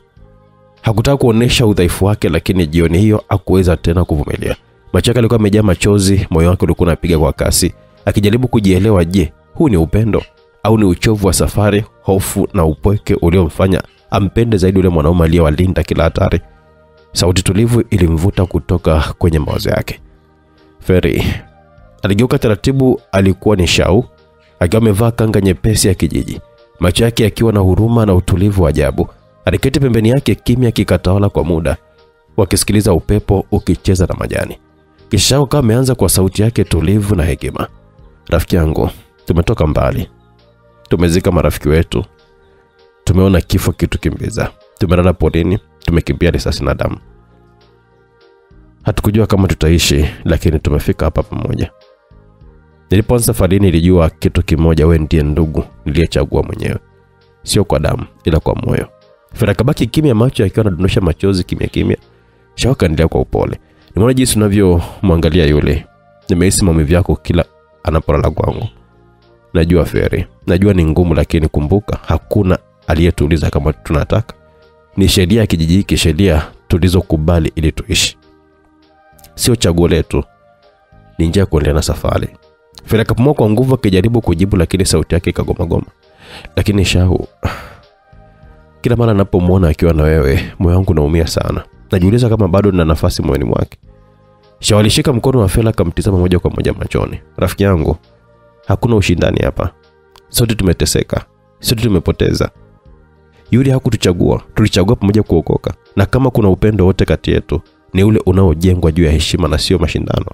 [SPEAKER 1] Hakutaka kuonesha udhaifu wake, lakini jioni hiyo hakuweza tena kuvumilia. Macho yake yalikuwa yamejaa machozi, moyo wake ulikuwa unapiga kwa kasi, akijaribu kujielewa, je, huu ni upendo au ni uchovu wa safari, hofu na upweke uliomfanya ampende zaidi yule mwanaume aliyewalinda kila hatari. Sauti tulivu ilimvuta kutoka kwenye mawazo yake. Feri aligeuka taratibu. Alikuwa ni Shao, akiwa amevaa kanga nyepesi ya kijiji, macho yake yakiwa na huruma na utulivu wa ajabu. Aliketi pembeni yake, kimya kikatawala kwa muda, wakisikiliza upepo ukicheza na majani. Kisha Shao ameanza kwa sauti yake tulivu na hekima: rafiki yangu, tumetoka mbali. Tumezika marafiki wetu. Tumeona kifo kitukimbiza. Tumelala porini, tumekimbia risasi na damu. Hatukujua kama tutaishi, lakini tumefika hapa pamoja. Nilipoanza safari nilijua kitu kimoja: wewe ndiye ndugu niliyechagua mwenyewe, sio kwa damu ila kwa moyo. Feri kabaki kimya, macho yakiwa yanadondosha machozi kimya kimya. Shao kaendelea kwa upole: nimeona jinsi unavyomwangalia yule. Nimehisi maumivu yako kila anapolala kwangu. Najua Feri, najua ni ngumu, lakini kumbuka hakuna aliyetuuliza kama tunataka. Ni sheria ya kijiji hiki, sheria tulizokubali ili tuishi. sio chaguo letu. Ni njia kuendelea na safari. Feri akapumua kwa nguvu akijaribu kujibu, lakini sauti yake ikagoma. Lakini Shau, kila mara ninapomwona akiwa na wewe, moyo wangu unaumia sana. Najiuliza kama bado nina nafasi moyoni mwake. Shau alishika mkono wa Feri akamtizama moja kwa moja machoni. Rafiki yangu, hakuna ushindani hapa. Sote tumeteseka. Sote tumepoteza. Yuri hakutuchagua, tulichagua pamoja kuokoka. Na kama kuna upendo wote kati yetu, ni ule unaojengwa juu ya heshima na sio mashindano.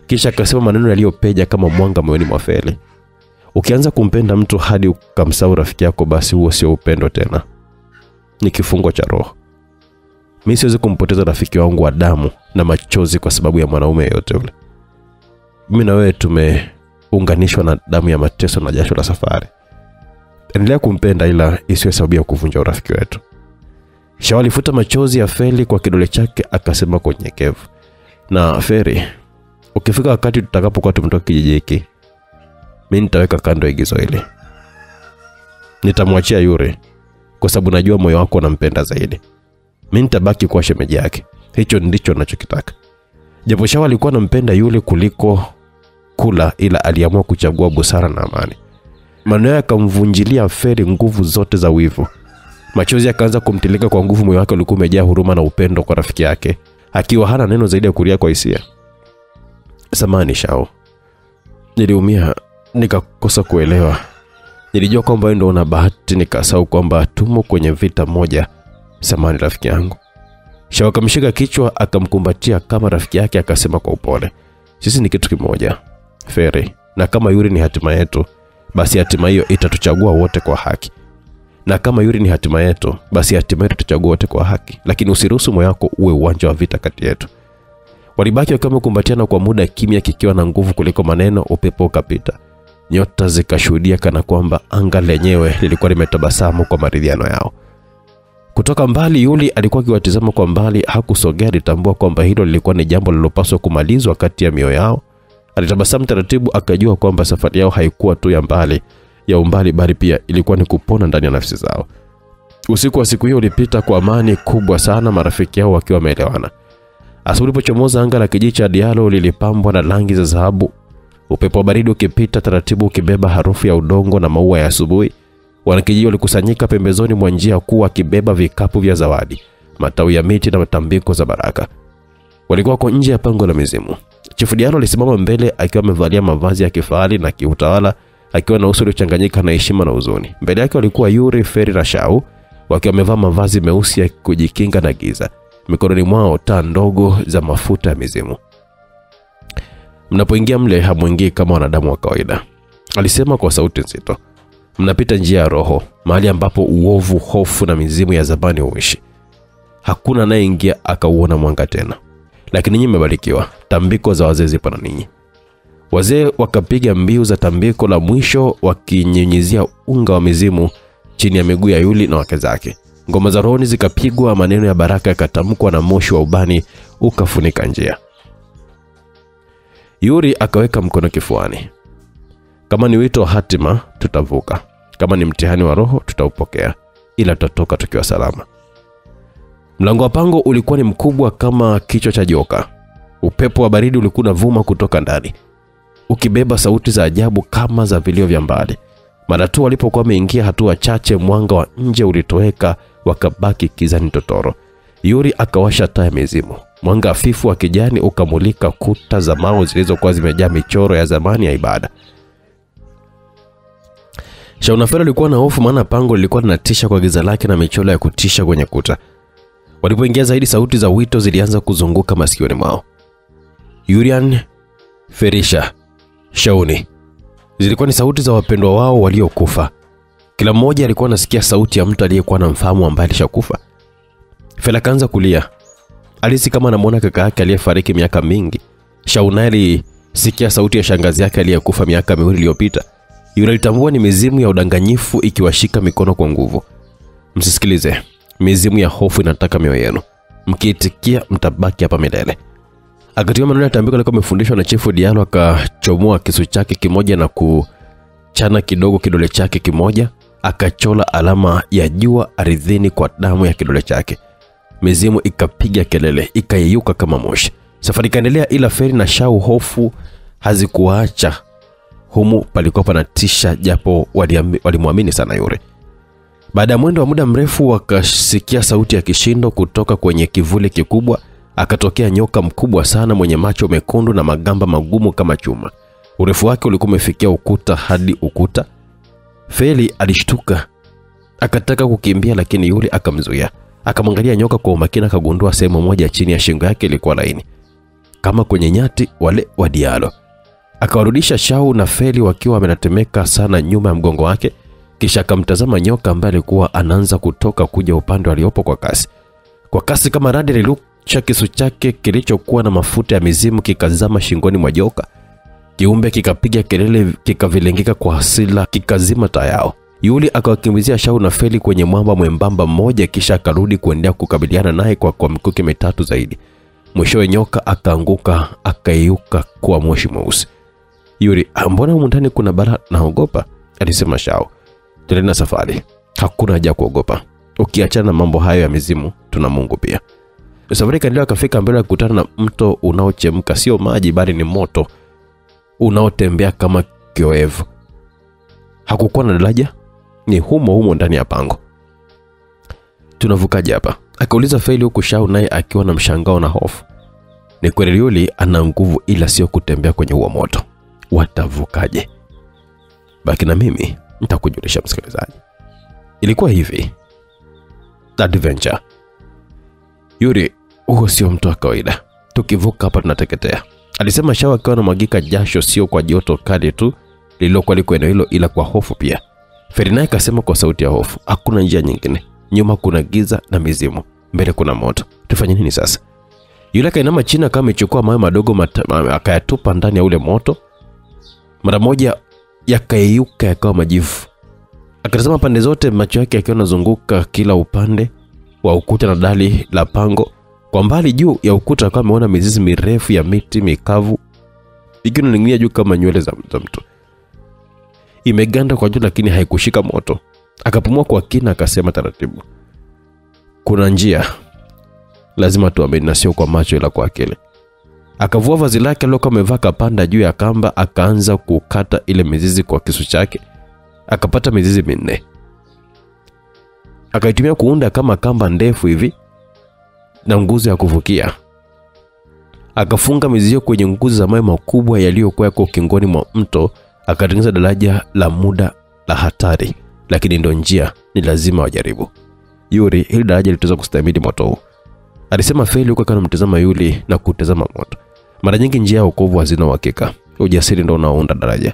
[SPEAKER 1] Kisha akasema maneno yaliyopeja kama mwanga moyoni mwa Feri. Ukianza kumpenda mtu hadi ukamsahau rafiki yako, basi huo sio upendo tena. Ni kifungo cha roho. Mimi siwezi kumpoteza rafiki wangu wa damu na machozi kwa sababu ya mwanaume yeyote yule. Mimi na wewe tumeunganishwa na damu ya mateso na jasho la safari. Endelea kumpenda, ila isiwe sababu ya kuvunja urafiki wetu. Shau alifuta machozi ya Feri kwa kidole chake akasema kwa unyenyekevu, na Feri, ukifika wakati tutakapokuwa tumetoka kijiji hiki, mimi nitaweka kando igizo hili. Nitamwachia Yuri kwa sababu najua moyo wako unampenda zaidi. Mimi nitabaki kwa shemeji yake. Hicho ndicho ninachokitaka. Japo Shau alikuwa anampenda Yuri kuliko kula, ila aliamua kuchagua busara na amani. Maneno yakamvunjilia Feri nguvu zote za wivu. Machozi yakaanza kumtilika kwa nguvu, moyo wake ulikuwa umejaa huruma na upendo kwa rafiki yake, akiwa hana neno zaidi ya kulia kwa hisia. Samahani Shau. Niliumia, nikakosa kuelewa. Nilijua kwamba ndio una bahati, nikasahau kwamba tumo kwenye vita moja. Samahani rafiki yangu. Shau akamshika kichwa akamkumbatia kama rafiki yake akasema kwa upole, sisi ni kitu kimoja, Feri, na kama Yuri ni hatima yetu, basi hatima hiyo itatuchagua wote kwa haki. Na kama Yuri ni hatima yetu, basi hatima yetu tutachagua wote kwa haki, lakini usiruhusu moyo wako uwe uwanja wa vita kati yetu. Walibaki wakiwa wamekumbatiana kwa muda, kimya kikiwa na nguvu kuliko maneno. Upepo ukapita. Nyota zikashuhudia kana kwamba anga lenyewe lilikuwa limetabasamu kwa maridhiano yao. Kutoka mbali Yuli alikuwa akiwatazama kwa mbali, hakusogea. Alitambua kwamba hilo lilikuwa ni jambo lililopaswa kumalizwa kati ya mioyo yao. Alitabasamu taratibu, akajua kwamba safari yao haikuwa tu ya umbali bali pia ilikuwa ni kupona ndani ya nafsi zao. Usiku wa siku hiyo ulipita kwa amani kubwa sana, marafiki yao wakiwa wameelewana. Asubuhi ilipochomoza, anga la kijiji cha Dialo lilipambwa na rangi za dhahabu. Upepo baridi ukipita taratibu ukibeba harufu ya udongo na maua ya asubuhi. Wanakijiji walikusanyika pembezoni mwa njia kuu wakibeba vikapu vya zawadi, matawi ya miti na matambiko za baraka. Walikuwa kwa nje ya pango la mizimu. Chifu Dialo alisimama mbele akiwa amevalia mavazi ya kifahari na kiutawala, akiwa na uso uliochanganyika na heshima na huzuni. Mbele yake walikuwa Yuri, Feri na Shau, wakiwa wamevaa mavazi meusi ya kujikinga na giza. Mikononi mwao taa ndogo za mafuta ya mizimu. Mnapoingia mle hamuingii kama wanadamu wa kawaida, alisema kwa sauti nzito. Mnapita njia ya roho, mahali ambapo uovu, hofu na mizimu ya zamani huishi. Hakuna anayeingia akauona mwanga tena. Lakini nyinyi mmebarikiwa, tambiko za wazee zipo na ninyi. Wazee wakapiga mbiu za tambiko la mwisho, wakinyunyizia unga wa mizimu chini ya miguu ya Yuli na wake zake. Ngoma za rohoni zikapigwa, maneno ya baraka yakatamkwa na moshi wa ubani ukafunika njia. Yuri akaweka mkono kifuani. Kama ni wito wa hatima, tutavuka. Kama ni mtihani wa roho, tutaupokea. Ila tutatoka tukiwa salama. Mlango wa pango ulikuwa ni mkubwa kama kichwa cha joka. Upepo wa baridi ulikuwa unavuma kutoka ndani, ukibeba sauti za ajabu kama za vilio vya mbali. Mara tu walipokuwa wameingia hatua chache, mwanga wa nje ulitoweka, wakabaki kizani totoro. Yuri akawasha taa ya mizimu. Mwanga hafifu wa kijani ukamulika kuta za mawe zilizokuwa zimejaa michoro ya zamani ya ibada. Shau na Feri alikuwa na hofu, maana pango lilikuwa linatisha kwa giza lake na michoro ya kutisha kwenye kuta. Walipoingia zaidi, sauti za wito zilianza kuzunguka masikioni mwao. Yurian, Ferisha, Shauni. Zilikuwa ni sauti za wapendwa wao waliokufa. Kila mmoja alikuwa anasikia sauti ya mtu aliyekuwa anamfahamu ambaye alishakufa. Feri akaanza kulia. Alisi kama anamuona kaka yake aliyefariki miaka mingi. Shauni alisikia sauti ya shangazi yake aliyekufa miaka 2 iliyopita. Yule alitambua ni mizimu ya udanganyifu ikiwashika mikono kwa nguvu. Msisikilize. Mizimu ya hofu inataka mioyo yenu. Mkiitikia mtabaki hapa milele. Akatia maneno ya tambiko alikuwa amefundishwa na Chifu Dialo, akachomoa kisu chake kimoja na kuchana kidogo kidole chake kimoja, akachola alama ya jua ardhini kwa damu ya kidole chake. mizimu ikapiga kelele, ikayeyuka kama moshi. Safari ikaendelea, ila Feri na Shao hofu hazikuacha. Humu palikuwa panatisha, japo walimwamini sana Yuri. Baada ya mwendo wa muda mrefu wakasikia sauti ya kishindo kutoka kwenye kivuli kikubwa. Akatokea nyoka mkubwa sana mwenye macho mekundu na magamba magumu kama chuma. Urefu wake ulikuwa umefikia ukuta hadi ukuta. Feli alishtuka, akataka kukimbia, lakini Yuri akamzuia. Akamwangalia nyoka kwa umakini, akagundua sehemu moja chini ya shingo yake ilikuwa laini kama kwenye nyati wale wa Diallo. Akawarudisha Shao na Feli wakiwa wamenatemeka sana nyuma ya mgongo wake. Kisha akamtazama nyoka ambaye alikuwa anaanza kutoka kuja upande aliopo kwa kasi. Kwa kasi kama radi aliruka kisu chake kilichokuwa na mafuta ya mizimu kikazama shingoni mwa joka. Kiumbe kikapiga kelele, kikavilengeka kwa hasira, kikazima taa yao. Yuli akawakimbizia Shao na Feli kwenye mwamba mwembamba mmoja, kisha akarudi kuendelea kukabiliana naye kwa mikuki mitatu zaidi. Mwishowe nyoka akaanguka, akayeyuka kwa moshi mweusi. Yuri, mbona humu ndani kuna balaa? Naogopa, alisema Shao. Tuendelee na safari, hakuna haja kuogopa. Ukiachana na mambo hayo ya mizimu, tuna Mungu pia. Safari kaendelea, akafika mbele kukutana na mto unaochemka, sio maji bali ni moto unaotembea kama kioevu. Hakukuwa na daraja, ni humo ndani ya pango. Tunavukaje hapa? Akauliza Feli, huku Shao naye akiwa na mshangao na hofu. Ni kweli Yuli ana nguvu, ila sio kutembea kwenye huo moto. Watavukaje? Baki na mimi, nitakujulisha msikilizaji. Ilikuwa hivi. Adventure. Yuri, huo sio mtu wa kawaida. Tukivuka hapa tunateketea, alisema Shao akiwa anamwagika jasho, sio kwa joto kali tu lililokuwa liko eneo hilo, ila kwa hofu pia. Feri naye akasema kwa sauti ya hofu, hakuna njia nyingine. Nyuma kuna giza na mizimu, mbele kuna moto. Tufanye nini sasa? Yule akainama chini kama amechukua mawe madogo akayatupa ndani ya ule moto. Mara moja yakayeyuka yakawa majivu. Akatazama pande zote, macho yake yakiwa yanazunguka kila upande wa ukuta na dali la pango. Kwa mbali juu ya ukuta akawa ameona mizizi mirefu ya miti mikavu ikining'inia juu kama nywele za mtu. Imeganda kwa juu lakini haikushika moto. Akapumua kwa kina, akasema taratibu, kuna njia, lazima tuamini, na sio kwa macho ila kwa akili. Akavua vazi lake alilokuwa amevaa, kapanda juu ya kamba, akaanza kukata ile mizizi kwa kisu chake. Akapata mizizi minne, akaitumia kuunda kama kamba ndefu hivi na nguzo ya kuvukia. Akafunga mizizi kwenye nguzo za mawe makubwa yaliyokuwa kwa ukingoni mwa mto. Akatengeneza daraja la muda la hatari, lakini ndo njia, ni lazima wajaribu. Yuri, hili daraja litaweza kustahimili moto huu, alisema Feli huko kana mtazama Yuli na kutazama moto. Mara nyingi njia ya wokovu hazina uhakika, ujasiri ndio unaounda daraja.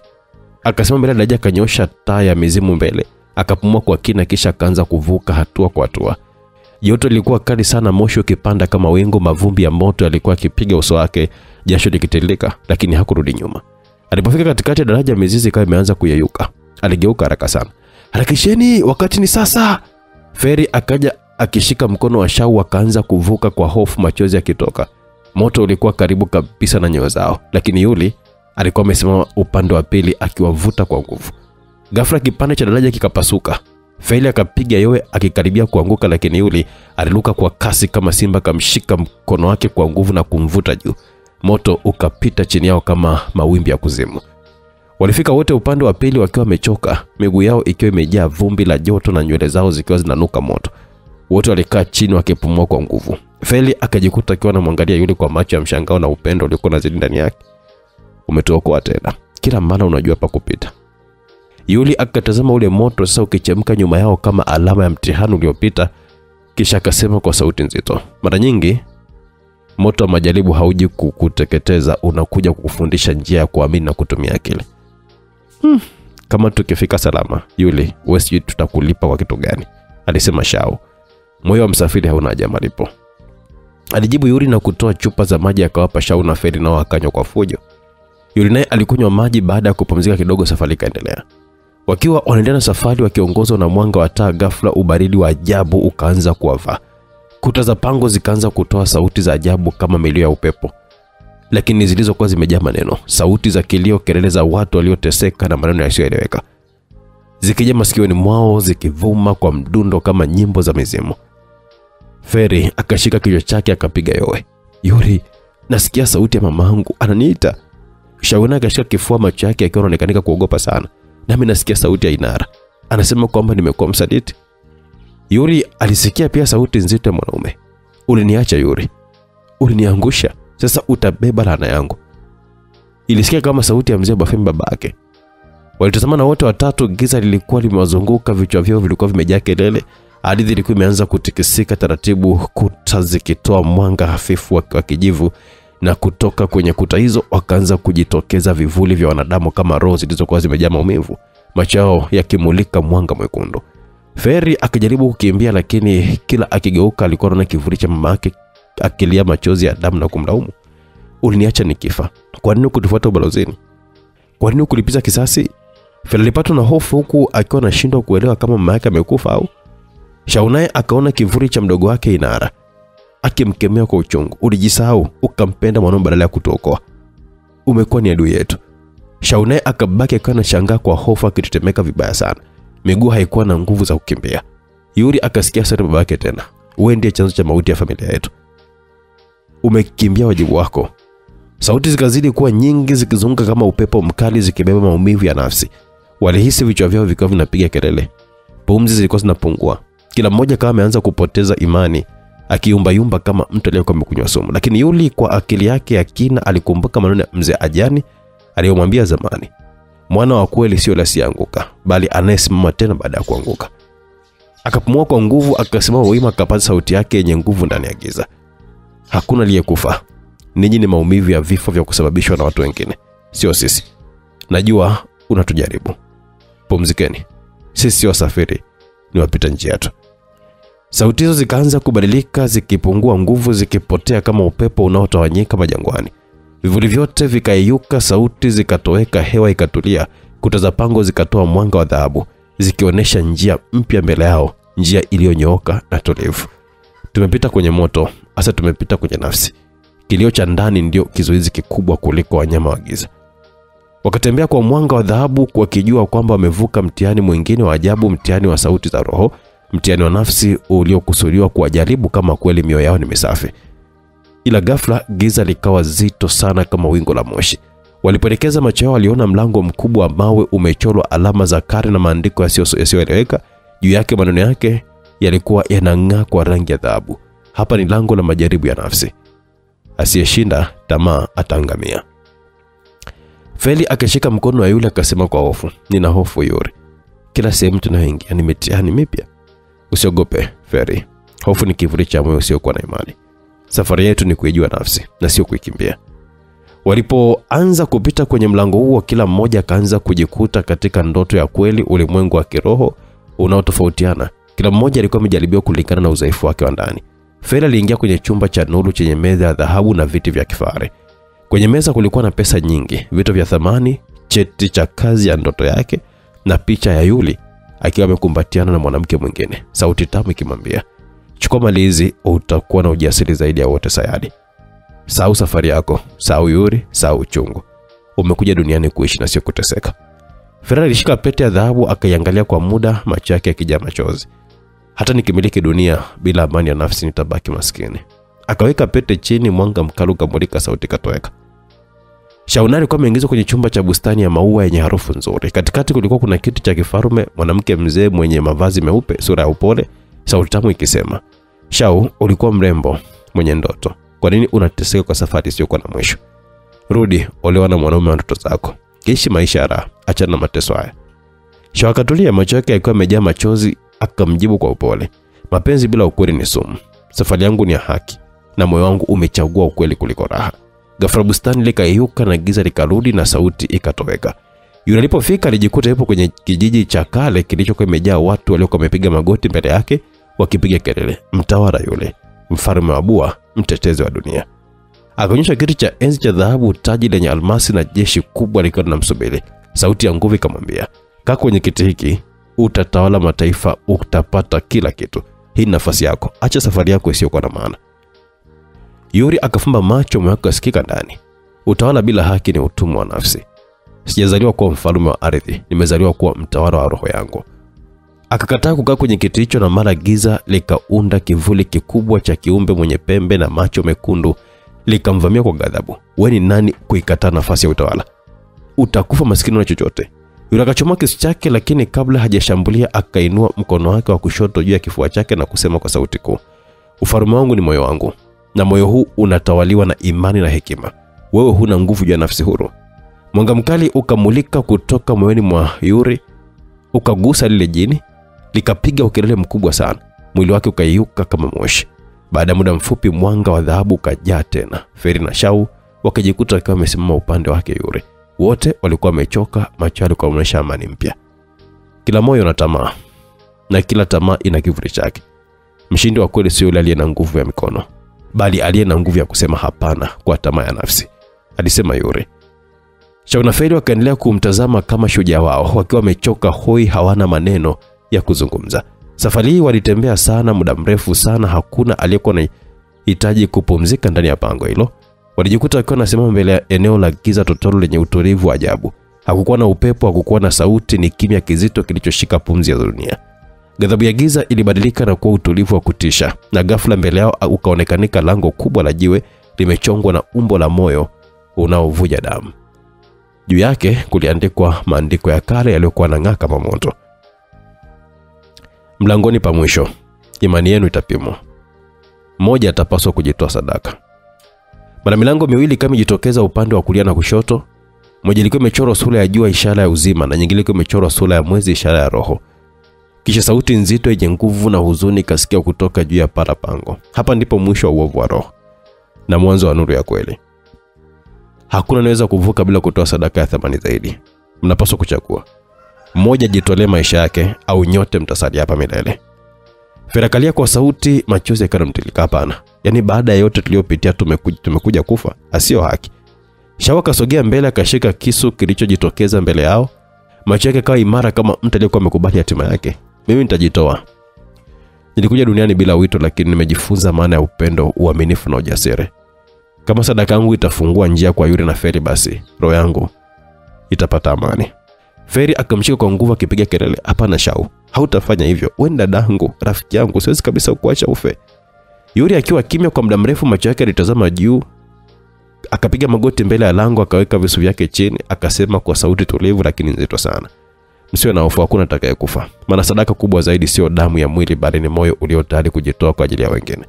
[SPEAKER 1] Akasema mbele daraja, akanyosha taa ya mizimu mbele, akapumua kwa kina, kisha akaanza kuvuka hatua kwa hatua. Joto lilikuwa kali sana, moshi ukipanda kama wingu, mavumbi ya moto yalikuwa yakipiga uso wake, jasho likitiririka, lakini hakurudi nyuma. Alipofika katikati ya daraja, mizizi ikawa imeanza kuyeyuka. Aligeuka haraka sana. Harakisheni, wakati ni sasa. Feri akaja akishika mkono wa Shao, akaanza kuvuka kwa hofu, machozi yakitoka. Moto ulikuwa karibu kabisa na nyoyo zao, lakini Yuli alikuwa amesimama upande wa pili akiwavuta kwa nguvu. Ghafla kipande cha daraja kikapasuka. Feli akapiga yowe akikaribia kuanguka, lakini Yuli aliruka kwa kasi kama simba, kamshika mkono wake kwa nguvu na kumvuta juu. Moto ukapita chini yao kama mawimbi ya kuzimu. Walifika wote upande wa pili wakiwa wamechoka, miguu yao ikiwa imejaa vumbi la joto na nywele zao zikiwa zinanuka moto. Wote walikaa chini wakipumua kwa nguvu. Feli akajikuta akiwa anamwangalia Yuli kwa macho ya mshangao na upendo uliokuwa unazidi ndani yake. Umetuokoa tena, kila mara unajua pa kupita. Yuli akatazama ule moto sasa ukichemka nyuma yao kama alama ya mtihani uliopita, kisha akasema kwa sauti nzito, mara nyingi moto wa majaribu hauji kukuteketeza, unakuja kukufundisha njia ya kuamini na kutumia akili. Kama tukifika salama, Yuli, wewe tutakulipa kwa kitu gani? Alisema Shao. Moyo wa msafiri hauna haja malipo, alijibu Yuli na kutoa chupa za maji akawapa Shao na Feli, nao akanywa kwa fujo. Yuli naye alikunywa maji. Baada ya kupumzika kidogo, safari ikaendelea. Wakiwa wanaendelea na safari wakiongozwa na mwanga wa taa, ghafla ubaridi wa ajabu ukaanza kuwavaa. Kuta za pango zikaanza kutoa sauti za ajabu kama milio ya upepo, lakini zilizokuwa zimejaa maneno, sauti za kilio, kelele za watu walioteseka na maneno yasiyoeleweka, zikija masikioni mwao zikivuma kwa mdundo kama nyimbo za mizimu. Feri akashika kichwa chake akapiga yowe. Yuri, nasikia sauti ya mamangu ananiita. Shauna akashika kifua, macho yake akiwa anaonekana kuogopa sana. Nami nasikia sauti ya Inara. Anasema kwamba nimekuwa msaliti. Yuri alisikia pia sauti nzito ya mwanaume. Uliniacha Yuri. Uliniangusha. Sasa utabeba laana yangu. Ilisikia kama sauti ya mzee Bafemi babake. Walitazamana wote watatu. Giza lilikuwa limewazunguka, vichwa vyao vilikuwa vimejaa kelele. Ardhi ilikuwa imeanza kutikisika taratibu, kuta zikitoa mwanga hafifu wa kijivu, na kutoka kwenye kuta hizo wakaanza kujitokeza vivuli vya wanadamu kama roho zilizokuwa zimejaa maumivu, macho yao yakimulika mwanga mwekundu. Feri akijaribu kukimbia, lakini kila akigeuka alikuwa anaona kivuli cha mama yake akilia machozi ya damu na kumlaumu. Uliniacha nikifa. Kwa nini kutufuata ubalozini? Kwa nini kulipiza kisasi? Feri alipatwa na hofu huku akiwa anashindwa kuelewa kama mama yake amekufa au. Shaunaye akaona kivuli cha mdogo wake Inara, akimkemea kwa uchungu. Ulijisahau, ukampenda mwanao badala ya kutuokoa. Umekuwa ni adui yetu. Shaunaye akabaki akiwa anashangaa kwa hofu, akitetemeka vibaya sana. Miguu haikuwa na nguvu za kukimbia. Yuri akasikia sauti babake tena. Wewe ndiye chanzo cha mauti ya familia yetu. Umekimbia wajibu wako. Sauti zikazidi kuwa nyingi, zikizunguka kama upepo mkali, zikibeba maumivu ya nafsi. Walihisi vichwa vyao vikiwa vinapiga kelele. Pumzi zilikuwa zinapungua. Kila mmoja kama ameanza kupoteza imani, akiumba kama mtu aliyekuwa amekunywa sumu. Lakini Yuli kwa akili yake ya kina alikumbuka maneno ya mzee Ajani aliyomwambia zamani. Mwana wa kweli sio asianguka, bali anayesimama tena baada ya kuanguka. Akapumua kwa nguvu, akasimama wima, akapaza sauti yake yenye nguvu ndani ya giza. Hakuna aliyekufa. Ninyi ni maumivu ya vifo vya kusababishwa na watu wengine, sio sisi. Najua unatujaribu. Pumzikeni. Sisi sio wasafiri, ni wapita njia tu. Sauti hizo zikaanza kubadilika, zikipungua nguvu, zikipotea kama upepo unaotawanyika majangwani. Vivuli vyote vikayeyuka, sauti zikatoweka, hewa ikatulia, kuta za pango zikatoa mwanga wa dhahabu, zikionyesha njia mpya mbele yao, njia iliyonyooka na tulivu. Tumepita kwenye moto, hasa tumepita kwenye nafsi. Kilio cha ndani ndio kizuizi kikubwa kuliko wanyama wa giza. Wakatembea kwa mwanga wa dhahabu, kwa kijua kwamba wamevuka mtihani mwingine wa ajabu, mtihani wa sauti za roho, mtihani wa nafsi uliokusudiwa kuwajaribu kama kweli mioyo yao ni misafi. Ila ghafla giza likawa zito sana kama wingu la moshi. Walipoelekeza macho yao, waliona mlango mkubwa wa mawe umechorwa alama za kale na maandiko yasiyoeleweka. Juu yake maneno yake yalikuwa yanang'aa kwa rangi ya dhahabu. Hapa ni lango la majaribu ya nafsi. Asiyeshinda tamaa ataangamia. Feli akashika mkono wa Yule akasema kwa hofu, nina hofu Yuri. Kila sehemu tunayoingia ni mitihani mipya. Usiogope Feri. Hofu ni kivuli cha moyo usiokuwa na imani. Safari yetu ni kuijua nafsi na sio kuikimbia. Walipoanza kupita kwenye mlango huo, kila mmoja akaanza kujikuta katika ndoto ya kweli, ulimwengu wa kiroho unaotofautiana. Kila mmoja alikuwa amejaribiwa kulingana na udhaifu wake wa ndani. Feri aliingia kwenye chumba cha nuru chenye meza ya dhahabu na viti vya kifahari. Kwenye meza kulikuwa na pesa nyingi, vitu vya thamani, cheti cha kazi ya ndoto yake, na picha ya Yuli akiwa amekumbatiana na mwanamke mwingine. Sauti tamu ikimwambia, chukua mali hizi, utakuwa na ujasiri zaidi ya wote sayari. Sahau safari yako, sahau Yuri, sahau uchungu. Umekuja duniani kuishi na sio kuteseka. Feri alishika pete ya dhahabu, akaiangalia kwa muda, macho yake yakijaa machozi. Hata nikimiliki dunia bila amani ya nafsi nitabaki maskini. Akaweka pete chini, mwanga mkali ukamulika, sauti katoweka. Shauna alikuwa ameingizwa kwenye chumba cha bustani ya maua yenye harufu nzuri. Katikati kulikuwa kuna kiti cha kifarume, mwanamke mzee mwenye mavazi meupe, sura ya upole, sauti tamu ikisema, Shau, ulikuwa mrembo mwenye ndoto. Kwa nini unateseka kwa safari isiyokuwa na mwisho? Rudi, olewa na mwanaume wa ndoto zako. Ishi maisha ya raha, acha na mateso haya. Shau akatulia, macho yake yalikuwa yamejaa machozi, akamjibu kwa upole, mapenzi bila ukweli ni sumu. Safari yangu ni ya haki na moyo wangu umechagua ukweli kuliko raha. Ghafla bustani likayeyuka na giza likarudi na sauti ikatoweka. Yule alipofika alijikuta yupo kwenye kijiji cha kale kilichokuwa kimejaa watu waliokuwa wamepiga magoti mbele yake wakipiga kelele. Mtawala Yule, mfalme wa Bua, mtetezi wa dunia. Akaonyesha kiti cha enzi cha dhahabu, taji lenye almasi na jeshi kubwa likiwa linamsubiri. Sauti ya nguvu ikamwambia, kaa kwenye kiti hiki, utatawala mataifa, utapata kila kitu. Hii nafasi yako, acha safari yako isiyokuwa na maana. Yuri akafumba macho, moyo wake usikika ndani. Utawala bila haki ni utumwa wa nafsi. Sijazaliwa kuwa mfalme wa ardhi, nimezaliwa kuwa mtawala wa roho yangu. Akakataa kukaa kwenye kiti hicho, na mara giza likaunda kivuli kikubwa cha kiumbe mwenye pembe na macho mekundu, likamvamia kwa ghadhabu. Wewe ni nani kuikataa nafasi ya utawala? Utakufa maskini na chochote. Yule akachomoa kisu chake, lakini kabla hajashambulia akainua mkono wake wa kushoto juu ya kifua chake na kusema kwa sauti kuu, ufalme wangu ni moyo wangu, na moyo huu unatawaliwa na imani na hekima. Wewe huna nguvu juu ya nafsi huru. Mwanga mkali ukamulika kutoka moyoni mwa Yuri, ukagusa lile jini, likapiga ukelele mkubwa sana. Mwili wake ukayeyuka kama moshi. Baada ya muda mfupi mwanga wa dhahabu ukajaa tena. Feri na Shao wakajikuta wakiwa wamesimama upande wake Yuri. Wote walikuwa wamechoka, macho yao kuonyesha amani mpya. Kila moyo una tamaa, na kila tamaa ina kivuli chake. Mshindi wa kweli sio yule aliye na nguvu ya mikono, bali aliye na nguvu ya kusema hapana kwa tamaa ya nafsi, alisema Yuri. Shao na Feri wakaendelea kumtazama kama shujaa wao, wakiwa wamechoka hoi, hawana maneno ya kuzungumza. Safari hii walitembea sana, muda mrefu sana, hakuna aliyekuwa anahitaji kupumzika ndani ya pango hilo. Walijikuta wakiwa wanasimama mbele ya eneo la giza totoro lenye utulivu wa ajabu. Hakukuwa na upepo, hakukuwa na sauti, ni kimya kizito kilichoshika pumzi ya dunia. Ghadhabu ya giza ilibadilika na kuwa utulivu wa kutisha, na ghafla mbele yao ukaonekanika lango kubwa la jiwe limechongwa na umbo la moyo unaovuja damu. Juu yake kuliandikwa maandiko ya kale yaliyokuwa yanang'aa kama moto. Mlangoni pa mwisho, imani yenu itapimwa. Mmoja atapaswa kujitoa sadaka. Mara milango miwili kama jitokeza upande wa kulia na kushoto. Moja ilikuwa imechorwa sura ya jua, ishara ya uzima, na nyingine ilikuwa imechorwa sura ya mwezi, ishara ya roho. Kisha sauti nzito yenye nguvu na huzuni kasikia kutoka juu ya pala pango. Hapa ndipo mwisho wa uovu wa roho na mwanzo wa nuru ya kweli. Hakuna anaweza kuvuka bila kutoa sadaka ya thamani zaidi. Mnapaswa kuchagua. Mmoja jitolee maisha yake, au nyote mtasali hapa milele. Ferakalia kwa sauti, machozi yakanamtilika. Hapana. Yaani baada ya yote tuliyopitia tumekuja kufa? Asio haki. Shao akasogea mbele, akashika kisu kilichojitokeza mbele yao. Macho yake kawa imara kama mtu aliyekuwa amekubali hatima yake. Mimi nitajitoa. Nilikuja duniani bila wito, lakini nimejifunza maana ya upendo, uaminifu na ujasiri. Kama sadaka yangu itafungua njia kwa Yuri na Feri, basi roho yangu itapata amani. Feri akamshika kwa nguvu akipiga kelele, hapana Shao, hautafanya hivyo. Wewe dadangu, rafiki yangu, siwezi kabisa kuacha ufe. Yuri akiwa kimya kwa muda mrefu, macho yake yalitazama juu, akapiga magoti mbele ya lango, akaweka visu vyake chini, akasema kwa sauti tulivu lakini nzito sana, msiwe na hofu, hakuna atakayekufa. Maana sadaka kubwa zaidi sio damu ya mwili, bali ni moyo ulio tayari kujitoa kwa ajili ya wengine.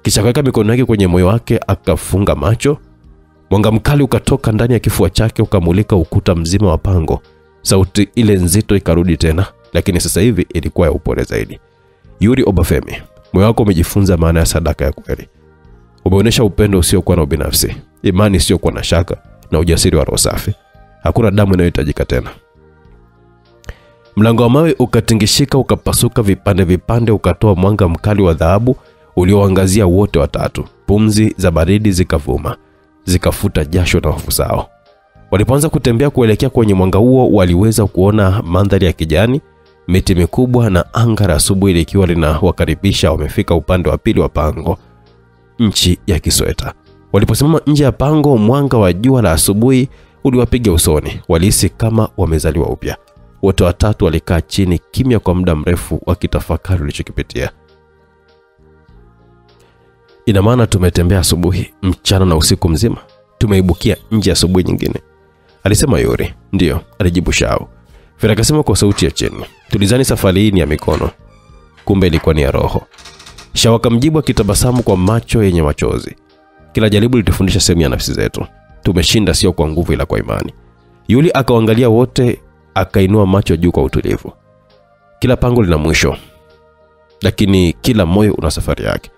[SPEAKER 1] Kisha akaweka mikono yake kwenye moyo wake, akafunga macho. Mwanga mkali ukatoka ndani ya kifua chake, ukamulika ukuta mzima wa pango. Sauti ile nzito ikarudi tena, lakini sasa hivi ilikuwa ya upole zaidi. Yuri Obafemi, moyo wako umejifunza maana ya sadaka ya kweli. Umeonyesha upendo usiokuwa na ubinafsi, imani isiyokuwa na shaka, na ujasiri wa roho safi. Hakuna damu inayohitajika tena. Mlango wa mawe ukatingishika, ukapasuka vipande vipande, ukatoa mwanga mkali wa dhahabu ulioangazia wote watatu. Pumzi za baridi zikavuma, zikafuta jasho na hofu zao. Walipoanza kutembea kuelekea kwenye mwanga huo, waliweza kuona mandhari ya kijani, miti mikubwa na anga la asubuhi likiwa linawakaribisha. Wamefika upande wa pili wa pango, nchi ya Kisweta. Waliposimama nje ya pango, mwanga wa jua la asubuhi uliwapiga usoni. Walihisi kama wamezaliwa upya. Wote watatu walikaa chini kimya kwa muda mrefu, wakitafakari walichokipitia. Ina maana tumetembea asubuhi, mchana na usiku mzima? Tumeibukia nje asubuhi nyingine, alisema Yuri. Ndio, alijibu Shao. Feri akasema kwa sauti ya chini, tulizani safari hii ni ya mikono, kumbe ilikuwa ni ya roho. Shao akamjibu akitabasamu kwa macho yenye machozi, kila jaribu litufundisha sehemu ya nafsi zetu. Tumeshinda sio kwa nguvu ila kwa imani. Yuli akaangalia wote, akainua macho juu kwa utulivu. Kila pango lina mwisho, lakini kila moyo una safari yake.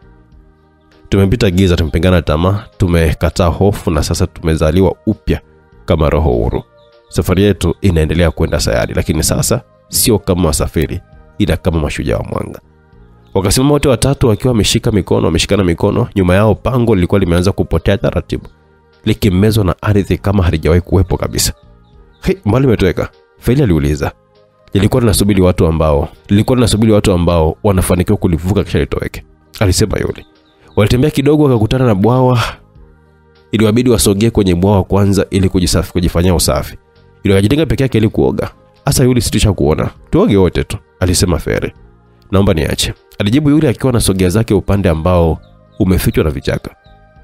[SPEAKER 1] Tumepita giza, tumepingana tamaa, tumekataa hofu, na sasa tumezaliwa upya kama roho huru. Safari yetu inaendelea kwenda sayari, lakini sasa sio kama wasafiri, ila kama mashujaa wa mwanga. Wakasimama wote watatu wakiwa wameshikana mikono. Nyuma yao pango lilikuwa limeanza kupotea taratibu, likimezwa na ardhi kama halijawahi kuwepo kabisa. Mbali umetoweka? Feli aliuliza. Lilikuwa linasubiri watu ambao wanafanikiwa kulivuka kisha litoweke, alisema Yuri. Walitembea kidogo, wakakutana na bwawa. Iliwabidi wasogee kwenye bwawa kwanza ili kujifanyia usafi. Yule akajitenga peke yake ili kuoga. asa yule sitisha kuona. Tuoge wote tu, alisema Feri. Naomba niache, alijibu yule akiwa na sogea zake upande ambao umefichwa na vichaka.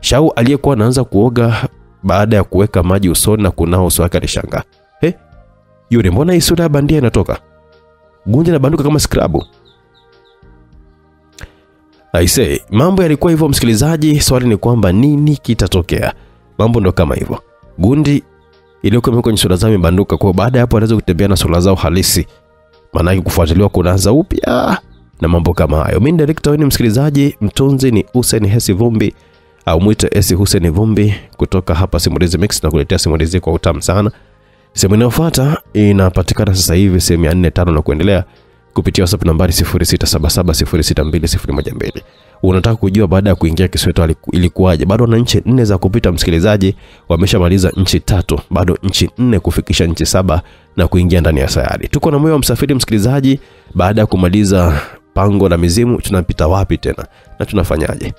[SPEAKER 1] Shau aliyekuwa anaanza kuoga baada ya kuweka maji usoni na kunao uso wake alishangaa. Yule mbona hii sura bandia inatoka? Gunja na banduka kama skrabu. Aisee, mambo yalikuwa hivyo msikilizaji, swali ni kwamba nini kitatokea? Mambo ndo kama hivyo. Gundi iliyokuwa kwenye sura zao imebanduka, kwa baada ya hapo anaweza kutembea na sura zao halisi. Maana kufuatiliwa kunaanza upya na mambo kama hayo. Mimi director ni msikilizaji, mtunzi ni Hussein Hesi Vumbi au mwite Hesi Hussein Vumbi kutoka hapa Simulizi Mix, na kuletea simulizi kwa utamu sana. Sehemu inayofuata inapatikana sasa hivi sehemu ya 4, 5 na kuendelea kupitia WhatsApp nambari 0677062012. Unataka kujua baada ya kuingia Kisoweto ilikuwaje? Bado na nchi 4 za kupita msikilizaji, wameshamaliza nchi 3, bado nchi 4 kufikisha nchi 7 na kuingia ndani ya sayari. Tuko na Moyo wa Msafiri msikilizaji, baada ya kumaliza Pango la Mizimu tunapita wapi tena na tunafanyaje?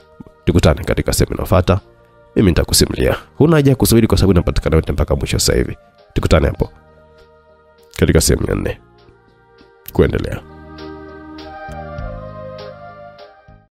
[SPEAKER 1] Tukutane katika sehemu inayofuata. Mimi nitakusimulia. Huna haja kusubiri kwa sababu inapatikana yote mpaka mwisho sasa hivi. Tukutane hapo katika sehemu ya 4 kuendelea.